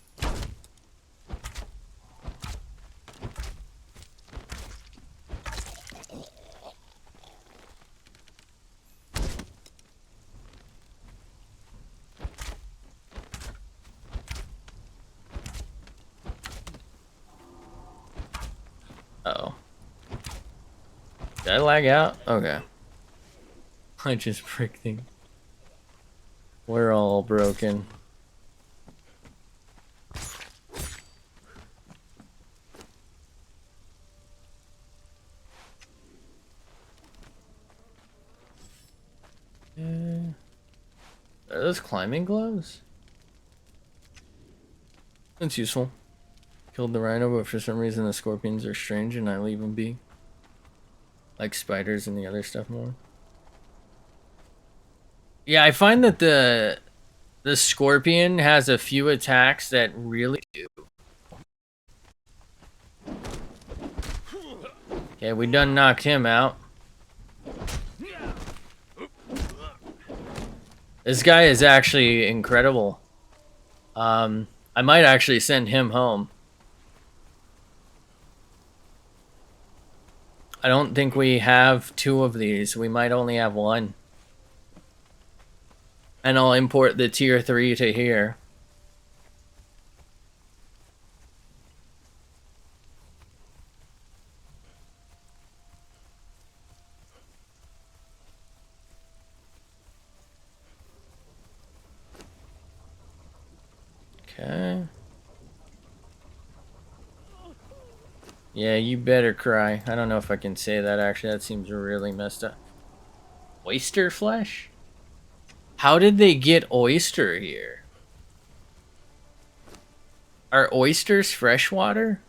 Uh-oh. Did I lag out? Okay. I just bricked things. We're all broken. Are those climbing gloves? That's useful. Killed the rhino, but for some reason the scorpions are strange and I leave them be. Like spiders and the other stuff more. Yeah, I find that the scorpion has a few attacks that really do. Okay, we done knocked him out. This guy is actually incredible. I might actually send him home. I don't think we have 2 of these. We might only have 1. And I'll import the tier 3 to here. Okay. Yeah, you better cry. I don't know if I can say that actually. That seems really messed up. Oyster flesh? How did they get oyster here? Are oysters freshwater?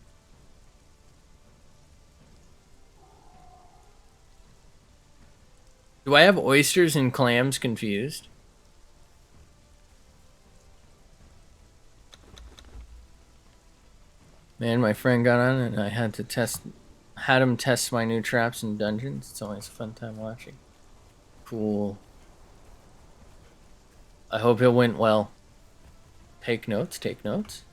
Do I have oysters and clams confused? Man, my friend got on and I had him test my new traps and dungeons. It's always a fun time watching. Cool. I hope it went well. Take notes, take notes.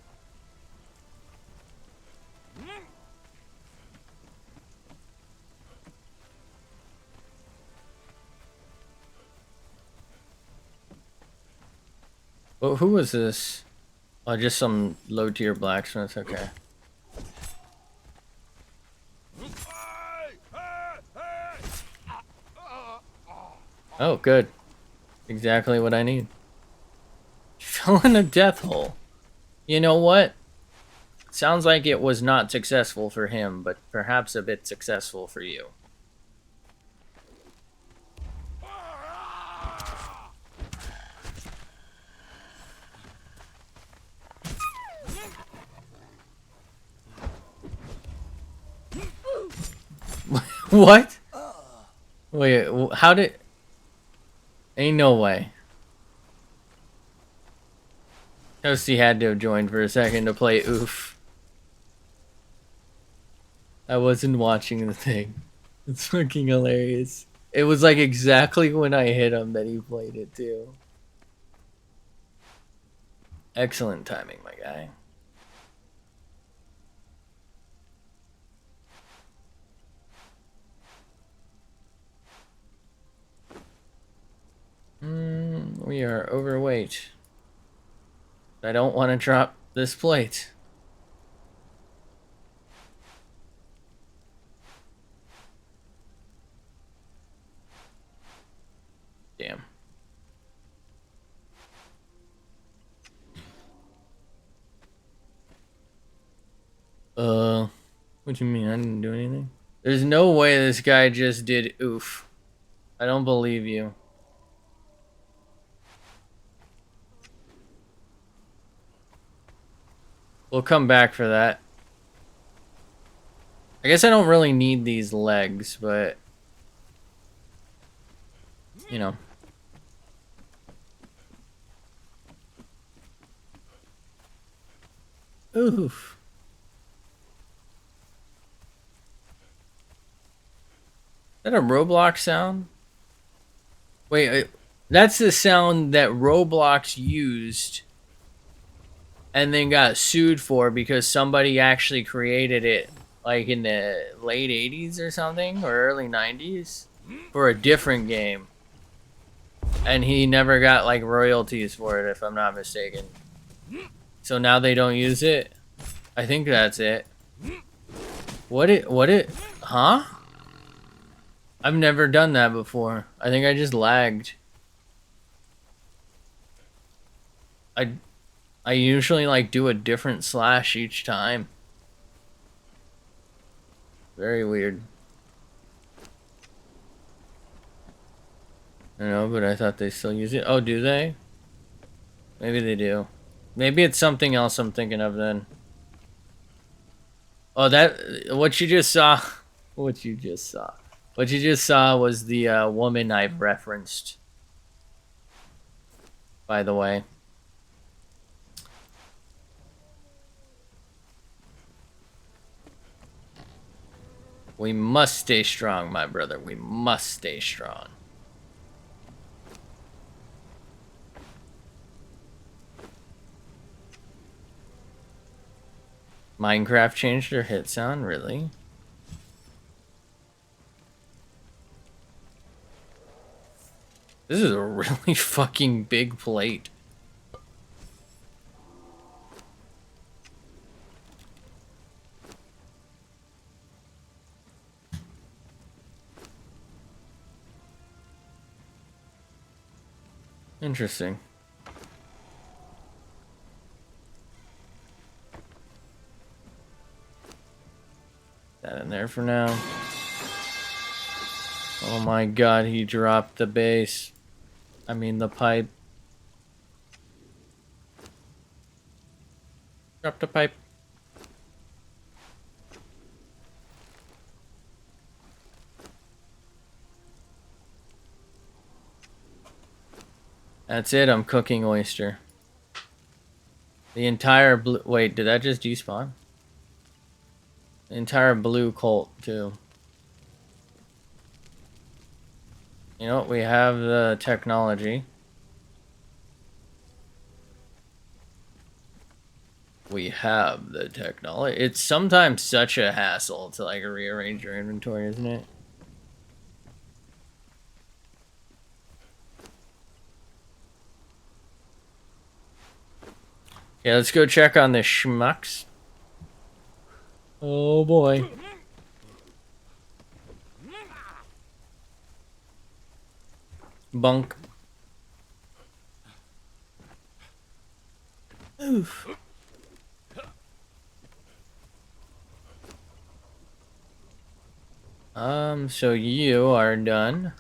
Well, who was this? Oh, just some low tier blacksmith, okay. Oh, good. Exactly what I need. Fell in a death hole. You know what? Sounds like it was not successful for him, but perhaps a bit successful for you. What? Wait, how did... Ain't no way. Toasty had to have joined for a second to play Oof. I wasn't watching the thing. It's fucking hilarious. It was like exactly when I hit him that he played it too. Excellent timing, my guy. We are overweight. I don't want to drop this plate. Damn. What do you mean? I didn't do anything. There's no way this guy just did oof. I don't believe you. We'll come back for that. I guess I don't really need these legs, but you know. Oof. Is that a Roblox sound? Wait, that's the sound that Roblox used and then got sued for because somebody actually created it like in the late 80s or something or early 90s for a different game. And he never got like royalties for it if I'm not mistaken. So now they don't use it? I think that's it. Huh? I've never done that before. I think I just lagged. I usually like do a different slash each time. Very weird. I know, but I thought they still use it. Oh, do they? Maybe they do. Maybe it's something else I'm thinking of then. Oh, what you just saw. What you just saw. What you just saw was the woman I've referenced. By the way. We must stay strong, my brother. We must stay strong. Minecraft changed their hit sound, really? This is a really fucking big plate. Interesting. That in there for now. Oh my god, he dropped the base. I mean the pipe. Dropped the pipe. That's it, I'm cooking oyster. The entire blue... Wait, did that just despawn? The entire blue colt, too. You know what? We have the technology. We have the technology. It's sometimes such a hassle to, like, rearrange your inventory, isn't it? Yeah, let's go check on the schmucks. Oh boy. Bunk. Oof. So you are done.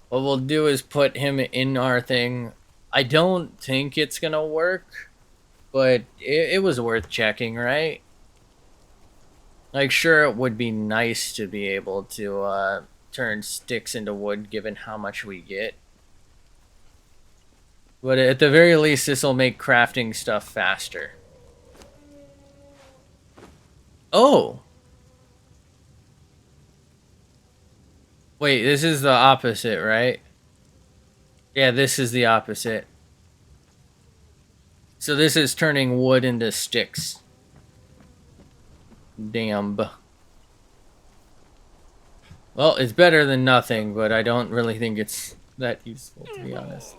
What we'll do is put him in our thing. I don't think it's gonna work, but it was worth checking, right? Like, sure, it would be nice to be able to turn sticks into wood given how much we get. But at the very least, this will make crafting stuff faster. Oh! Wait, this is the opposite, right? Yeah, this is the opposite. So this is turning wood into sticks. Damn. Well, it's better than nothing, but I don't really think it's that useful, to be honest.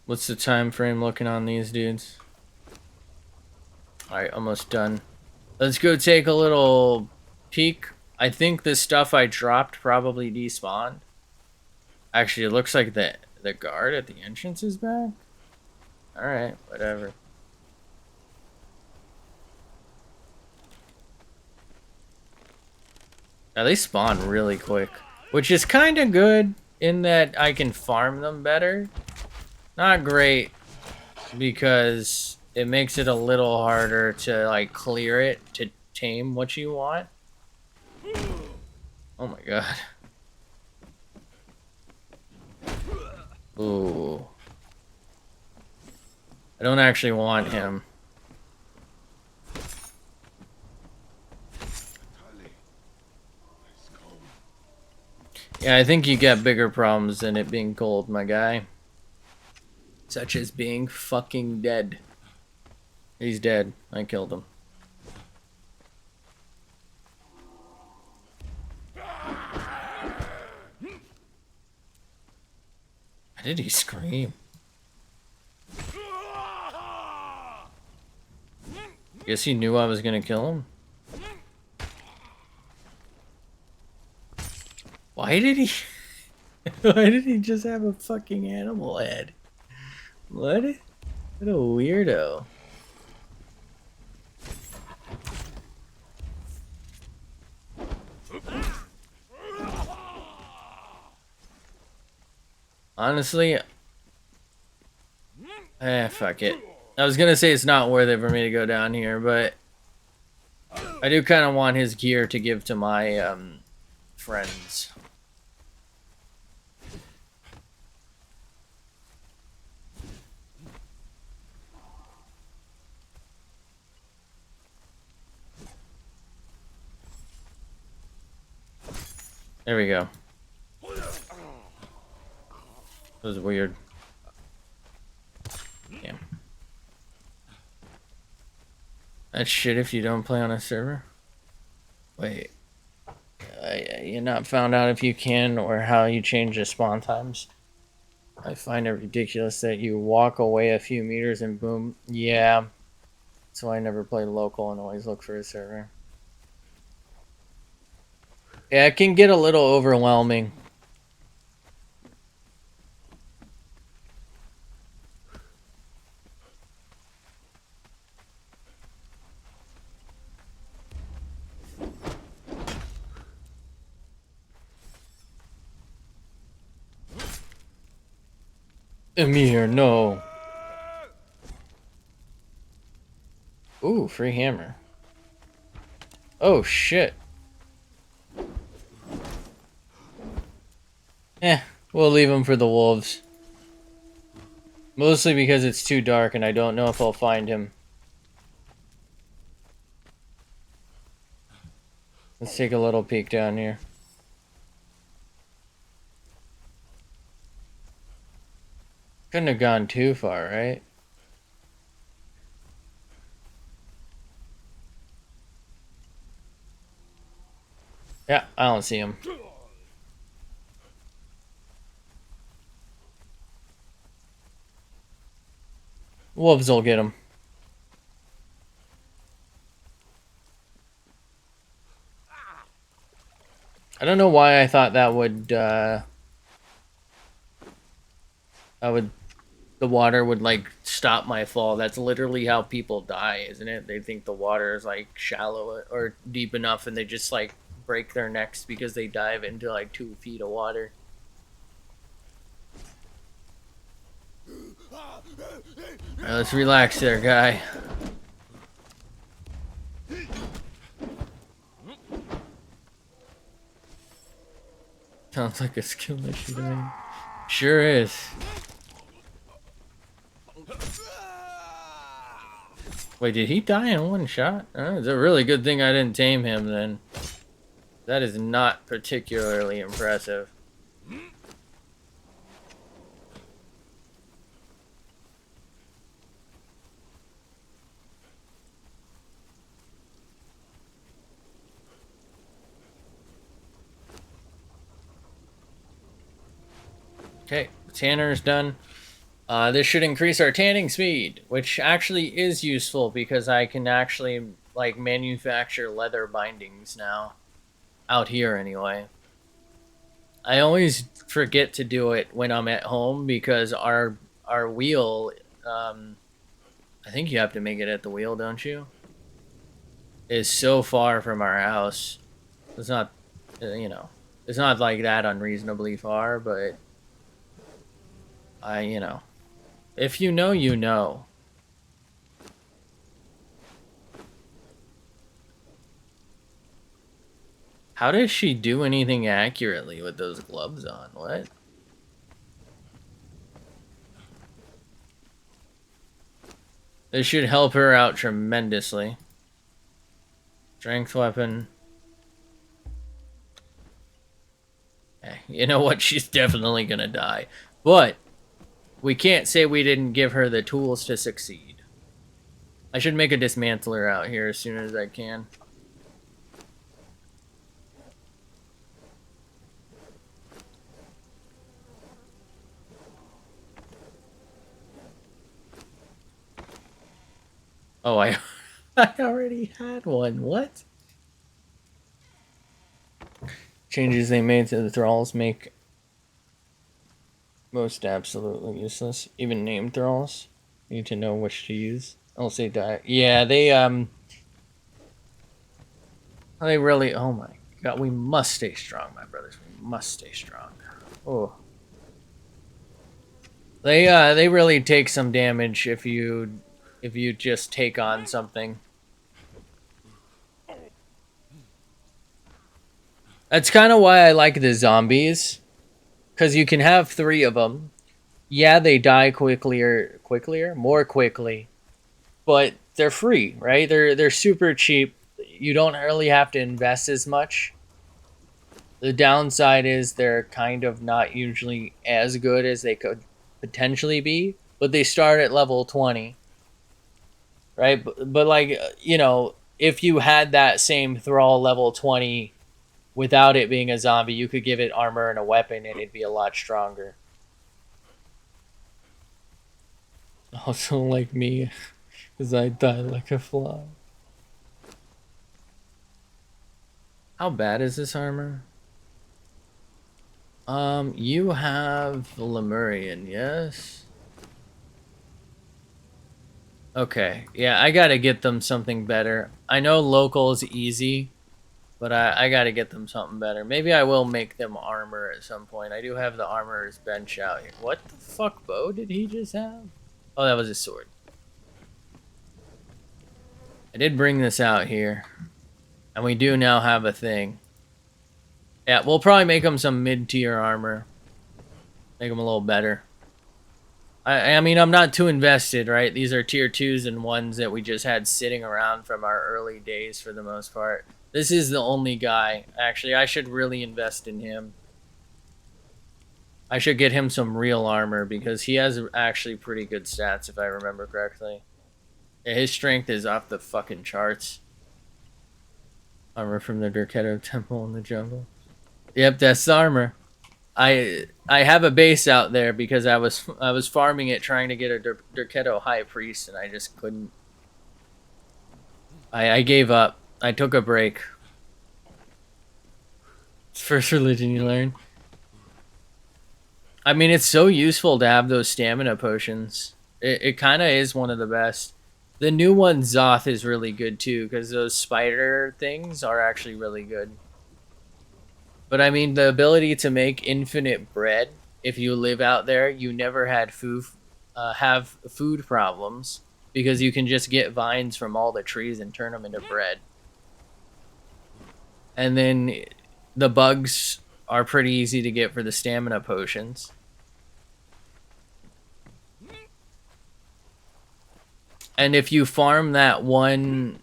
What's the time frame looking on these dudes? Alright, almost done. Let's go take a little peek. I think the stuff I dropped probably despawned. Actually, it looks like the guard at the entrance is back. Alright, whatever. Now, they spawn really quick, which is kind of good in that I can farm them better. Not great because it makes it a little harder to like clear it to tame what you want. Oh my god. Ooh. I don't actually want him. Yeah, I think you get bigger problems than it being cold, my guy. Such as being fucking dead. He's dead. I killed him. Why did he scream? Guess he knew I was gonna kill him. Why did he... Why did he just have a fucking animal head? What? What a weirdo. Honestly, fuck it. I was gonna say it's not worth it for me to go down here, but I do kind of want his gear to give to my friends. There we go. That was weird. Damn. That's shit if you don't play on a server. Wait. You not found out if you can or how you change the spawn times? I find it ridiculous that you walk away a few meters and boom. Yeah. That's why I never play local and always look for a server. Yeah, it can get a little overwhelming. Emir, no. Ooh, free hammer. Oh, shit. We'll leave him for the wolves. Mostly because it's too dark and I don't know if I'll find him. Let's take a little peek down here. Couldn't have gone too far, right? Yeah, I don't see him. Wolves will get him. I don't know why I thought that would, the water would, like, stop my fall. That's literally how people die, isn't it? They think the water is, like, shallow or deep enough and they just, like, break their necks because they dive into, like, 2 feet of water. Alright, let's relax there, guy. Sounds like a skill issue to me. Sure is. Wait, did he die in one shot? It's a really good thing I didn't tame him then. That is not particularly impressive. Okay, tanner's done. This should increase our tanning speed, which actually is useful because I can actually like manufacture leather bindings now. Out here anyway. I always forget to do it when I'm at home because our wheel I think you have to make it at the wheel, don't you? Is so far from our house. It's not it's not like that unreasonably far, but if you know, you know. How does she do anything accurately with those gloves on? What? This should help her out tremendously. Strength weapon. You know what? She's definitely gonna die. But we can't say we didn't give her the tools to succeed. I should make a dismantler out here as soon as I can. Oh, I already had one. What? Changes they made to the thralls make most absolutely useless. Even named thralls need to know which to use. I'll say die. Yeah, they really. Oh my god, we must stay strong, my brothers. We must stay strong. Oh, they really take some damage if you just take on something. That's kind of why I like the zombies, because you can have 3 of them. Yeah, they die more quickly, but they're free, right? They're super cheap. You don't really have to invest as much. The downside is they're kind of not usually as good as they could potentially be, but they start at level 20, right? But like, if you had that same thrall level 20 without it being a zombie, you could give it armor and a weapon and it'd be a lot stronger. Also, like me, because I die like a fly. How bad is this armor? You have Lemurian, yes? Okay, yeah, I gotta get them something better. I know local is easy, but I gotta get them something better. Maybe I will make them armor at some point. I do have the armorer's bench out here. What the fuck bow did he just have? Oh, that was his sword. I did bring this out here. And we do now have a thing. Yeah, we'll probably make them some mid-tier armor. Make them a little better. I mean, I'm not too invested, right? These are tier 2s and 1s that we just had sitting around from our early days for the most part. This is the only guy. Actually, I should really invest in him. I should get him some real armor because he has actually pretty good stats if I remember correctly. Yeah, his strength is off the fucking charts. Armor from the Durketo Temple in the jungle. Yep, that's the armor. I have a base out there because I was farming it trying to get a Durketo High Priest and I just couldn't. I gave up. I took a break. It's first religion you learn. I mean, it's so useful to have those stamina potions. It kind of is one of the best. The new one, Zoth, is really good too because those spider things are actually really good. But I mean, the ability to make infinite bread, if you live out there, you never had have food problems because you can just get vines from all the trees and turn them into bread. And then the bugs are pretty easy to get for the stamina potions. And if you farm that one,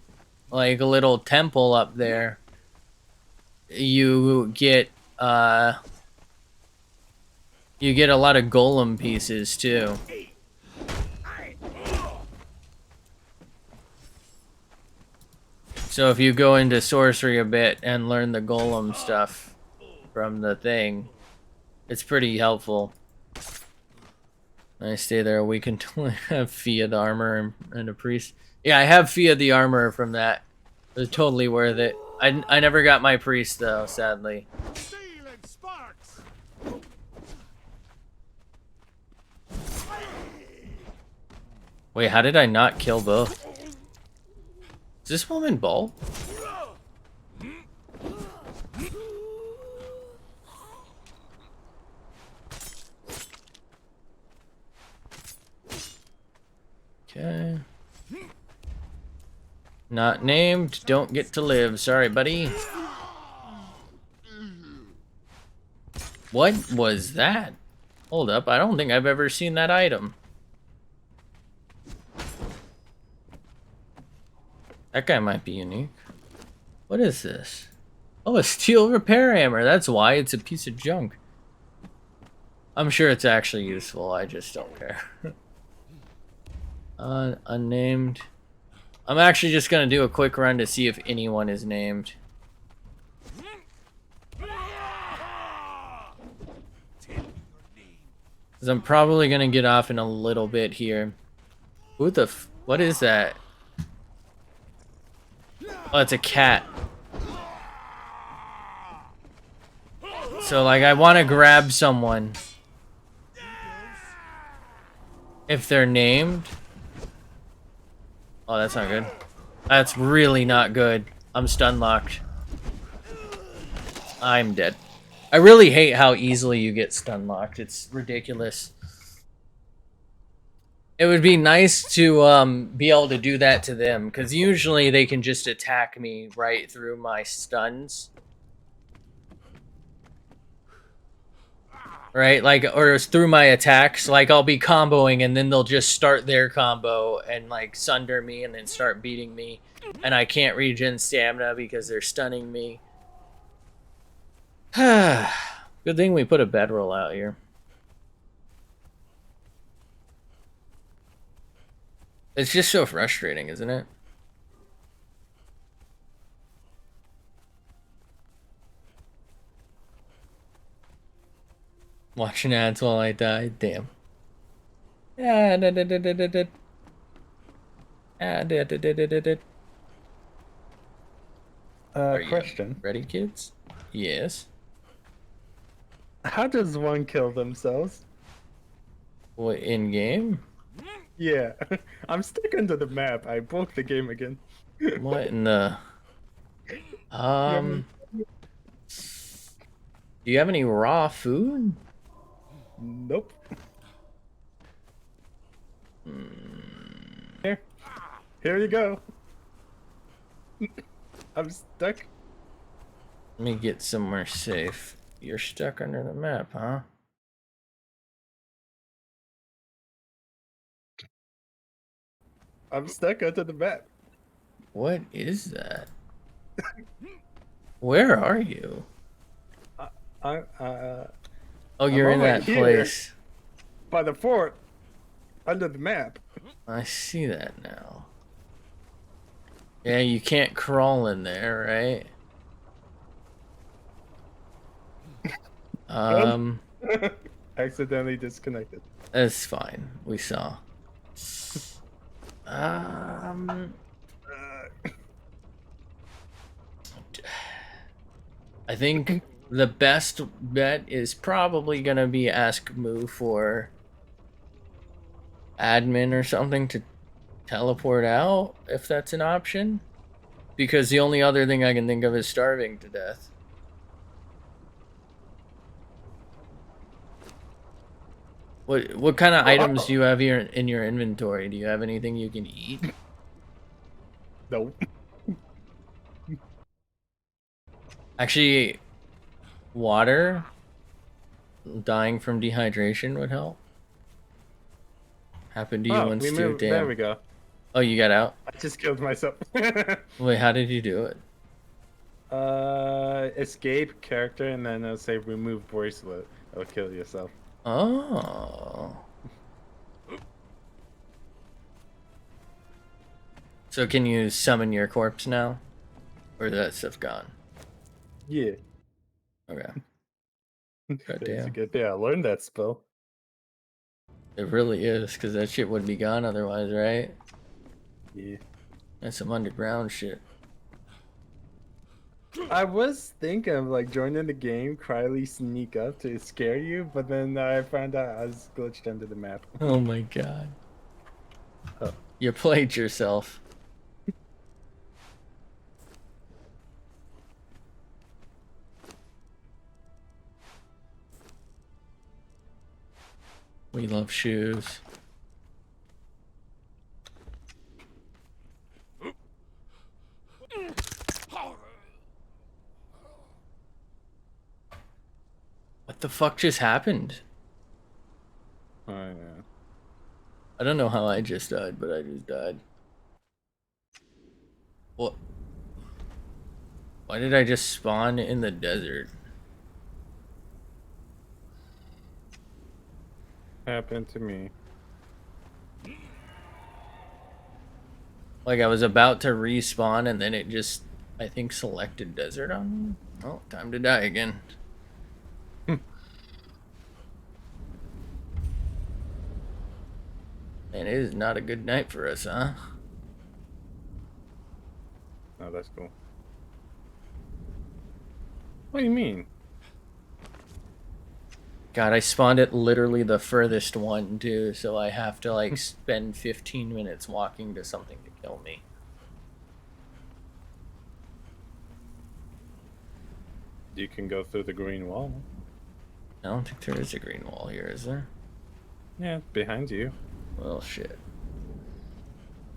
like, little temple up there, you get a lot of golem pieces too. So if you go into sorcery a bit and learn the golem stuff from the thing, it's pretty helpful. I stay there a week until I have Fia the armor and a priest. Yeah, I have Fia the armor from that. It was totally worth it. I never got my priest though, sadly. Wait, how did I not kill both? Is this woman bald? Okay. Not named, don't get to live. Sorry, buddy. What was that? Hold up, I don't think I've ever seen that item. That guy might be unique. What is this? Oh, a steel repair hammer. That's why it's a piece of junk. I'm sure it's actually useful, I just don't care. Unnamed. I'm actually just gonna do a quick run to see if anyone is named. Because I'm probably gonna get off in a little bit here. Who the what is that? Oh, it's a cat. So, like, I want to grab someone. If they're named. Oh, that's not good. That's really not good. I'm stun locked. I'm dead. I really hate how easily you get stun locked. It's ridiculous. It would be nice to be able to do that to them, because usually they can just attack me right through my stuns. Right, like, or through my attacks, like, I'll be comboing and then they'll just start their combo and, like, sunder me and then start beating me, and I can't regen stamina because they're stunning me. Good thing we put a bedroll out here. It's just so frustrating, isn't it? Watching ads while I die, damn. Yeah, Are you Question. ready, kids? Yes. How does one kill themselves? What, in game? Yeah, I'm stuck under the map. I broke the game again. What in the... You Do you have any raw food? Nope. Here you go. I'm stuck. Let me get somewhere safe. You're stuck under the map, huh? I'm stuck under the map. What is that? Where are you? I Oh, you're in over that here. place. By the fort, under the map. I see that now. Yeah, you can't crawl in there, right? Accidentally disconnected. That's fine. We saw. Um, Uh, I think the best bet is probably gonna be ask Moo for admin or something to teleport out, if that's an option. Because the only other thing I can think of is starving to death. What kind of items do you have here in your inventory? Do you have anything you can eat? Nope. Actually, Water, dying from dehydration would help. Happened to you Oh, once we too, moved. There damn. we go. Oh, you got out? I just killed myself. Wait, how did you do it? Escape character, and then it'll say remove bracelet. It'll kill yourself. Oh. So can you summon your corpse now? Or is that stuff gone? Yeah. Okay. It's a Goddamn. good thing I learned that spell. It really is, because that shit would be gone otherwise, right? Yeah. That's some underground shit. I was thinking of like joining the game, quietly sneak up to scare you, but then I found out I was glitched into the map. Oh my god. Oh. You played yourself. We love shoes. What the fuck just happened? Oh yeah. I don't know how I just died, but I just died. What? Why did I just spawn in the desert? Happened to me. Like I was about to respawn and then it just, I think, selected desert on me. Oh, time to die again. And it is not a good night for us, huh? Oh, that's cool. What do you mean? God, I spawned at literally the furthest one too, so I have to like spend 15 minutes walking to something to kill me. You can go through the green wall. I don't think there is a green wall here, is there? Yeah, behind you. Well, shit. At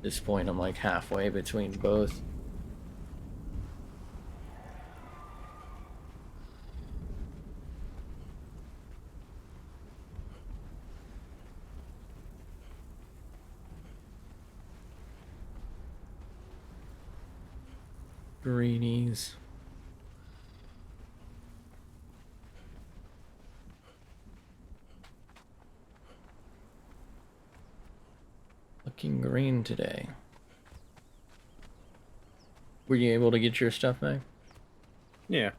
this point, I'm like halfway between both. Greenies. Looking green today. Were you able to get your stuff back? Yeah.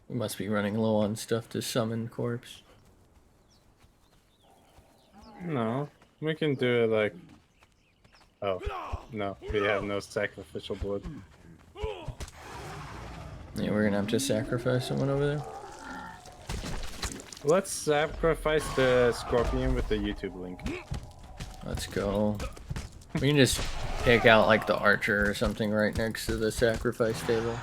We must be running low on stuff to summon corpse. No, we can do it like. Oh, no, we have no sacrificial blood. Yeah, we're gonna have to sacrifice someone over there. Let's sacrifice the scorpion with the YouTube link. Let's go. We can just pick out like the archer or something right next to the sacrifice table.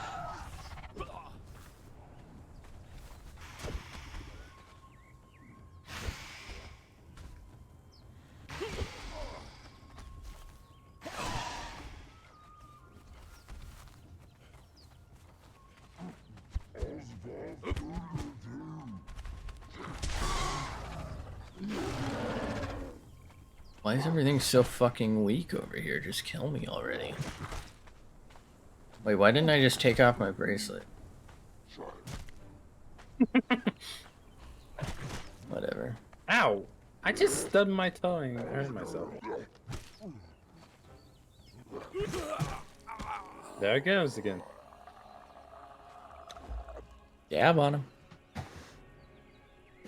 Why is everything so fucking weak over here? Just kill me already. Wait, why didn't I just take off my bracelet? Whatever. Ow! I just stubbed my toe and hurt myself. There it goes again. Dab on him.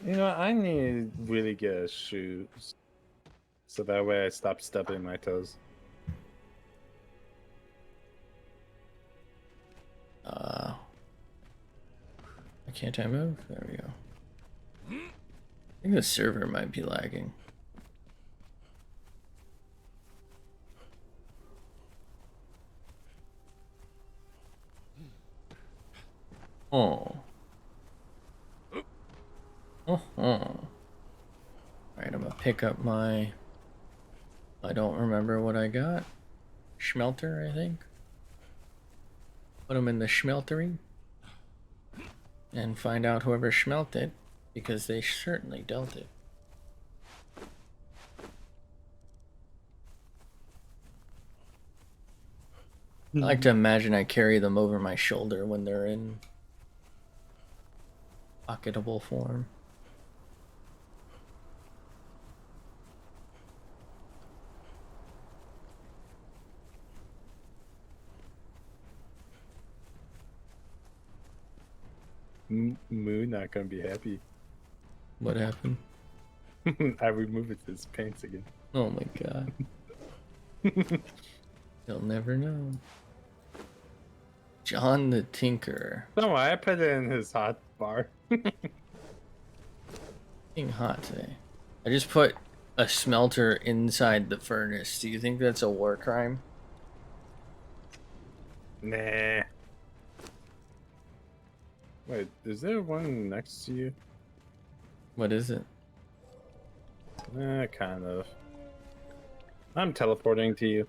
You know, I need really good shoes. So that way I stop stubbing my toes. Why can't I move? There we go. I think the server might be lagging. Oh. Oh. Alright, I'm gonna pick up my... I don't remember what I got. Schmelter, I think. Put them in the schmeltery. and find out whoever smelt it, because they certainly dealt it. I like to imagine I carry them over my shoulder when they're in pocketable form. Moo not gonna be happy. What happened? I removed his pants again. Oh my god. You'll never know. John the Tinkerer. No, I put it in his hot bar. Being hot today. I just put a smelter inside the furnace. Do you think that's a war crime? Nah. Wait, is there one next to you? What is it? Kind of. I'm teleporting to you.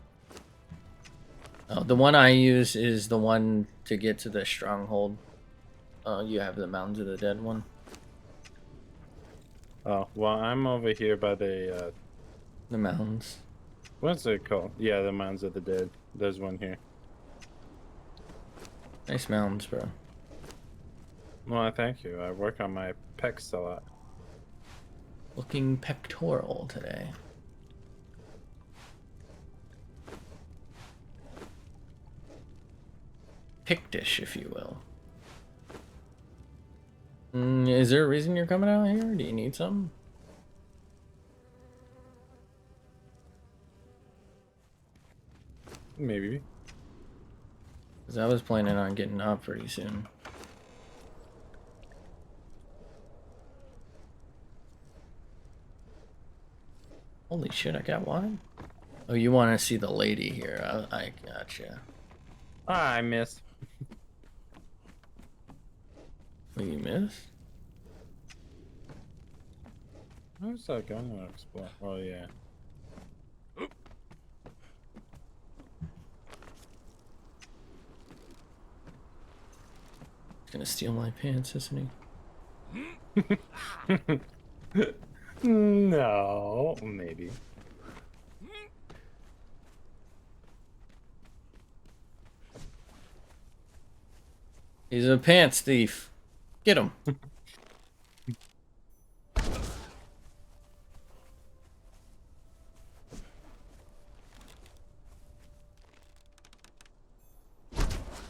Oh, the one I use is the one to get to the stronghold. You have the Mountains of the Dead one. Oh, well, I'm over here by the, The mountains. what's it called? Yeah, the Mounds of the Dead. There's one here. Nice mountains, bro. Well, thank you. I work on my pecs a lot. Looking pectoral today. Pictish, if you will. Is there a reason you're coming out here? Do you need something? Maybe. Because I was planning on getting up pretty soon. Holy shit, I got one? Oh, you want to see the lady here. I gotcha. Ah, I missed. What, you missed? How's that going to explode? Oh, yeah. He's gonna steal my pants, isn't he? No, maybe. He's a pants thief. Get him.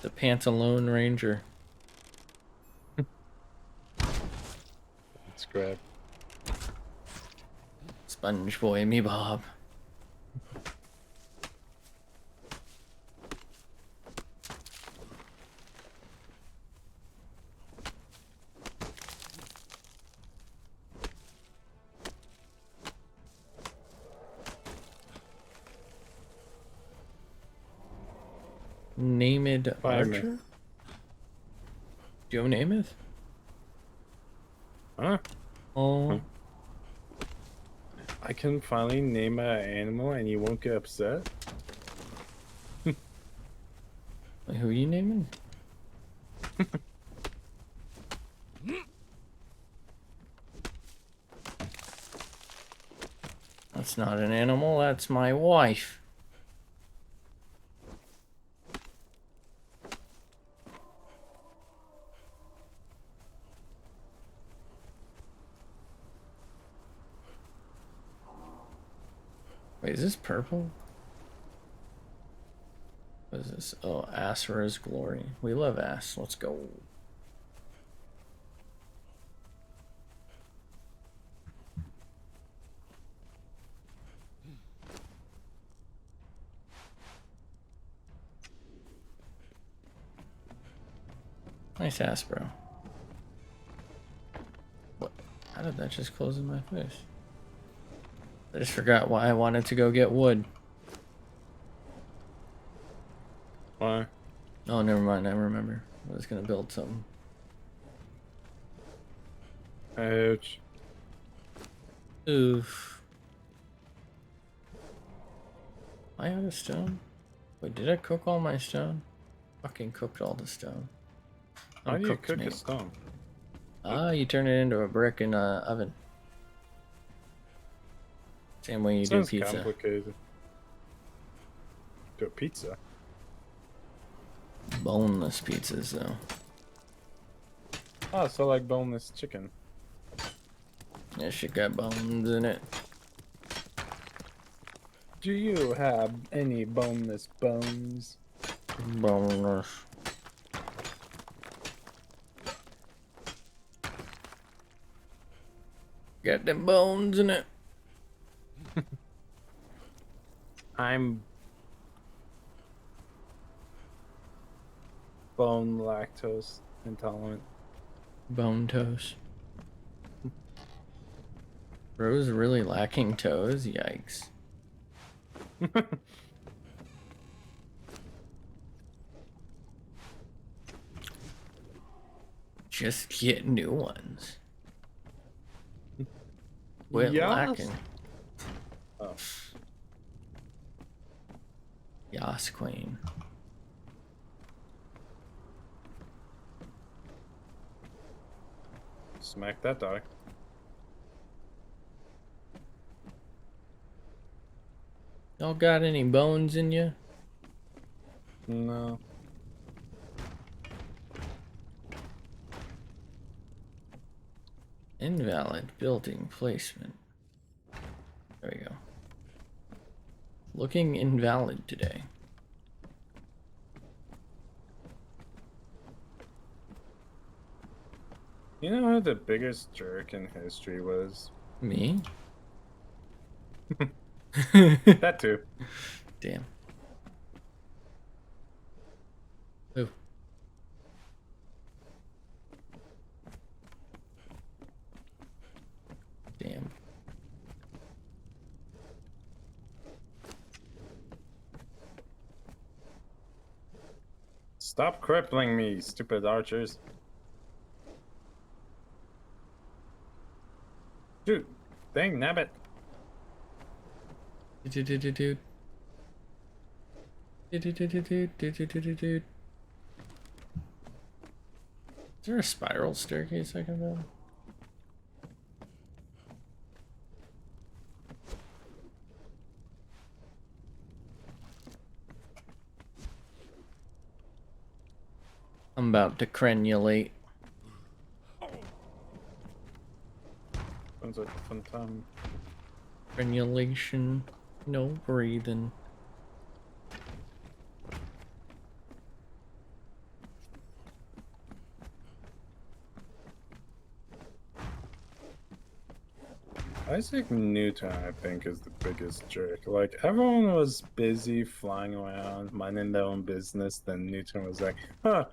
The Pantalone Ranger. Let's grab. Sponge boy, me Bob. Named Fireman. Archer? Joe Namath? Huh? Oh. I can finally name an animal and you won't get upset? Wait, who are you naming? That's not an animal, that's my wife. Wait, is this purple? What is this? Oh, Asura's Glory. We love ass. Let's go. Nice ass, bro. What? How did that just close in my face? I just forgot why I wanted to go get wood. Why? Oh, never mind. I remember. I was gonna build something. Ouch. Oof. Am I out of stone? Wait, did I cook all my stone? Fucking cooked all the stone. How do you Uncooked cook meat. a stone? Ah, you turn it into a brick in a oven. Same way you do Sounds pizza. complicated. Do a pizza. Boneless pizzas, though. Oh, so like boneless chicken. That shit got bones in it. Do you have any boneless bones? Boneless. Got them bones in it. I'm bone lactose intolerant. Bone toes. Bro's really lacking toes? Yikes. Just get new ones. Quit Yes. lacking. Oh, Yas queen. smack that dog. Y'all got any bones in you? No. Invalid building placement. There we go. Looking invalid today. You know who the biggest jerk in history was? Me? That too. Damn. Ooh. Damn. Stop crippling me, stupid archers. Dude, dang nabbit. Do-do-do-do-do. Do-do-do-do-do. Is there a spiral staircase I can build? I'm about to crenulate. Sounds like a fun time. Crenulation. No breathing. Isaac Newton, I think, is the biggest jerk. Like, everyone was busy flying around, minding their own business. Then Newton was like, huh,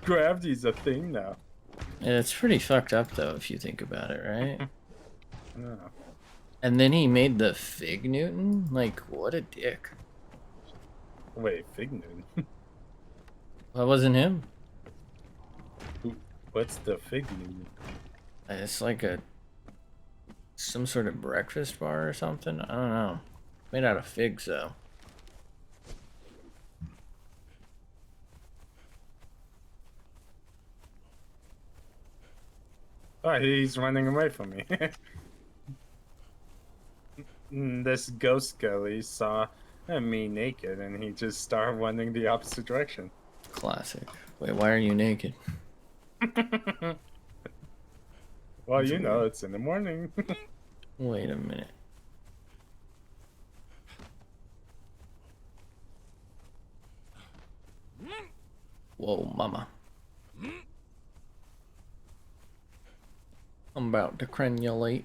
gravity's a thing now. It's pretty fucked up though if you think about it, right? No. And then he made the Fig Newton? Like, what a dick. Wait, Fig Newton? That wasn't him. What's the Fig Newton? It's like some sort of breakfast bar or something. I don't know. Made out of figs though. Oh, he's running away from me. This ghost gully saw me naked and he just started running the opposite direction. Classic. Wait, why are you naked? Well, That's you know, weird. it's in the morning. Wait a minute. Whoa, mama. I'm about to crenulate.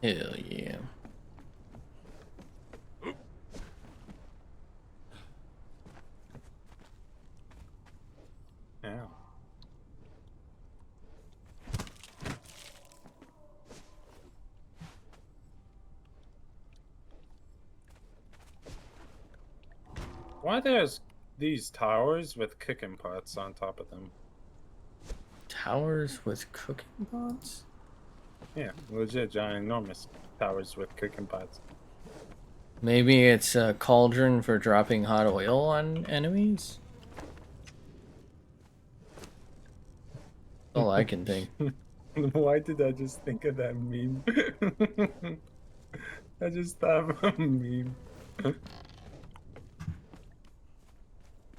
Hell yeah. Yeah. Why there's these towers with cooking pots on top of them? Towers with cooking pots? Yeah, legit giant enormous powers with cooking pots. Maybe it's a cauldron for dropping hot oil on enemies? All I can think. Why did I just think of that meme? I just thought of a meme.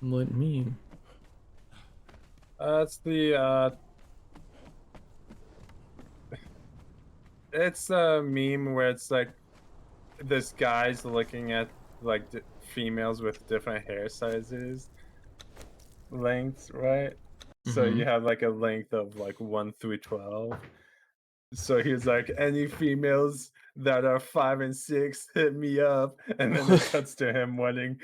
What meme? It's the it's a meme where it's like this guy's looking at like females with different hair sizes, lengths, right? So Mm-hmm. you have like a length of like 1 through 12. So he's like, any females that are 5 and 6, hit me up. And then it cuts to him wanting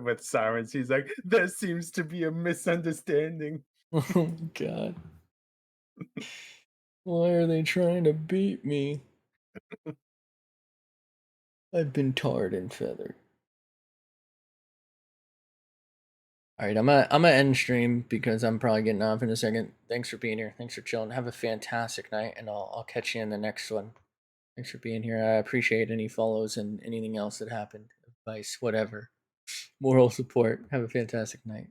with sirens. He's like, there seems to be a misunderstanding. Oh my god. Why are they trying to beat me? I've been tarred and feathered. Alright, I'm gonna end stream because I'm probably getting off in a second. Thanks for being here. Thanks for chilling. Have a fantastic night, and I'll catch you in the next one. Thanks for being here. I appreciate any follows and anything else that happened. Advice, whatever. Moral support. Have a fantastic night.